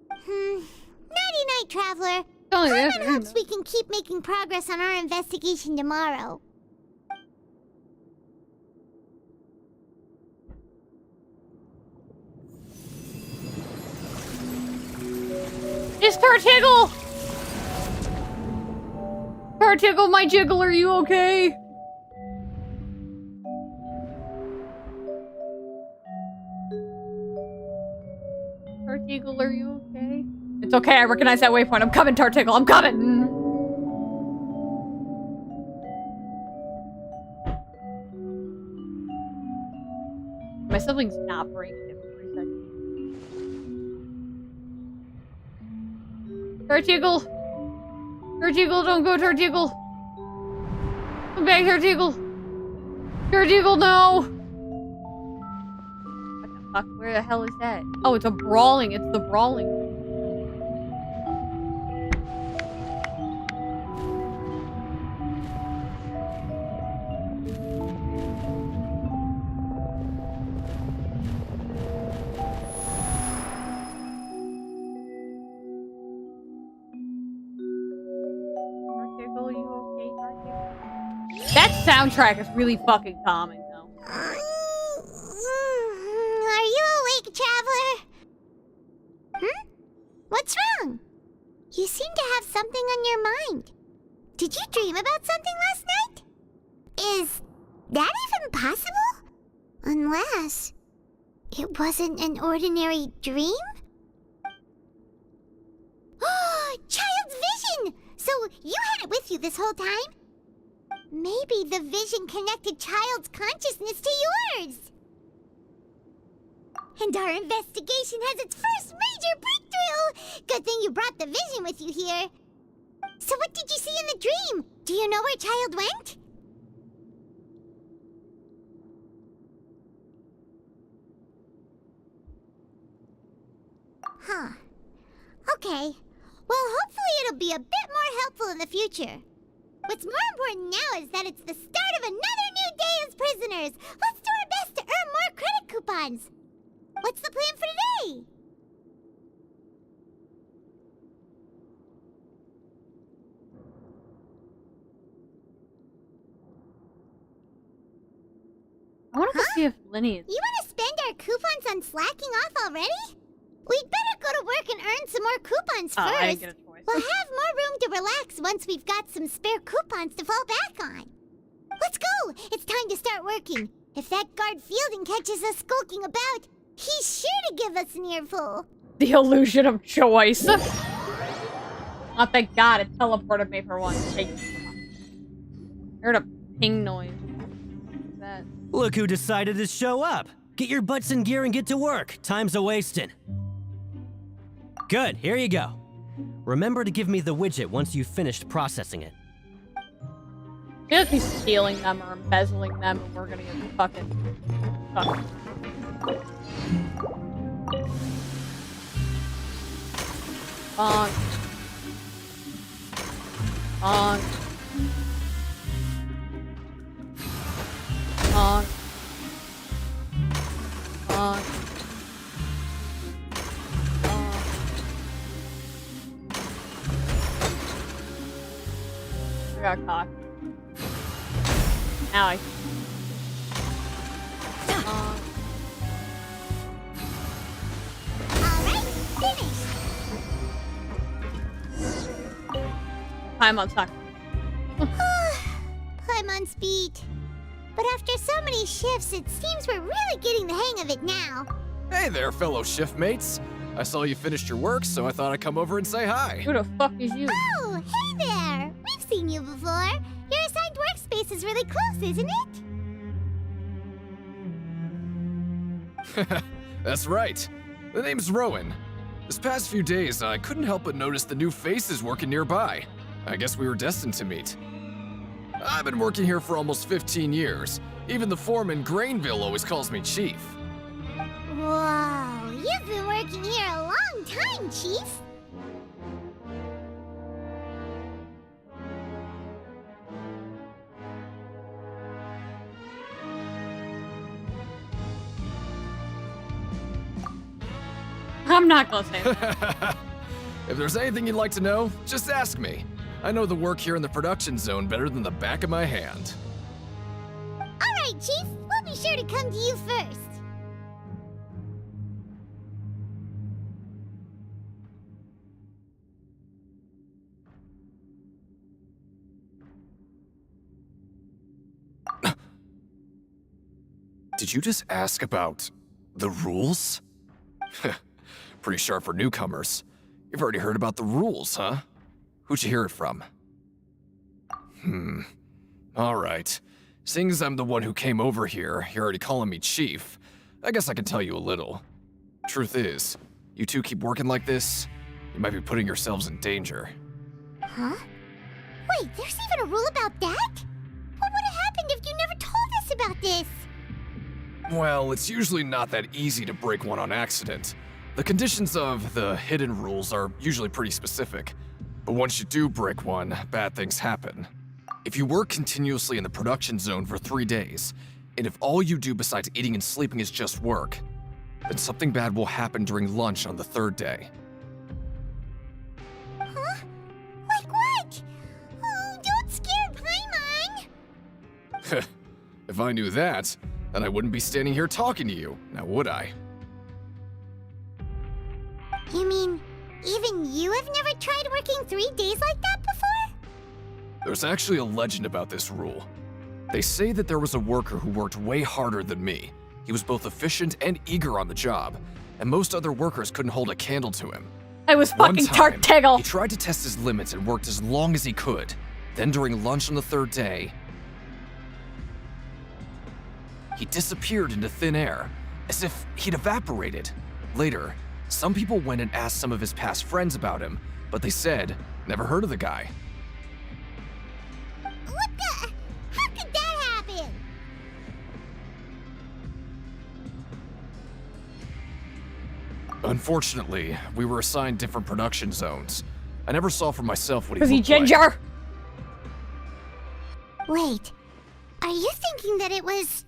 Nighty-night, Traveler. Paimon hopes we can keep making progress on our investigation tomorrow. It's Tartiggle! Tartiggle, my jiggle, are you okay? Tartiggle, are you okay? It's okay, I recognize that waypoint. I'm coming, Tartiggle, I'm coming! My sibling's not breaking it for a second. Tartiggle! Tartiggle, don't go, Tartiggle! Come back, Tartiggle! Tartiggle, no! What the fuck? Where the hell is that? Oh, it's a brawling. It's the brawling. That soundtrack is really fucking calming, though. Are you awake, Traveler? What's wrong? You seem to have something on your mind. Did you dream about something last night? Is that even possible? Unless it wasn't an ordinary dream? Oh, Child's vision! So you had it with you this whole time? Maybe the vision connected Child's consciousness to yours. And our investigation has its first major breakthrough! Good thing you brought the vision with you here. So what did you see in the dream? Do you know where Child went? Huh. Okay. Well, hopefully it'll be a bit more helpful in the future. What's more important now is that it's the start of another new day as prisoners. Let's do our best to earn more credit coupons. What's the plan for today? I want to go see if Linny is... You want to spend our coupons on slacking off already? We'd better go to work and earn some more coupons first. I didn't get a choice. We'll have more room to relax once we've got some spare coupons to fall back on. Let's go! It's time to start working. If that guard Fielding catches us skulking about, he's sure to give us an earful. The illusion of choice. Oh, thank God, it teleported me for once. I heard a ping noise. What's that? Look who decided to show up. Get your butts in gear and get to work. Time's a-wasting. Good, here you go. Remember to give me the widget once you've finished processing it. You know, if he's stealing them or embezzling them, and we're gonna get fucking. Bonk. Bonk. Bonk. Bonk. I got caught. Now I. Alright, finished. Paimon's not. Paimon's beat. But after so many shifts, it seems we're really getting the hang of it now. Hey there, fellow shift mates. I saw you finished your work, so I thought I'd come over and say hi. Who the fuck is you? Oh, hey there! We've seen you before. Your assigned workspace is really close, isn't it? That's right. The name's Rowan. This past few days, I couldn't help but notice the new faces working nearby. I guess we were destined to meet. I've been working here for almost 15 years. Even the foreman, Grainville, always calls me Chief. Whoa, you've been working here a long time, Chief. I'm not gonna say that. If there's anything you'd like to know, just ask me. I know the work here in the production zone better than the back of my hand. Alright, Chief. We'll be sure to come to you first. Did you just ask about the rules? Pretty sharp for newcomers. You've already heard about the rules, huh? Who'd you hear it from? Alright. Seeing as I'm the one who came over here, you're already calling me Chief. I guess I can tell you a little. Truth is, you two keep working like this, you might be putting yourselves in danger. Huh? Wait, there's even a rule about that? What would have happened if you never told us about this? Well, it's usually not that easy to break one on accident. The conditions of the hidden rules are usually pretty specific. But once you do break one, bad things happen. If you work continuously in the production zone for 3 days, and if all you do besides eating and sleeping is just work, then something bad will happen during lunch on the 3rd day. Huh? Like what? Oh, don't scare Paimon! If I knew that, then I wouldn't be standing here talking to you, now would I? You mean, even you have never tried working 3 days like that before? There's actually a legend about this rule. They say that there was a worker who worked way harder than me. He was both efficient and eager on the job, and most other workers couldn't hold a candle to him. I was fucking One time, Tartegel. he tried to test his limits and worked as long as he could. Then during lunch on the 3rd day, he disappeared into thin air, as if he'd evaporated. Later, some people went and asked some of his past friends about him, but they said, never heard of the guy. What the? How could that happen? Unfortunately, we were assigned different production zones. I never saw for myself what he Was he looked like. ginger? Wait, are you thinking that it was...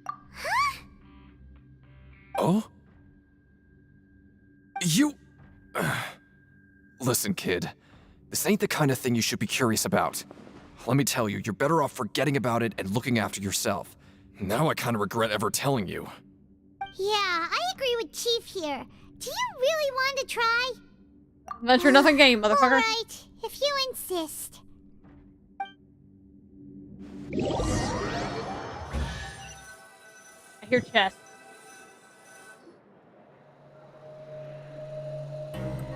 Huh? Oh? You... Listen, kid. This ain't the kind of thing you should be curious about. Let me tell you, you're better off forgetting about it and looking after yourself. Now I kind of regret ever telling you. Yeah, I agree with Chief here. Do you really want to try? Venture nothing game, motherfucker. Alright, if you insist. I hear chest.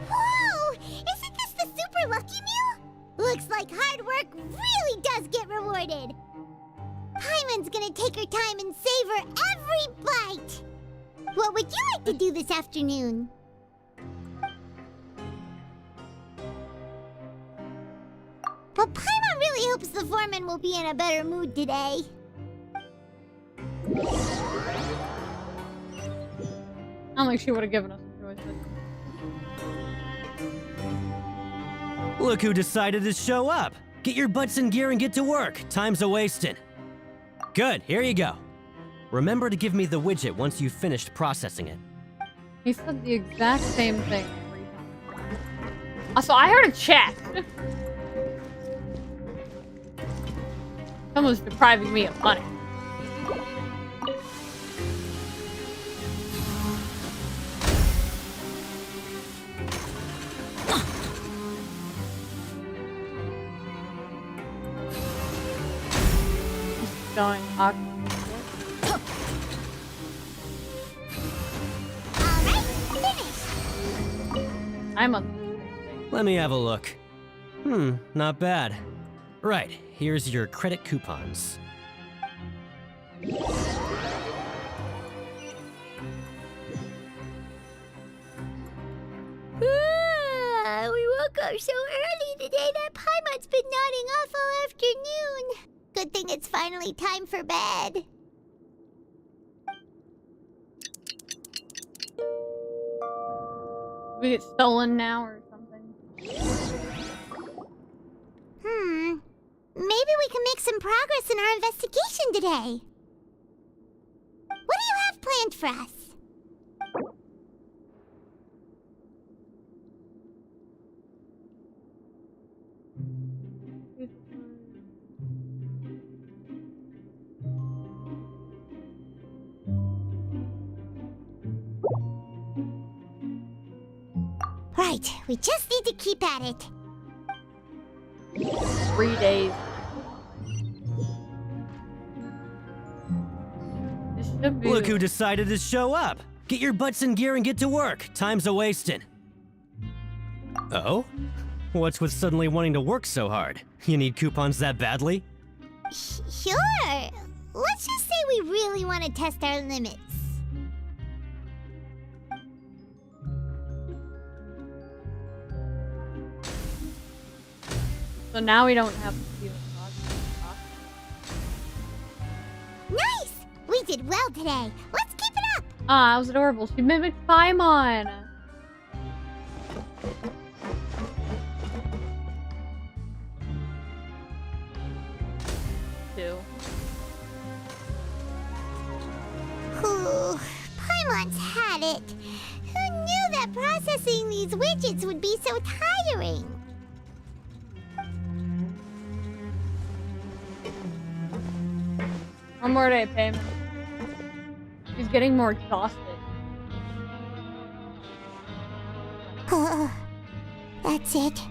Whoa! Isn't this the super lucky meal? Looks like hard work really does get rewarded. Paimon's gonna take her time and savor every bite. What would you like to do this afternoon? But Paimon really hopes the foreman will be in a better mood today. I don't think she would have given us a choice. Look who decided to show up. Get your butts in gear and get to work. Time's a-wasting. Good, here you go. Remember to give me the widget once you've finished processing it. He said the exact same thing every time. Also, I heard a check. Someone's depriving me of money. Going awkward. I'm on. Let me have a look. Not bad. Right, here's your credit coupons. We woke up so early today that Paimon's been nodding off all afternoon. Good thing it's finally time for bed. We get stolen now or something. Maybe we can make some progress in our investigation today. What do you have planned for us? Right, we just need to keep at it. 3 days. Look who decided to show up. Get your butts in gear and get to work. Time's a-wasting. Oh? What's with suddenly wanting to work so hard? You need coupons that badly? Sure. Let's just say we really want to test our limits. So now we don't have to do it. Nice! We did well today. Let's keep it up! Ah, that was adorable. She mimicked Paimon. Ooh, Paimon's had it. Who knew that processing these widgets would be so tiring? One more day, Paimon. She's getting more exhausted. That's it.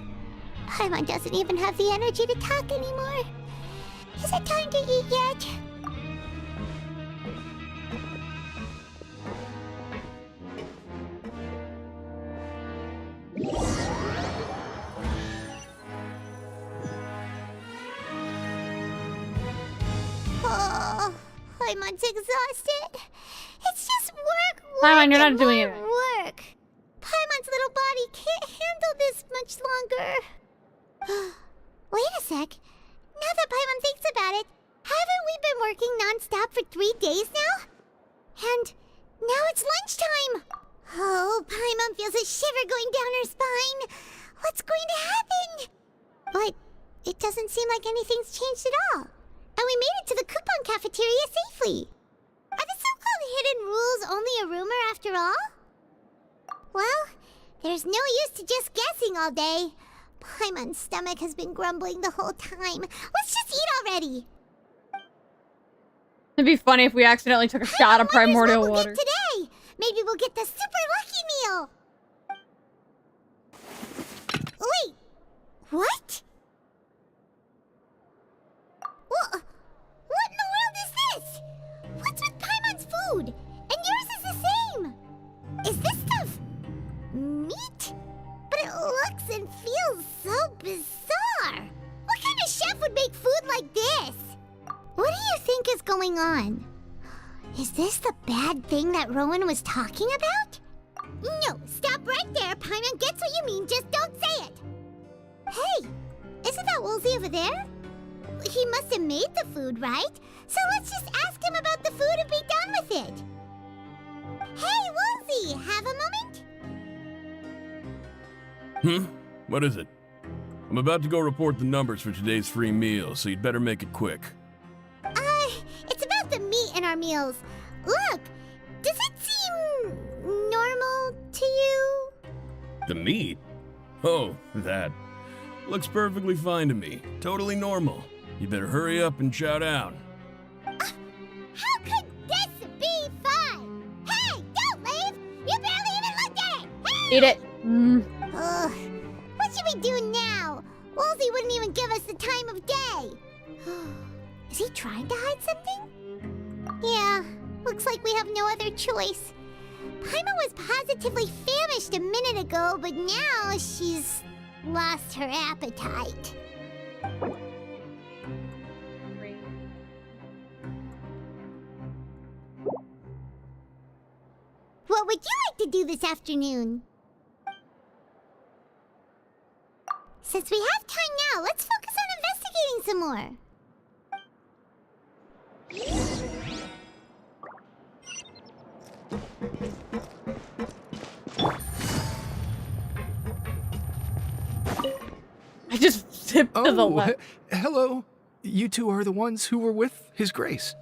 Paimon doesn't even have the energy to talk anymore. Is it time to eat yet? Oh, Paimon's exhausted. It's just work, Paimon, you're not and doing more it. work. Paimon's little body can't handle this much longer. Wait a sec. Now that Paimon thinks about it, haven't we been working non-stop for 3 days now? And now it's lunchtime. Oh, Paimon feels a shiver going down her spine. What's going to happen? But it doesn't seem like anything's changed at all. And we made it to the coupon cafeteria safely. Are the so-called hidden rules only a rumor after all? Well, there's no use to just guessing all day. Paimon's stomach has been grumbling the whole time. Let's just eat already. It'd be funny if we accidentally took a shot of primordial what we'll water. get today. Maybe we'll get the super lucky meal. Wait, what? What in the world is this? What's with Paimon's food? And yours is the same. Is this stuff meat? But it looks and feels so bizarre. What kind of chef would make food like this? What do you think is going on? Is this the bad thing that Rowan was talking about? No, stop right there. Paimon gets what you mean, just don't say it. Hey, isn't that Woolsey over there? He must have made the food, right? So let's just ask him about the food and be done with it. Hey, Woolsey, have a moment? What is it? I'm about to go report the numbers for today's free meal, so you'd better make it quick. It's about the meat in our meals. Look, does it seem normal to you? The meat? Oh, that. Looks perfectly fine to me. Totally normal. You better hurry up and chow down. How could this be fun? Hey, don't leave! You barely even looked at it! Hey! Eat it. Ugh. What should we do now? Wolsey wouldn't even give us the time of day. Is he trying to hide something? Yeah, looks like we have no other choice. Paimon was positively famished a minute ago, but now she's lost her appetite. What would you like to do this afternoon? Since we have time now, let's focus on investigating some more. I just zipped to the left. Hello. You two are the ones who were with His Grace.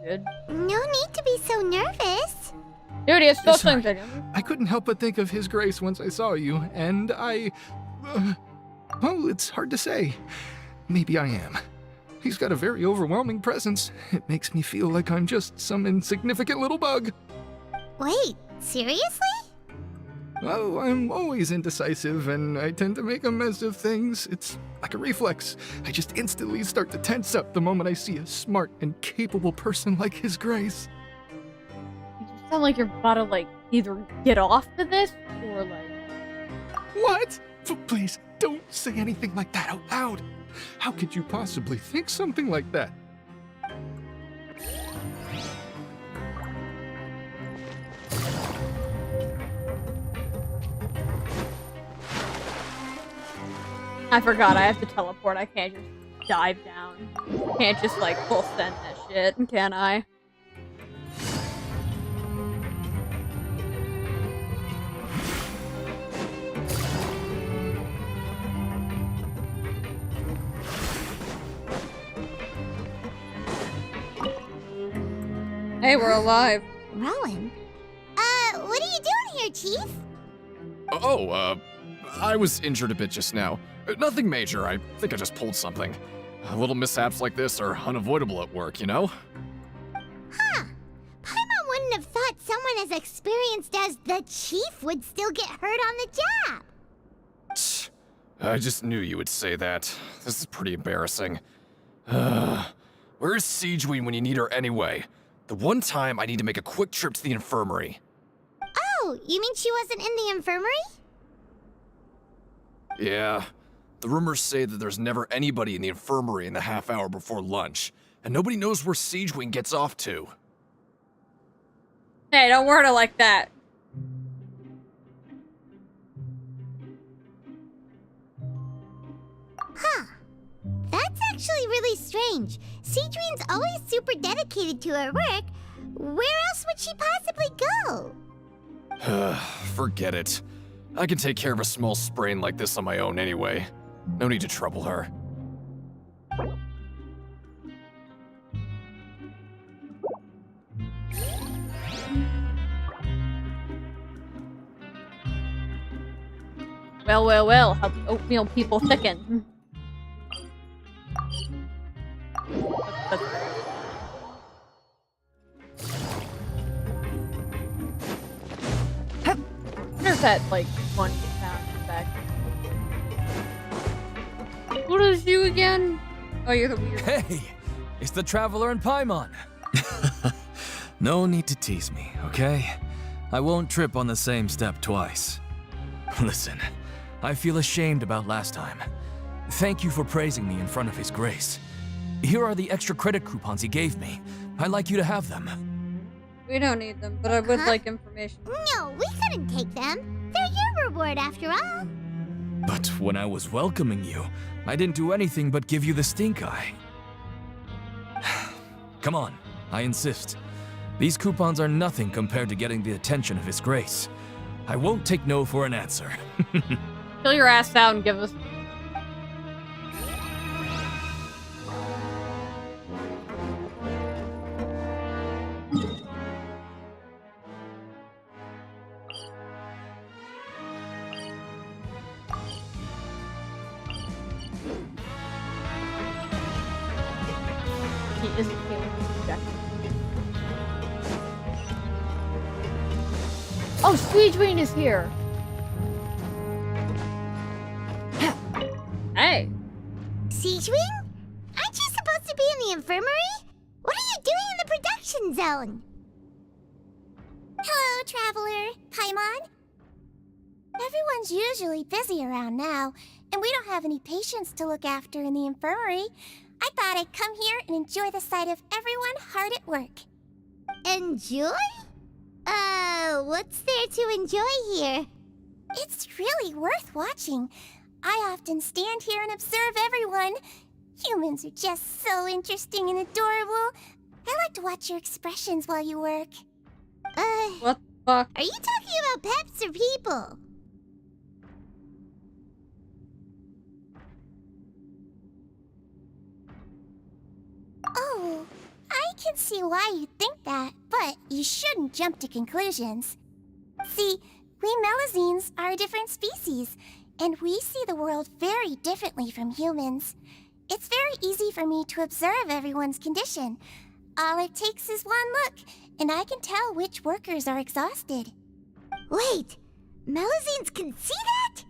Good. No need to be so nervous. Dude, he has still Sorry. things. I couldn't help but think of His Grace once I saw you, and well, it's hard to say. Maybe I am. He's got a very overwhelming presence. It makes me feel like I'm just some insignificant little bug. Wait, seriously? Oh, I'm always indecisive, and I tend to make a mess of things. It's like a reflex. I just instantly start to tense up the moment I see a smart and capable person like His Grace. You sound like you're about to, like, either get off to this, or, like... What? Please, don't say anything like that out loud. How could you possibly think something like that? I forgot I have to teleport. I can't just dive down. Can't just, like, full send that shit, can I? Hey, we're alive. Rowan? What are you doing here, Chief? I was injured a bit just now. Nothing major, I think I just pulled something. Little mishaps like this are unavoidable at work, you know? Huh. Paimon wouldn't have thought someone as experienced as the Chief would still get hurt on the job. I just knew you would say that. This is pretty embarrassing. Where's Siegeween when you need her anyway? The one time I need to make a quick trip to the infirmary. Oh, you mean she wasn't in the infirmary? Yeah. The rumors say that there's never anybody in the infirmary in the half hour before lunch, and nobody knows where Siegeween gets off to. Hey, don't word it like that. Huh. That's actually really strange. Siegeween's always super dedicated to her work. Where else would she possibly go? Forget it. I can take care of a small sprain like this on my own anyway. No need to trouble her. Well, well, well. Help oatmeal people thicken. There's that, like, one sound effect. What is you again? Oh, you're the weird. Hey! It's the Traveler and Paimon! No need to tease me, okay? I won't trip on the same step twice. Listen, I feel ashamed about last time. Thank you for praising me in front of His Grace. Here are the extra credit coupons he gave me. I'd like you to have them. We don't need them, but I would like information. No, we couldn't take them. They're your reward after all. But when I was welcoming you, I didn't do anything but give you the stink eye. Come on, I insist. These coupons are nothing compared to getting the attention of His Grace. I won't take no for an answer. Kill your ass out and give us... Oh, Sweetween is here. Hey. Siegewing? Aren't you supposed to be in the infirmary? What are you doing in the production zone? Hello, Traveler. Paimon? Everyone's usually busy around now, and we don't have any patients to look after in the infirmary. I thought I'd come here and enjoy the sight of everyone hard at work. Enjoy? What's there to enjoy here? It's really worth watching. I often stand here and observe everyone. Humans are just so interesting and adorable. I like to watch your expressions while you work. What the fuck? Are you talking about pets or people? Oh, I can see why you think that, but you shouldn't jump to conclusions. See, we Melazines are a different species, and we see the world very differently from humans. It's very easy for me to observe everyone's condition. All it takes is one look, and I can tell which workers are exhausted. Wait, Melazines can see that?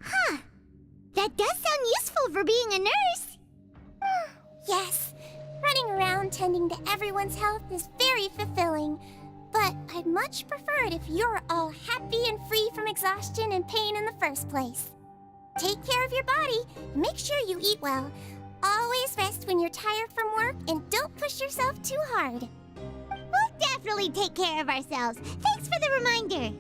Huh. That does sound useful for being a nurse. Yes, running around tending to everyone's health is very fulfilling. But I'd much prefer it if you're all happy and free from exhaustion and pain in the first place. Take care of your body and make sure you eat well. Always rest when you're tired from work and don't push yourself too hard. We'll definitely take care of ourselves. Thanks for the reminder.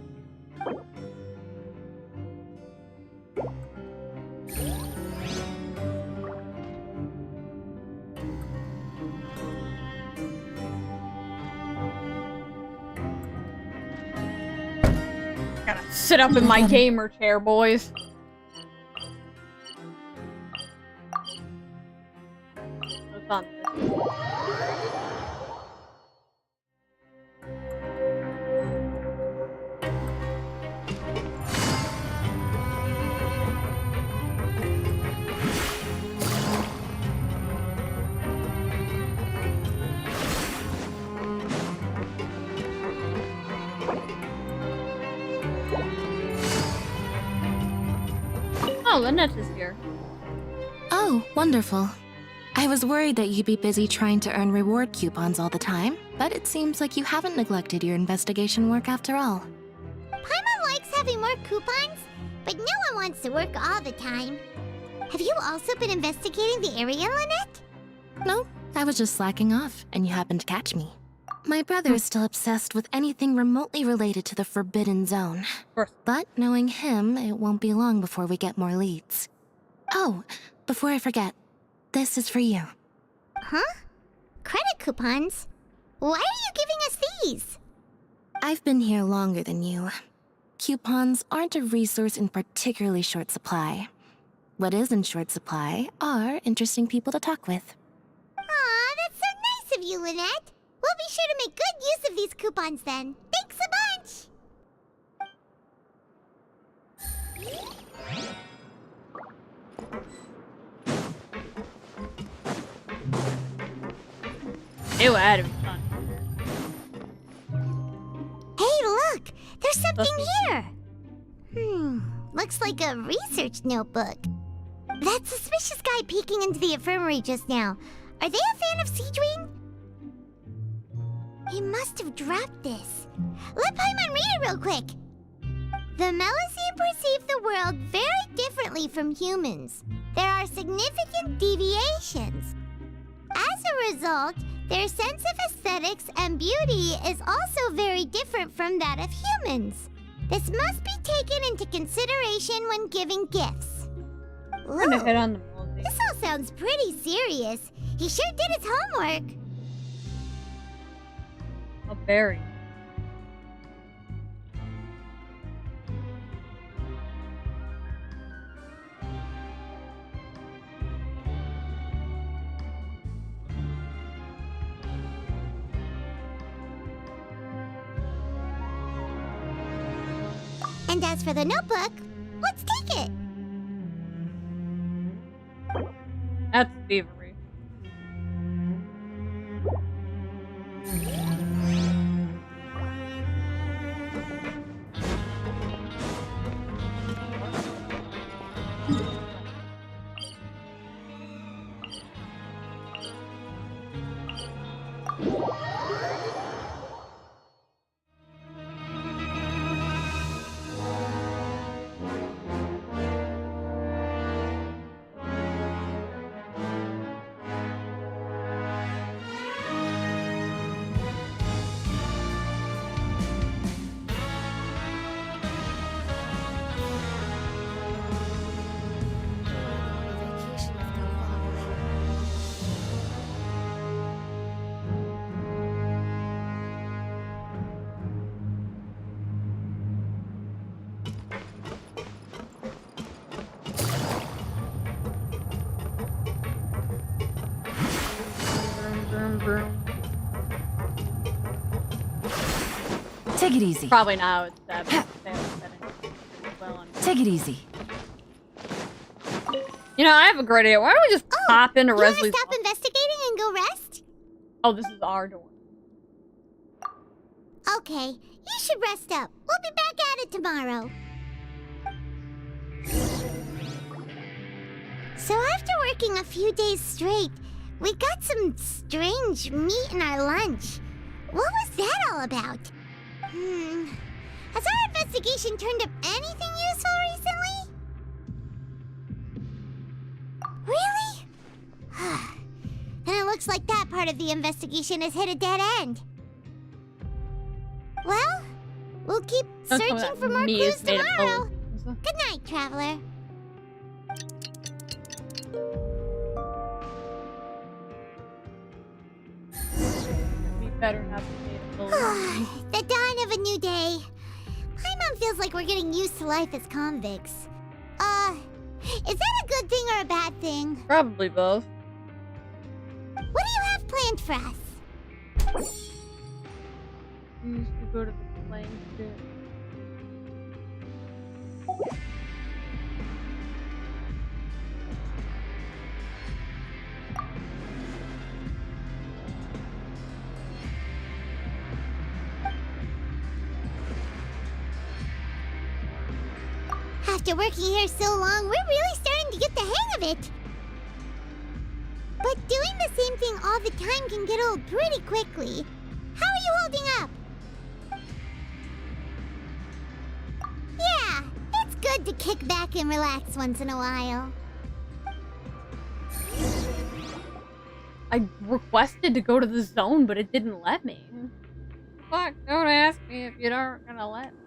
Gotta sit up in my gamer chair, boys. What's on this? Oh, Lynette is here. Oh, wonderful. I was worried that you'd be busy trying to earn reward coupons all the time, but it seems like you haven't neglected your investigation work after all. Paimon likes having more coupons, but no one wants to work all the time. Have you also been investigating the area, Lynette? No, I was just slacking off, and you happened to catch me. My brother is still obsessed with anything remotely related to the Forbidden Zone. But knowing him, it won't be long before we get more leads. Oh, before I forget, this is for you. Huh? Credit coupons? Why are you giving us these? I've been here longer than you. Coupons aren't a resource in particularly short supply. What is in short supply are interesting people to talk with. Aw, that's so nice of you, Lynette. We'll be sure to make good use of these coupons then. Thanks a bunch! Ew, Adam. Hey, look! There's something here! Looks like a research notebook. That suspicious guy peeking into the infirmary just now. Are they a fan of Siegewing? He must have dropped this. Let Paimon read it real quick. The Melazine perceive the world very differently from humans. There are significant deviations. As a result, their sense of aesthetics and beauty is also very different from that of humans. This must be taken into consideration when giving gifts. I'm gonna hit on the multi. This all sounds pretty serious. He sure did his homework. A berry. And as for the notebook, let's take it. That's thievery. Take it easy. Probably not. Well, Take it easy. you know, I have a great idea. Why don't we just pop into You wanna Reslie's? stop investigating and go rest? Oh, this is our door. Okay, you should rest up. We'll be back at it tomorrow. So after working a few days straight, we got some strange meat in our lunch. What was that all about? Has our investigation turned up anything useful recently? Really? Then it looks like that part of the investigation has hit a dead end. Well, we'll keep Don't tell me searching that for more meat clues is made of tomorrow. bones. Good night, traveler. We better not be made of bones. The dawn of a new day. Paimon feels like we're getting used to life as convicts. Is that a good thing or a bad thing? Probably both. What do you have planned for us? We used to go to the plane ship. After working here so long, we're really starting to get the hang of it. But doing the same thing all the time can get old pretty quickly. How are you holding up? Yeah, it's good to kick back and relax once in a while. I requested to go to the zone, but it didn't let me. Fuck, don't ask me if you aren't gonna let me.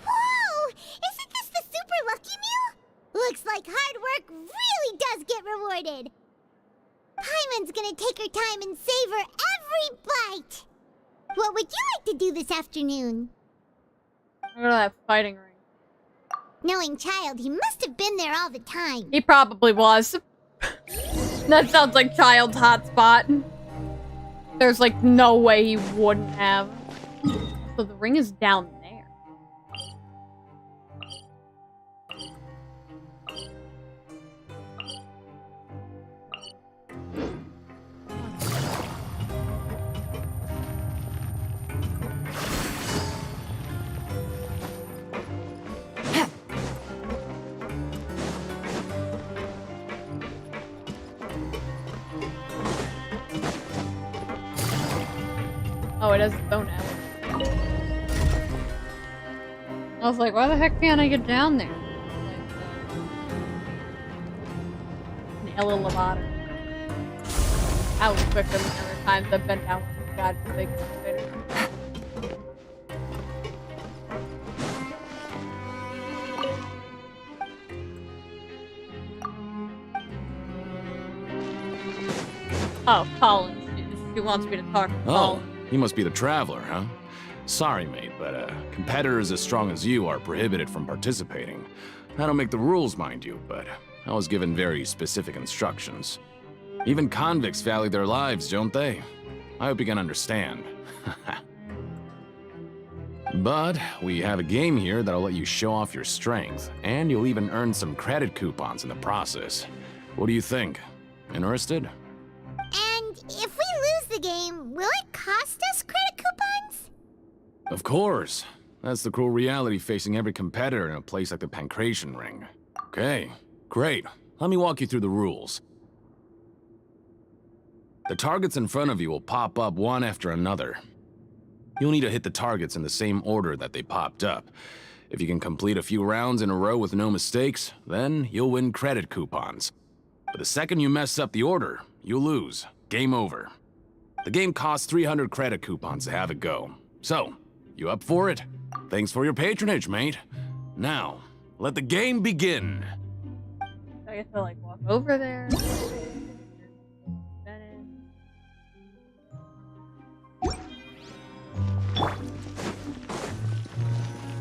Whoa! Isn't this the super lucky meal? Looks like hard work really does get rewarded. Paimon's gonna take her time and savor every bite. What would you like to do this afternoon? Go to that fighting ring. Knowing Child, he must have been there all the time. He probably was. That sounds like Child's hotspot. There's like no way he wouldn't have. So the ring is down there. Oh, it has its own element. I was like, why the heck can't I get down there? Like, an Ella Lovato. I was quicker than other times I've been down with this goddamn big elevator. Oh, Colin. She wants me to talk to Colin. You must be the traveler, huh? Sorry, mate, but competitors as strong as you are prohibited from participating. I don't make the rules, mind you, but I was given very specific instructions. Even convicts value their lives, don't they? I hope you can understand. But we have a game here that'll let you show off your strength, and you'll even earn some credit coupons in the process. What do you think? Interested? And if we lose the game, will it cost us credit coupons? Of course. That's the cruel reality facing every competitor in a place like the Pancration Ring. Okay, great. Let me walk you through the rules. The targets in front of you will pop up one after another. You'll need to hit the targets in the same order that they popped up. If you can complete a few rounds in a row with no mistakes, then you'll win credit coupons. But the second you mess up the order, you'll lose. Game over. The game costs 300 credit coupons to have it go. So, you up for it? Thanks for your patronage, mate. Now, let the game begin. I get to like walk over there.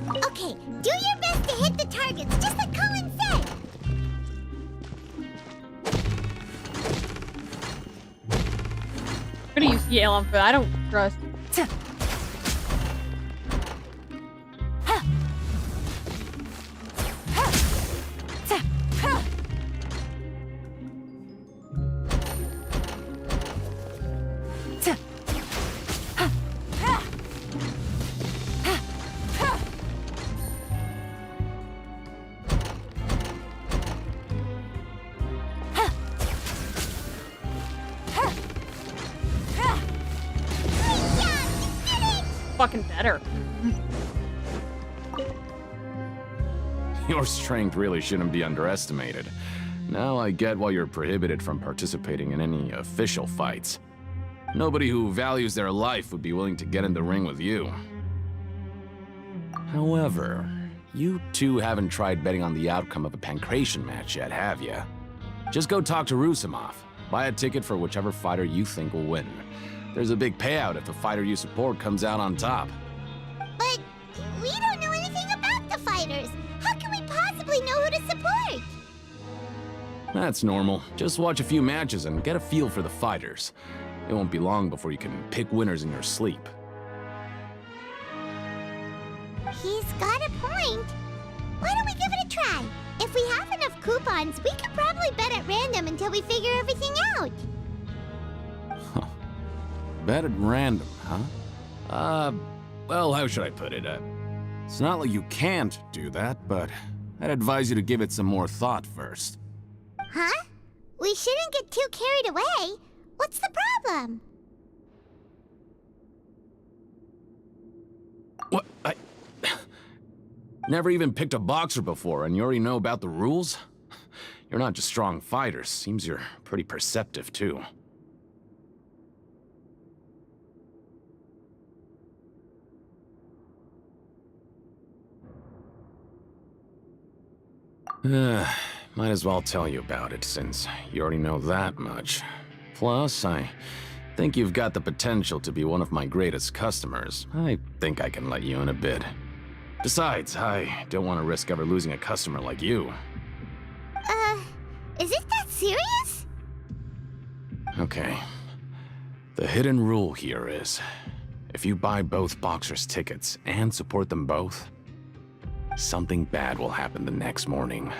Okay, do your best to hit the targets, just like Colin said. I'm gonna use Yelan for that. I don't trust. Fucking better. Your strength really shouldn't be underestimated. Now I get why you're prohibited from participating in any official fights. Nobody who values their life would be willing to get in the ring with you. However, you two haven't tried betting on the outcome of a pancration match yet, have you? Just go talk to Rusimov. Buy a ticket for whichever fighter you think will win. There's a big payout if the fighter you support comes out on top. But we don't know anything about the fighters. How can we possibly know who to support? That's normal. Just watch a few matches and get a feel for the fighters. It won't be long before you can pick winners in your sleep. He's got a point. Why don't we give it a try? If we have enough coupons, we could probably bet at random until we figure everything out. Bet at random, huh? Well, how should I put it? It's not like you can't do that, but I'd advise you to give it some more thought first. Huh? We shouldn't get too carried away. What's the problem? What? I never even picked a boxer before, and you already know about the rules? You're not just strong fighters. Seems you're pretty perceptive, too. Might as well tell you about it, since you already know that much. Plus, I think you've got the potential to be one of my greatest customers. I think I can let you in a bit. Besides, I don't want to risk ever losing a customer like you. Is it that serious? Okay. The hidden rule here is, if you buy both boxers' tickets and support them both, something bad will happen the next morning.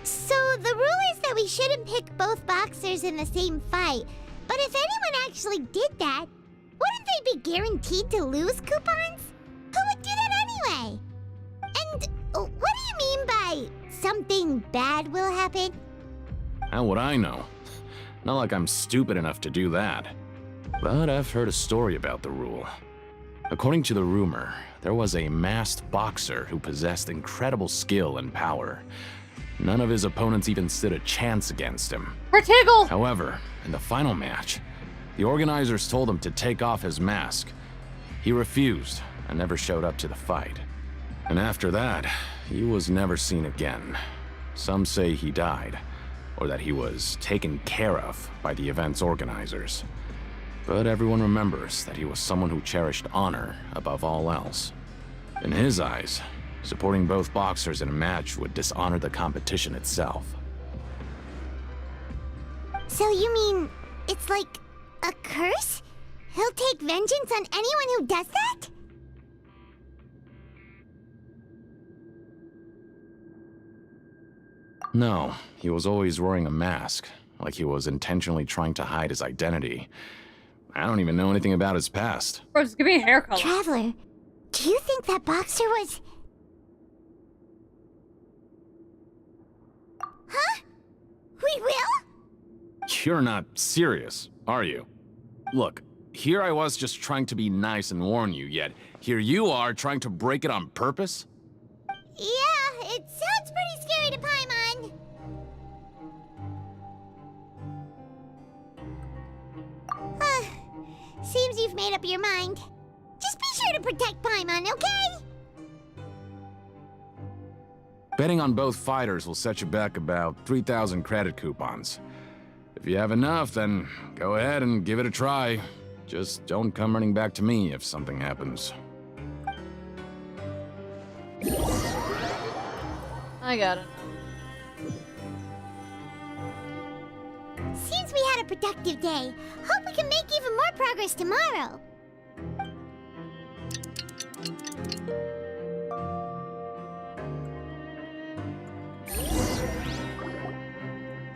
So the rule is that we shouldn't pick both boxers in the same fight. But if anyone actually did that, wouldn't they be guaranteed to lose coupons? Who would do that anyway? And what do you mean by something bad will happen? How would I know? Not like I'm stupid enough to do that. But I've heard a story about the rule. According to the rumor, there was a masked boxer who possessed incredible skill and power. None of his opponents even stood a chance against him. Vertigo! However, in the final match, the organizers told him to take off his mask. He refused and never showed up to the fight. And after that, he was never seen again. Some say he died, or that he was taken care of by the event's organizers. But everyone remembers that he was someone who cherished honor above all else. In his eyes, supporting both boxers in a match would dishonor the competition itself. So you mean it's like a curse? He'll take vengeance on anyone who does that? No, he was always wearing a mask, like he was intentionally trying to hide his identity. I don't even know anything about his past. Bro, just give me a hair color. Traveler, do you think that boxer was... Huh? We will? You're not serious, are you? Look, here I was just trying to be nice and warn you, yet here you are trying to break it on purpose? Yeah, it sounds pretty scary to Paimon. Seems you've made up your mind. Just be sure to protect Paimon, okay? Betting on both fighters will set you back about 3,000 credit coupons. If you have enough, then go ahead and give it a try. Just don't come running back to me if something happens. I got it. Seems we had a productive day. Hope we can make even more progress tomorrow.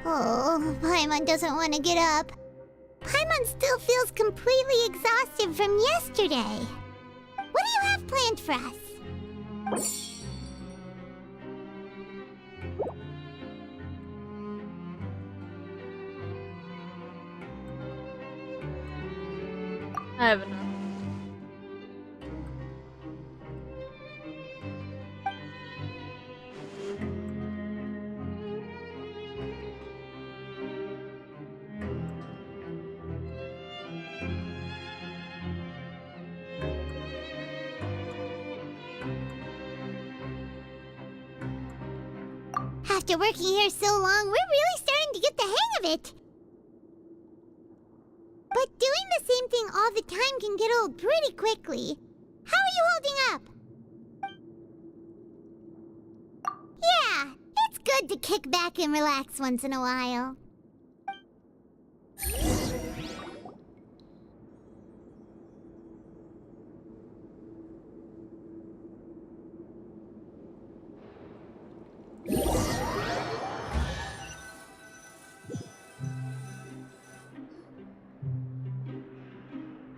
Oh, Paimon doesn't want to get up. Paimon still feels completely exhausted from yesterday. What do you have planned for us? I have enough. After working here so long, we're really starting to get the hang of it. But doing the same thing all the time can get old pretty quickly. How are you holding up? Yeah, it's good to kick back and relax once in a while.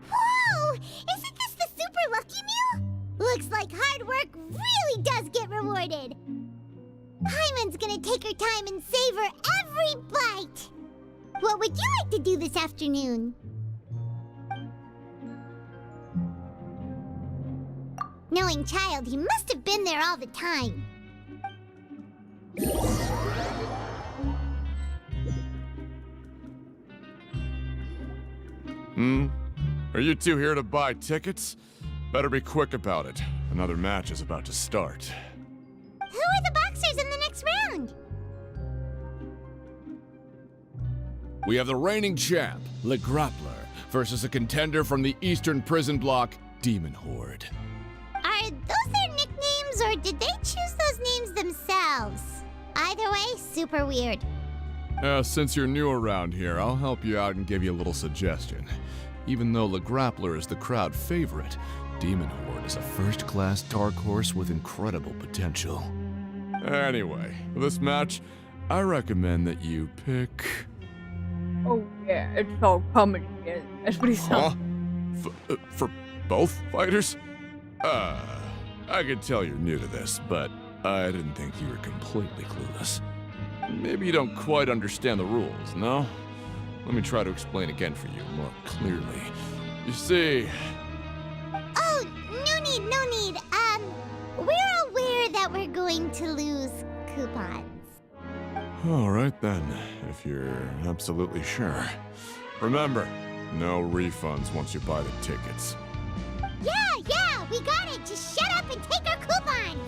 Whoa! Isn't this the super lucky meal? Looks like hard work really does get rewarded. Paimon's gonna take her time and savor every bite. What would you like to do this afternoon? Knowing Child, he must have been there all the time. Are you two here to buy tickets? Better be quick about it. Another match is about to start. Who are the boxers in the next round? We have the reigning champ, Le Grappler, versus a contender from the Eastern Prison Block, Demon Horde. Are those their nicknames, or did they choose those names themselves? Either way, super weird. Since you're new around here, I'll help you out and give you a little suggestion. Even though Le Grappler is the crowd favorite, Demon Horde is a first-class dark horse with incredible potential. Anyway, for this match, I recommend that you pick... Oh yeah, it's all comedy. That's what he said. For both fighters? I could tell you're new to this, but I didn't think you were completely clueless. Maybe you don't quite understand the rules, no? Let me try to explain again for you more clearly. You see... Oh, no need, no need. We're aware that we're going to lose coupons. Alright then, if you're absolutely sure. Remember, no refunds once you buy the tickets. Yeah, we got it. Just shut up and take our coupons.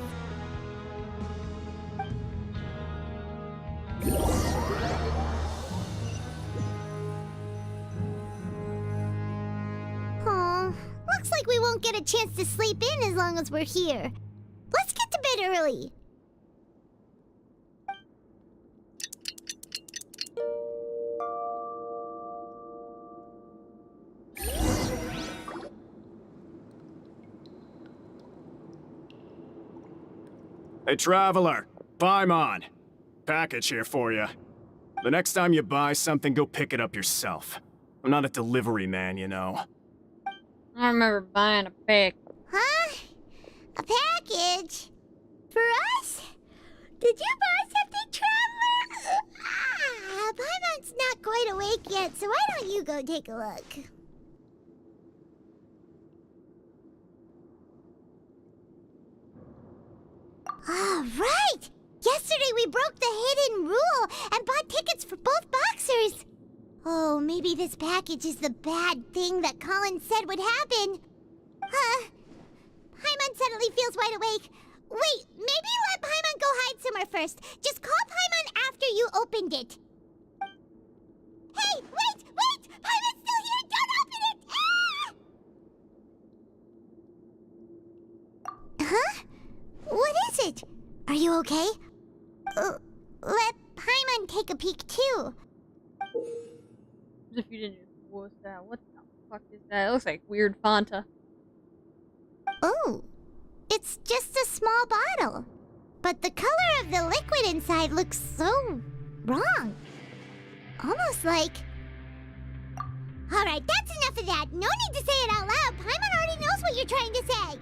Oh, looks like we won't get a chance to sleep in as long as we're here. Let's get to bed early. Hey, Traveler. Paimon. Package here for you. The next time you buy something, go pick it up yourself. I'm not a delivery man, you know. I remember buying a pack. Huh? A package? For us? Did you buy something, Traveler? Paimon's not quite awake yet, so why don't you go take a look? Ah, right! Yesterday we broke the hidden rule and bought tickets for both boxers. Oh, maybe this package is the bad thing that Colin said would happen. Paimon suddenly feels wide awake. Wait, maybe let Paimon go hide somewhere first. Just call Paimon after you opened it. Hey, wait! Paimon's still here! Don't open it! Ah! Huh? What is it? Are you okay? Let Paimon take a peek too. As if you didn't just what's that? What the fuck is that? It looks like weird Fanta. Oh, it's just a small bottle. But the color of the liquid inside looks so wrong. Almost like... Alright, that's enough of that. No need to say it out loud. Paimon already knows what you're trying to say.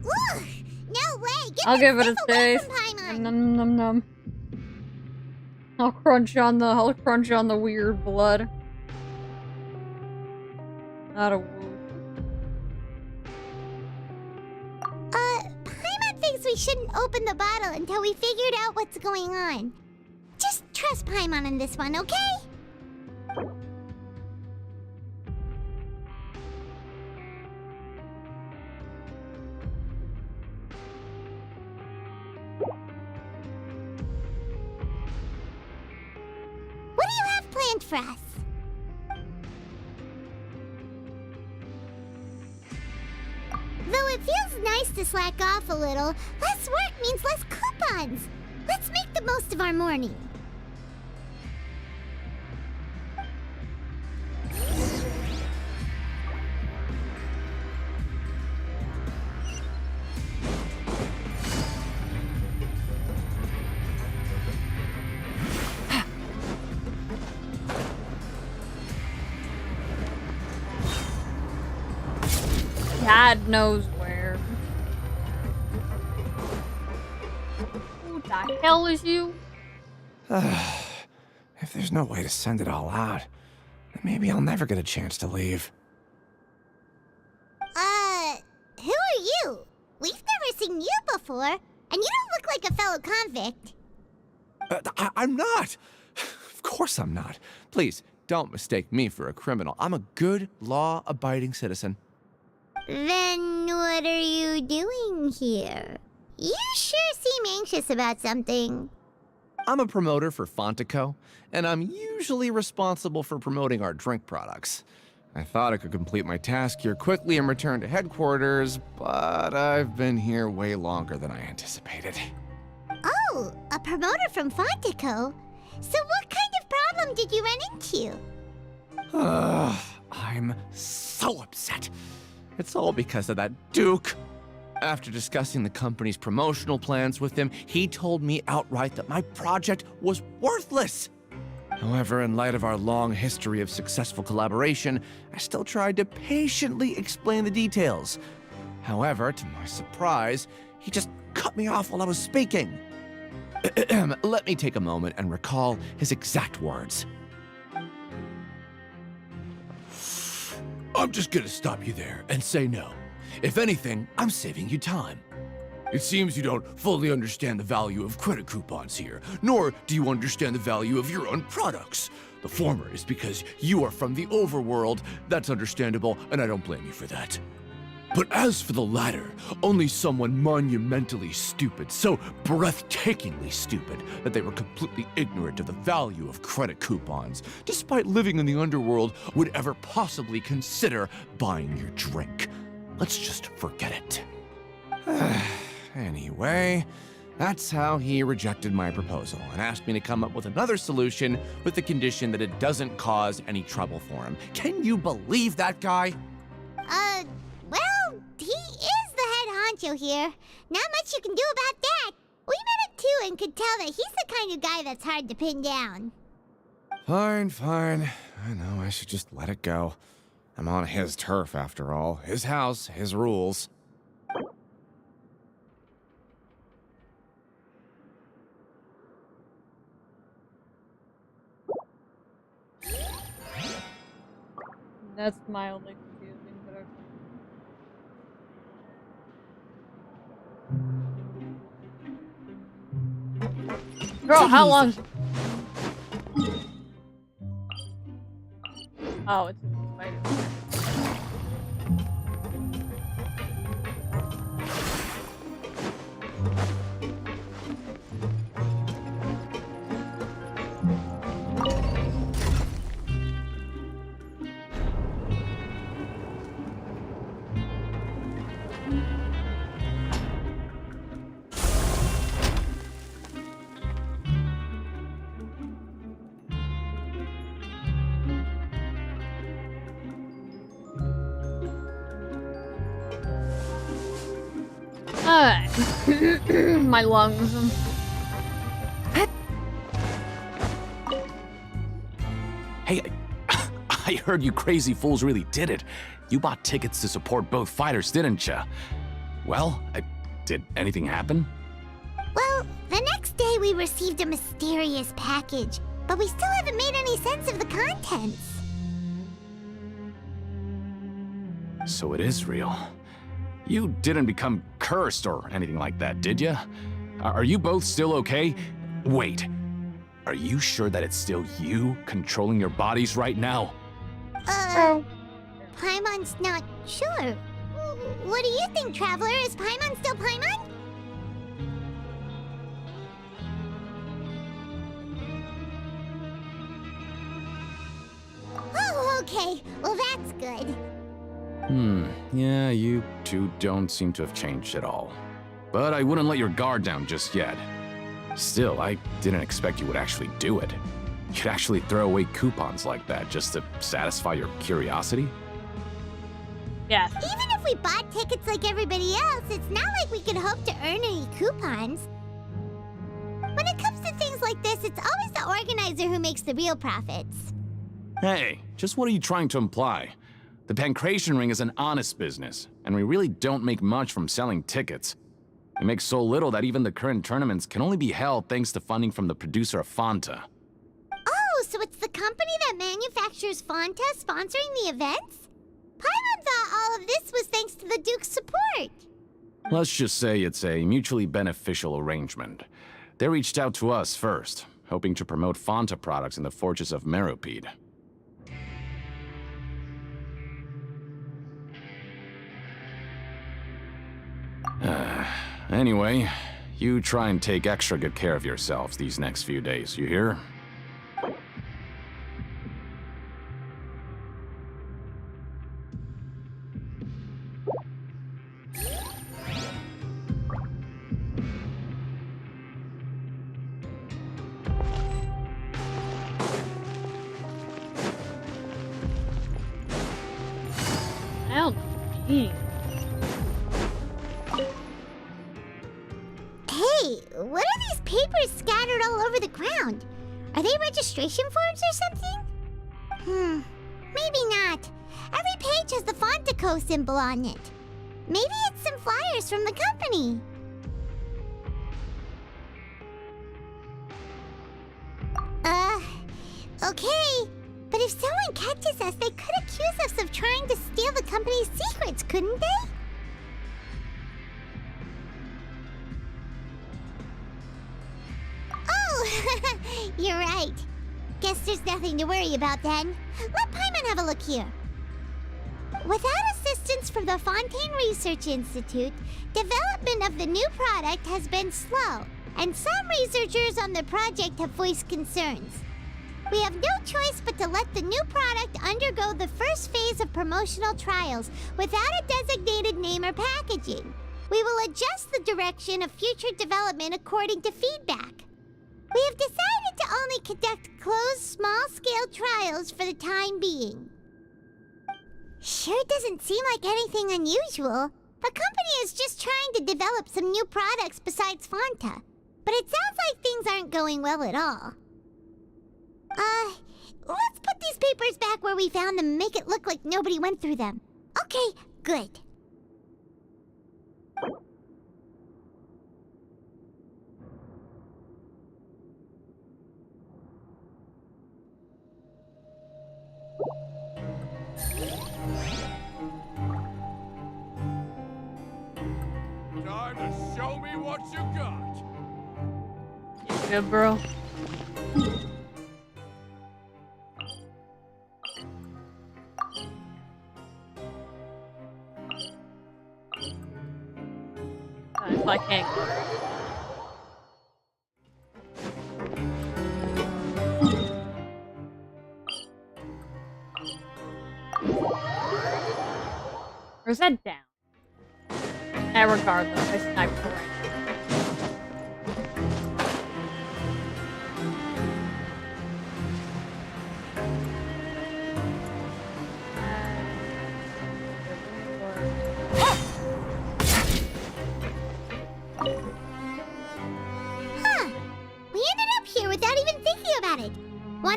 Ugh! No way! I'll give it a taste. Num num num num. I'll crunch on the weird blood. Not a woo. Paimon thinks we shouldn't open the bottle until we figured out what's going on. Just trust Paimon on this one, okay? What do you have planned for us? Though it feels nice to slack off a little, less work means less coupons. Let's make the most of our morning. God knows where. Who the hell is you? If there's no way to send it all out, then maybe I'll never get a chance to leave. Who are you? We've never seen you before, and you don't look like a fellow convict. I'm not! Of course I'm not. Please, don't mistake me for a criminal. I'm a good, law-abiding citizen. Then what are you doing here? You sure seem anxious about something. I'm a promoter for Fontico, and I'm usually responsible for promoting our drink products. I thought I could complete my task here quickly and return to headquarters, but I've been here way longer than I anticipated. Oh, a promoter from Fontico? So what kind of problem did you run into? I'm so upset. It's all because of that Duke. After discussing the company's promotional plans with him, he told me outright that my project was worthless. However, in light of our long history of successful collaboration, I still tried to patiently explain the details. However, to my surprise, he just cut me off while I was speaking. Let me take a moment and recall his exact words. I'm just gonna stop you there and say no. If anything, I'm saving you time. It seems you don't fully understand the value of credit coupons here, nor do you understand the value of your own products. The former is because you are from the overworld. That's understandable, and I don't blame you for that. But as for the latter, only someone monumentally stupid, so breathtakingly stupid that they were completely ignorant of the value of credit coupons, despite living in the underworld, would ever possibly consider buying your drink. Let's just forget it. Anyway, that's how he rejected my proposal and asked me to come up with another solution with the condition that it doesn't cause any trouble for him. Can you believe that guy? Well, he is the head honcho here. Not much you can do about that. We met him too and could tell that he's the kind of guy that's hard to pin down. Fine. I know I should just let it go. I'm on his turf after all. His house, his rules. That's mildly confusing, but okay. Girl, how long? Oh, it's a spider. My lungs. Hey, I heard you crazy fools really did it. You bought tickets to support both fighters, didn't ya? Well, did anything happen? Well, the next day we received a mysterious package, but we still haven't made any sense of the contents. So it is real. You didn't become cursed or anything like that, did ya? Are you both still okay? Wait, are you sure that it's still you controlling your bodies right now? Paimon's not sure. What do you think, Traveler? Is Paimon still Paimon? Oh, okay. Well, that's good. Yeah, you two don't seem to have changed at all. But I wouldn't let your guard down just yet. Still, I didn't expect you would actually do it. You'd actually throw away coupons like that just to satisfy your curiosity? Yeah. Even if we bought tickets like everybody else, it's not like we could hope to earn any coupons. When it comes to things like this, it's always the organizer who makes the real profits. Hey, just what are you trying to imply? The Pancration Ring is an honest business, and we really don't make much from selling tickets. We make so little that even the current tournaments can only be held thanks to funding from the producer of Fanta. Oh, so it's the company that manufactures Fanta sponsoring the events? Paimon thought all of this was thanks to the Duke's support. Let's just say it's a mutually beneficial arrangement. They reached out to us first, hoping to promote Fanta products in the Fortress of Meropide. Anyway, you try and take extra good care of yourselves these next few days, you hear? Oh, gee. Hey, what are these papers scattered all over the ground? Are they registration forms or something? Maybe not. Every page has the Fontico symbol on it. Maybe it's some flyers from the company. Okay. But if someone catches us, they could accuse us of trying to steal the company's secrets, couldn't they? Oh, you're right. Guess there's nothing to worry about then. Let Paimon have a look here. Without assistance from the Fontine Research Institute, development of the new product has been slow, and some researchers on the project have voiced concerns. We have no choice but to let the new product undergo the first phase of promotional trials without a designated name or packaging. We will adjust the direction of future development according to feedback. We have decided to only conduct closed, small-scale trials for the time being. Sure doesn't seem like anything unusual. The company is just trying to develop some new products besides Fanta. But it sounds like things aren't going well at all. Let's put these papers back where we found them and make it look like nobody went through them. Okay, good. Time to show me what you got. You good, bro? If I can't go. Or is that down? Regardless, I sniped her right.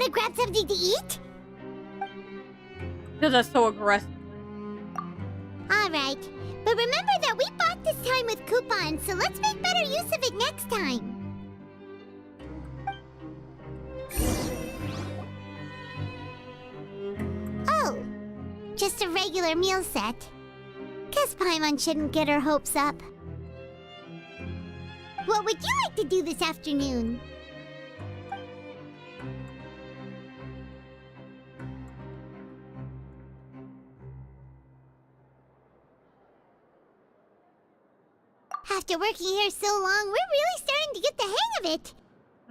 wanna grab something to eat? Because that's so aggressive. Alright, but remember that we bought this time with coupons, so let's make better use of it next time. Oh, just a regular meal set. Guess Paimon shouldn't get her hopes up. What would you like to do this afternoon? After working here so long, we're really starting to get the hang of it.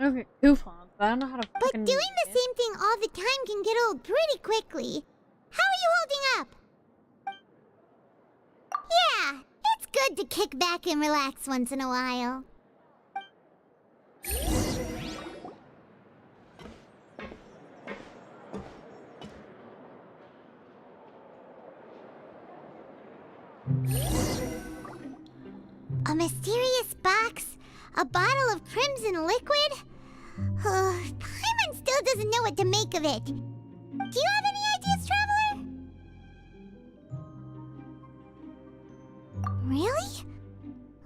Okay, coupons, but I don't know how to But fucking... doing the same thing all the time can get old pretty quickly. How are you holding up? Yeah, it's good to kick back and relax once in a while. A mysterious box? A bottle of crimson liquid? Paimon still doesn't know what to make of it. Do you have any ideas, Traveler? Really?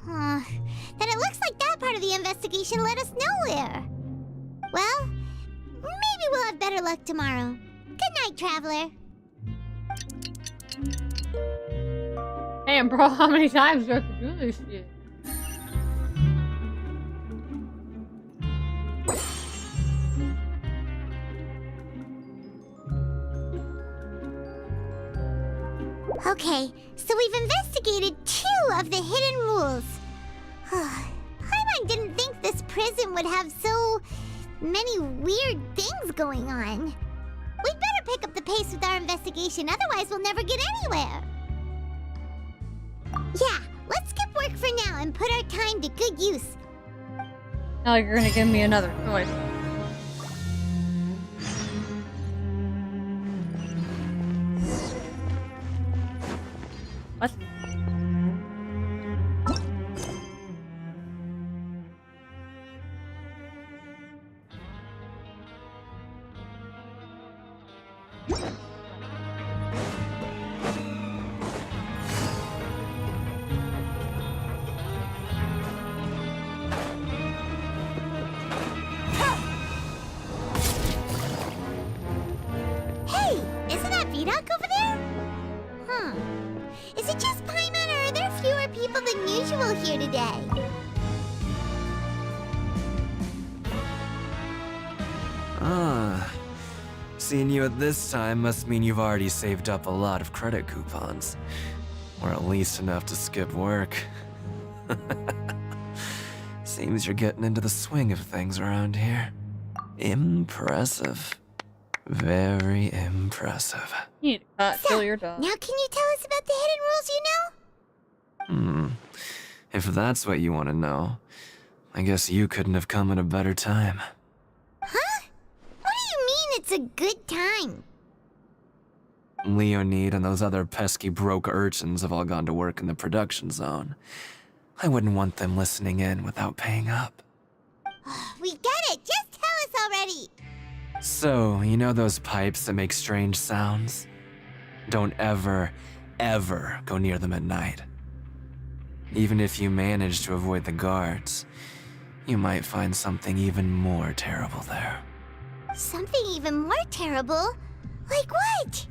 Then it looks like that part of the investigation led us nowhere. Well, maybe we'll have better luck tomorrow. Good night, Traveler. Damn, bro, how many times do I have to do this shit? Okay, so we've investigated 2 of the hidden rules. Paimon didn't think this prison would have so many weird things going on. We'd better pick up the pace with our investigation, otherwise we'll never get anywhere. Yeah, let's skip work for now and put our time to good use. Now you're gonna give me another choice. What? Hey, isn't that Vidoc over there? Is it just Paimon, or are there fewer people than usual here today? Seeing you at this time must mean you've already saved up a lot of credit coupons. Or at least enough to skip work. Seems you're getting into the swing of things around here. Impressive. Very impressive. You need to cut till you're done. Now can you tell us about the hidden rules you know? If that's what you want to know, I guess you couldn't have come at a better time. Huh? What do you mean it's a good time? Leonid and those other pesky broke urchins have all gone to work in the production zone. I wouldn't want them listening in without paying up. We get it! Just tell us already! So, you know those pipes that make strange sounds? Don't ever, ever go near them at night. Even if you manage to avoid the guards, you might find something even more terrible there. Something even more terrible? Like what?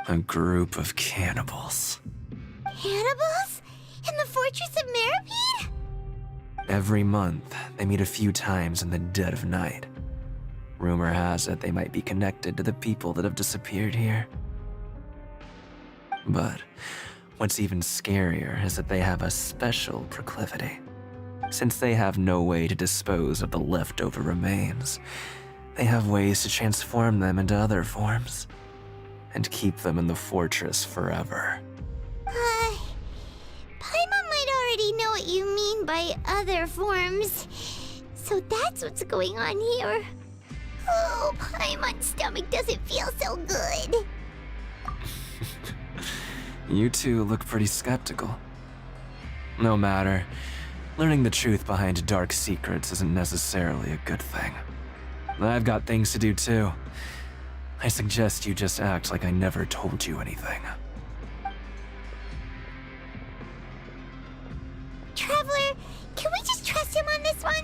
A group of cannibals. Cannibals? In the Fortress of Meripede? Every month, they meet a few times in the dead of night. Rumor has it they might be connected to the people that have disappeared here. But what's even scarier is that they have a special proclivity. Since they have no way to dispose of the leftover remains, they have ways to transform them into other forms and keep them in the fortress forever. Paimon might already know what you mean by other forms. So that's what's going on here. Oh, Paimon's stomach doesn't feel so good. You two look pretty skeptical. No matter, learning the truth behind dark secrets isn't necessarily a good thing. I've got things to do too. I suggest you just act like I never told you anything. Traveler, can we just trust him on this one?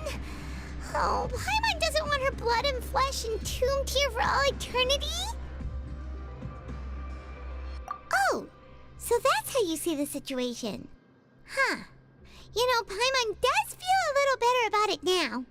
Oh, Paimon doesn't want her blood and flesh entombed here for all eternity? Oh, so that's how you see the situation. Huh. You know, Paimon does feel a little better about it now.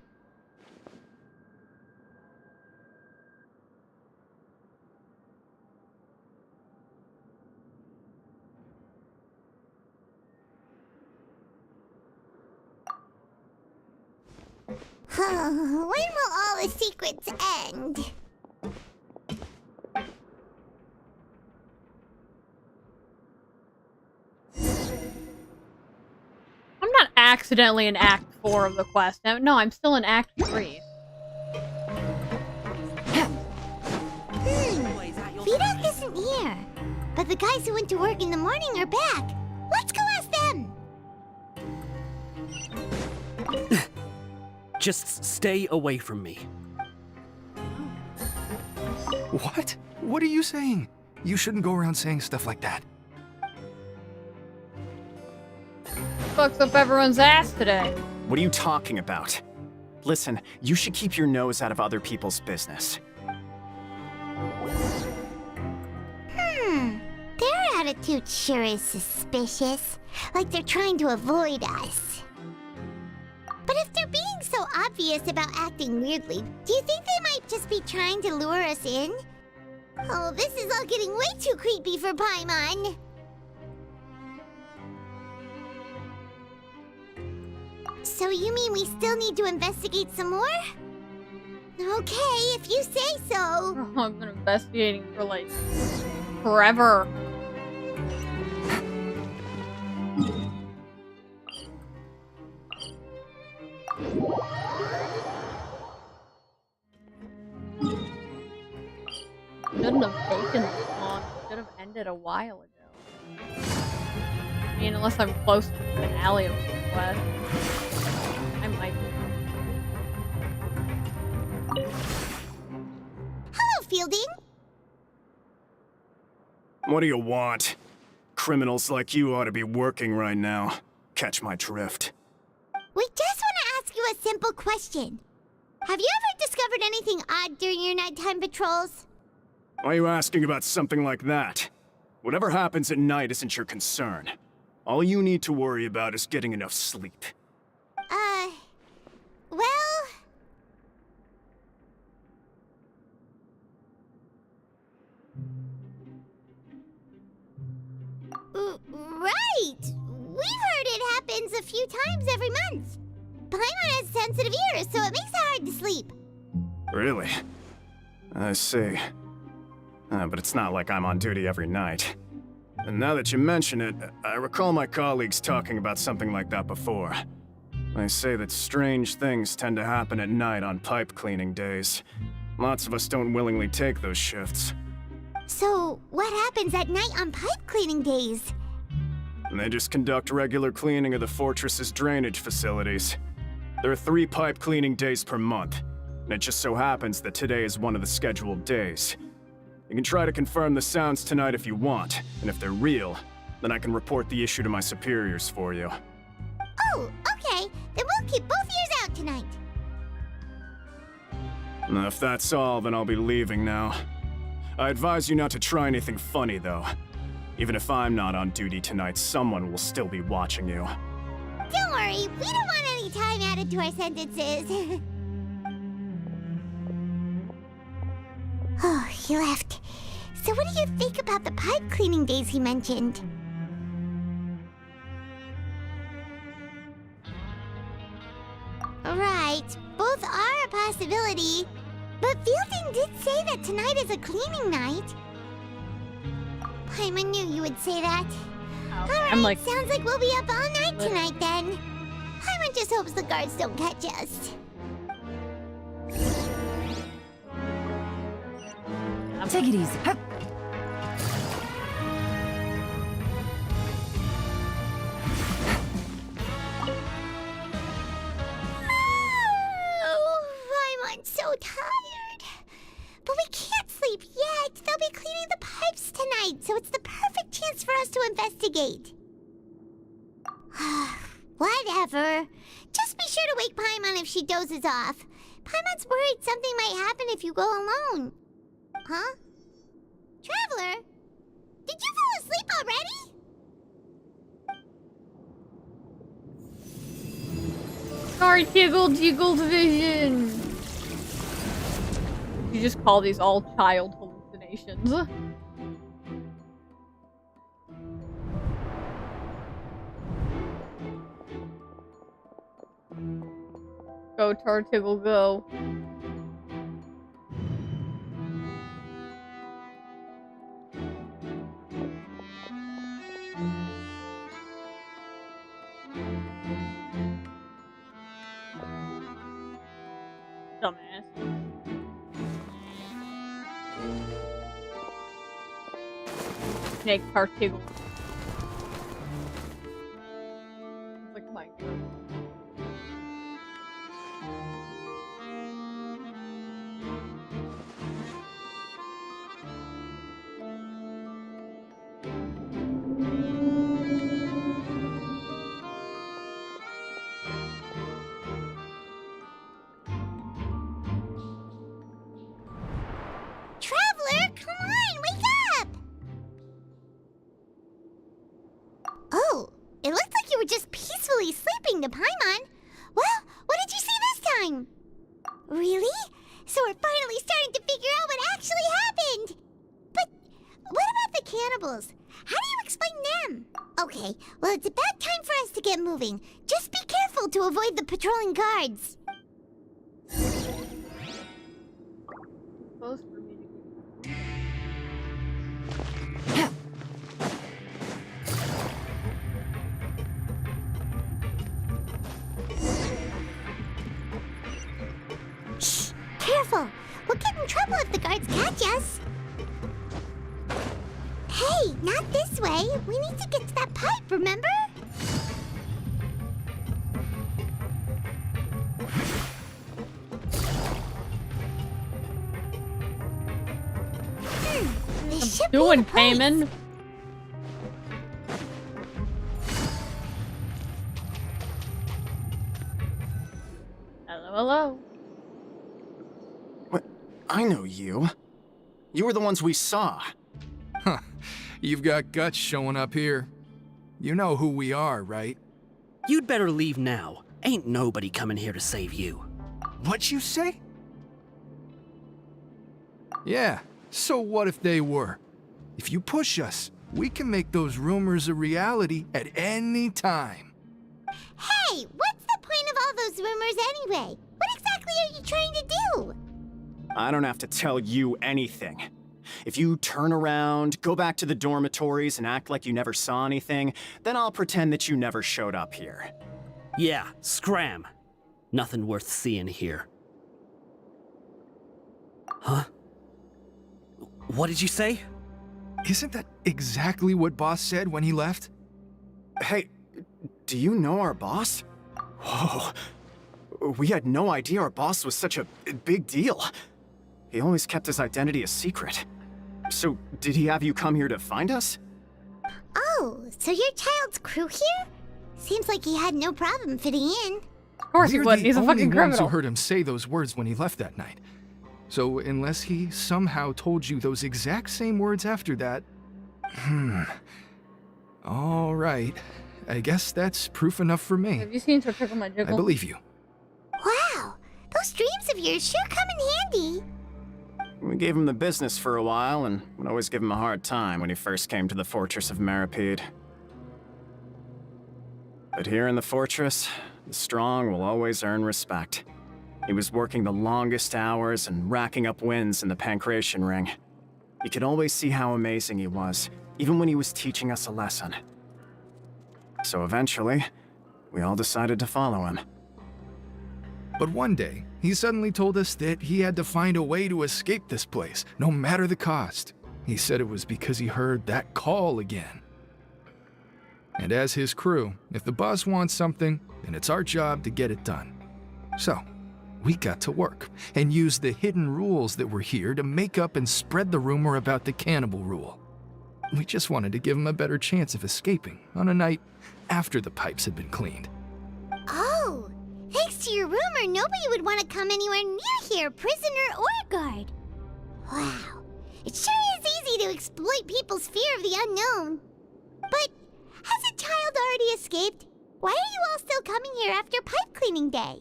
When will all the secrets end? I'm not accidentally in Act 4 of the quest. No, I'm still in Act 3. Vidok isn't here. But the guys who went to work in the morning are back. Let's go ask them. Just stay away from me. What? What are you saying? You shouldn't go around saying stuff like that. Fucks up everyone's ass today. What are you talking about? Listen, you should keep your nose out of other people's business. Their attitude sure is suspicious. Like they're trying to avoid us. But if they're being so obvious about acting weirdly, do you think they might just be trying to lure us in? Oh, this is all getting way too creepy for Paimon. So you mean we still need to investigate some more? Okay, if you say so. I've been investigating for like forever. Shouldn't have taken this long. It should have ended a while ago. I mean, unless I'm close to the finale of the quest. I might be. Hello, Fielding. What do you want? Criminals like you ought to be working right now. Catch my drift. We just want to ask you a simple question. Have you ever discovered anything odd during your nighttime patrols? Why are you asking about something like that? Whatever happens at night isn't your concern. All you need to worry about is getting enough sleep. Well... Right! We've heard it happens a few times every month. Paimon has sensitive ears, so it makes it hard to sleep. Really? I see. But it's not like I'm on duty every night. And now that you mention it, I recall my colleagues talking about something like that before. They say that strange things tend to happen at night on pipe cleaning days. Lots of us don't willingly take those shifts. So, what happens at night on pipe cleaning days? And they just conduct regular cleaning of the fortress's drainage facilities. There are 3 pipe cleaning days per month, and it just so happens that today is one of the scheduled days. You can try to confirm the sounds tonight if you want, and if they're real, then I can report the issue to my superiors for you. Oh, okay. Then we'll keep both ears out tonight. Now, if that's all, then I'll be leaving now. I advise you not to try anything funny, though. Even if I'm not on duty tonight, someone will still be watching you. Don't worry, we don't want any time added to our sentences. Oh, he left. So what do you think about the pipe cleaning days he mentioned? Right, both are a possibility. But Fielding did say that tonight is a cleaning night. Paimon knew you would say that. Alright, sounds like we'll be up all night tonight then. Paimon just hopes the guards don't catch us. Take it easy. Hup. Oh, I'm so tired. night, so it's the perfect chance for us to investigate. Whatever. Just be sure to wake Paimon if she dozes off. Paimon's worried something might happen if you go alone. Huh? Traveler? Did you fall asleep already? Sorry, Tiggle Division. You just call these all child hallucinations. Go, Tartiggle, go. Dumbass. Snake Tartiggle. It's like my girl. Traveler, come on, wake up! Oh, it looks like you were just peacefully sleeping to Paimon. Well, what did you see this time? Really? So we're finally starting to figure out what actually happened. But what about the cannibals? How do you explain them? Okay, well, it's about time for us to get moving. Just be careful to avoid the patrolling guards. Supposed for me to Shh! Careful! We'll get in trouble if the guards catch us. Hey, not this way. We need to get to that pipe, remember? This should be doing, the place. Paimon? Hello. What? I know you. You were the ones we saw. Huh. You've got guts showing up here. You know who we are, right? You'd better leave now. Ain't nobody coming here to save you. What'd you say? Yeah, so what if they were? If you push us, we can make those rumors a reality at any time. Hey, what's the point of all those rumors anyway? What exactly are you trying to do? I don't have to tell you anything. If you turn around, go back to the dormitories, and act like you never saw anything, then I'll pretend that you never showed up here. Yeah, scram. Nothing worth seeing here. Huh? What did you say? Isn't that exactly what Boss said when he left? Hey, do you know our boss? Whoa. We had no idea our boss was such a big deal. He always kept his identity a secret. So, did he have you come here to find us? Oh, so your child's crew here? Seems like he had no problem fitting in. Of course he would. He's a fucking We're the only ones criminal. who heard him say those words when he left that night. So unless he somehow told you those exact same words after that... All right. I guess that's proof enough for me. Have you seen Tickle My Jiggle? I believe you. Wow, those dreams of yours sure come in handy. We gave him the business for a while, and would always give him a hard time when he first came to the fortress of Maripede. But here in the fortress, the strong will always earn respect. He was working the longest hours and racking up wins in the Pancration Ring. You could always see how amazing he was, even when he was teaching us a lesson. So eventually, we all decided to follow him. But one day, he suddenly told us that he had to find a way to escape this place, no matter the cost. He said it was because he heard that call again. And as his crew, if the boss wants something, then it's our job to get it done. So, we got to work, and used the hidden rules that were here to make up and spread the rumor about the cannibal rule. We just wanted to give him a better chance of escaping on a night after the pipes had been cleaned. Oh, thanks to your rumor, nobody would want to come anywhere near here, prisoner or guard. Wow, it sure is easy to exploit people's fear of the unknown. But has a child already escaped? Why are you all still coming here after pipe cleaning day?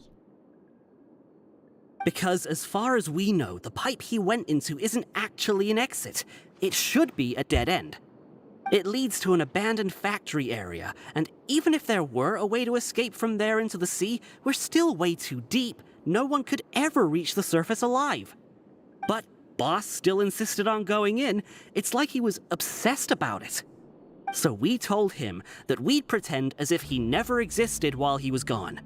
Because as far as we know, the pipe he went into isn't actually an exit. It should be a dead end. It leads to an abandoned factory area, and even if there were a way to escape from there into the sea, we're still way too deep. No one could ever reach the surface alive. But Boss still insisted on going in. It's like he was obsessed about it. So we told him that we'd pretend as if he never existed while he was gone.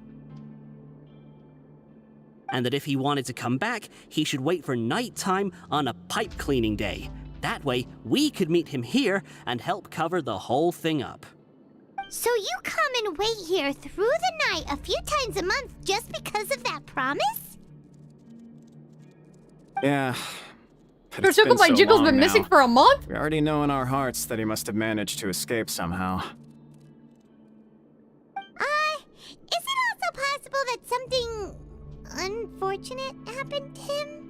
And that if he wanted to come back, he should wait for nighttime on a pipe cleaning day. That way, we could meet him here and help cover the whole thing up. So you come and wait here through the night a few times a month just because of that promise? Yeah. But Your it's been Tickle by so Jiggle's long been missing now. for a month? We already know in our hearts that he must have managed to escape somehow. Is it also possible that something unfortunate happened to him?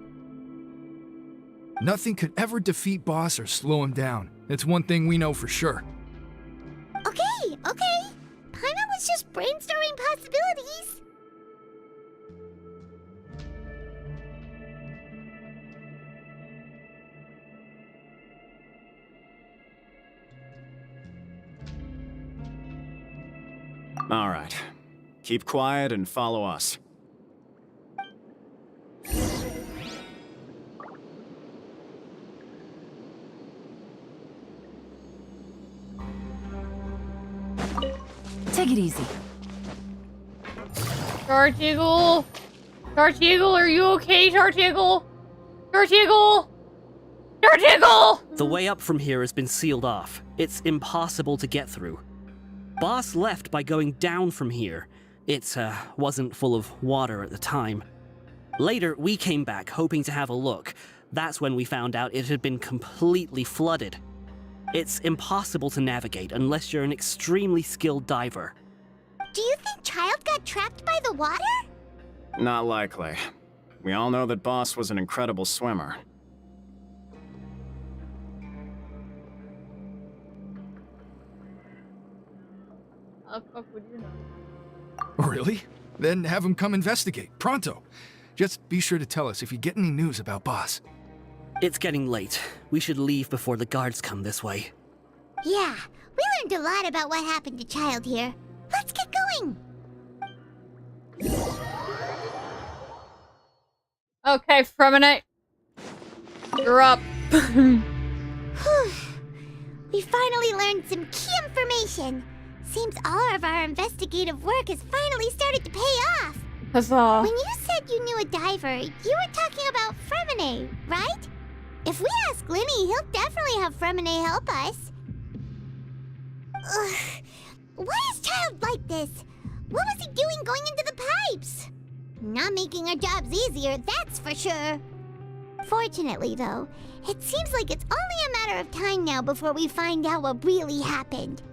Nothing could ever defeat Boss or slow him down. It's one thing we know for sure. Okay. Paimon was just brainstorming possibilities. All right. Keep quiet and follow us. Take it easy. Tartigle! Tartigle, are you okay, Tartigle? Tartigle! Tartigle! The way up from here has been sealed off. It's impossible to get through. Boss left by going down from here. It wasn't full of water at the time. Later, we came back hoping to have a look. That's when we found out it had been completely flooded. It's impossible to navigate unless you're an extremely skilled diver. Do you think Child got trapped by the water? Not likely. We all know that Boss was an incredible swimmer. How the fuck would you know? Really? Then have him come investigate, pronto. Just be sure to tell us if you get any news about Boss. It's getting late. We should leave before the guards come this way. Yeah, we learned a lot about what happened to Child here. Let's get going. Okay, Fremonite. You're up. Whew. We finally learned some key information. Seems all of our investigative work has finally started to pay off. Huzzah. When you said you knew a diver, you were talking about Fremine, right? If we ask Linny, he'll definitely have Fremine help us. Ugh. Why is Child like this? What was he doing going into the pipes? Not making our jobs easier, that's for sure. Fortunately, though, it seems like it's only a matter of time now before we find out what really happened.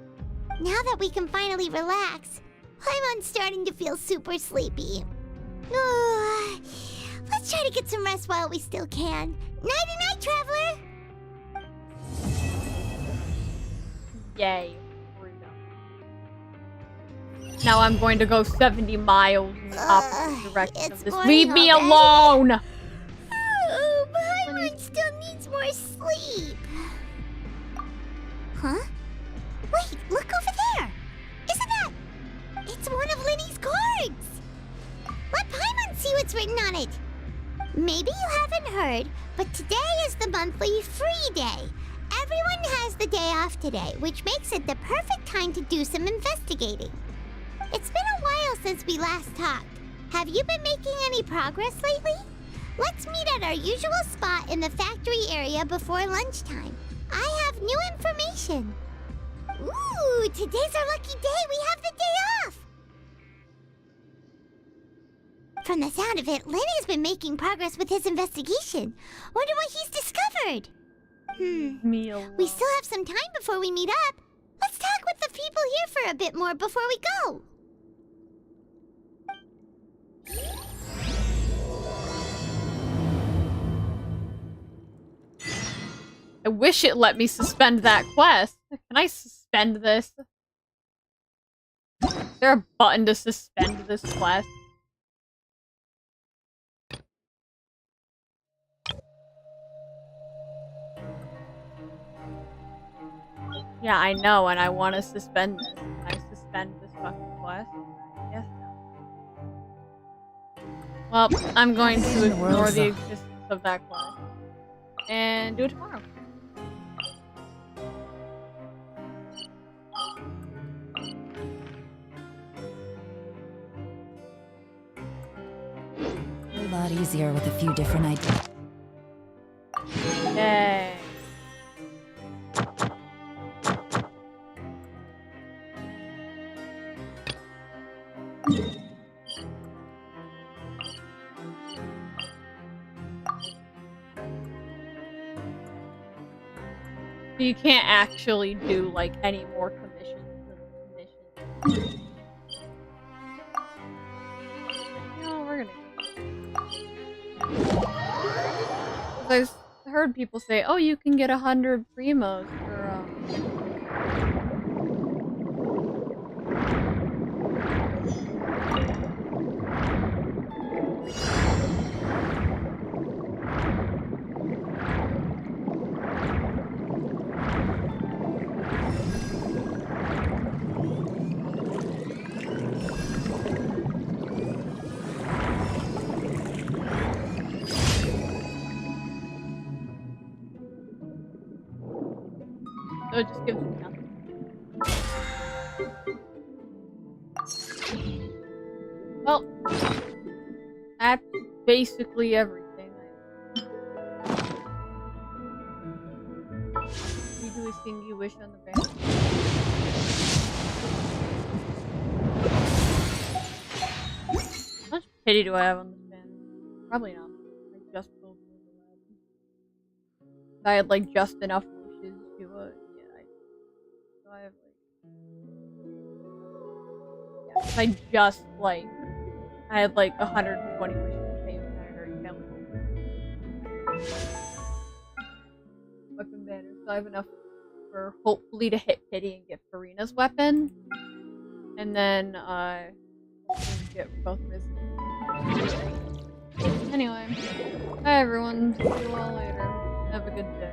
Now that we can finally relax, I'm starting to feel super sleepy. Let's try to get some rest while we still can. Nighty-night, traveler! Yay. Freedom. Now I'm going to go 70 miles in the opposite direction of this. Leave me alone! Oh, Paimon still needs more sleep. Huh? Wait, look over there! Isn't that... It's one of Linny's cards! Let Paimon see what's written on it. Maybe you haven't heard, but today is the monthly free day. Everyone has the day off today, which makes it the perfect time to do some investigating. It's been a while since we last talked. Have you been making any progress lately? Let's meet at our usual spot in the factory area before lunchtime. I have new information. Ooh, today's our lucky day. We have the day off. From the sound of it, Lenny's been making progress with his investigation. Wonder what he's discovered. Me alone. We still have some time before we meet up. Let's talk with the people here for a bit more before we go. I wish it let me suspend that quest. Can I suspend this? Is there a button to suspend this quest? Yeah, I know, and I want to suspend this. Can I suspend this fucking quest? Yes. Well, I'm going to ignore the existence of that quest. And do it tomorrow. A lot easier with a few different ideas. Yay. You can't actually do, like, any more commissions than commissions. No, we're gonna I've heard people say, oh, you can get 100 primos for, so it just gives me nothing. Well, that's basically everything. You do a thing you wish on the band. How much pity do I have on this band? Probably not. I just built I had like just enough wishes to so I have like I had like 120 wishes to pay and I already failed. Weapon banner, so I have enough for hopefully to hit pity and get Farina's weapon. And then get both risen. Anyway, hi everyone, see you all later. Have a good day.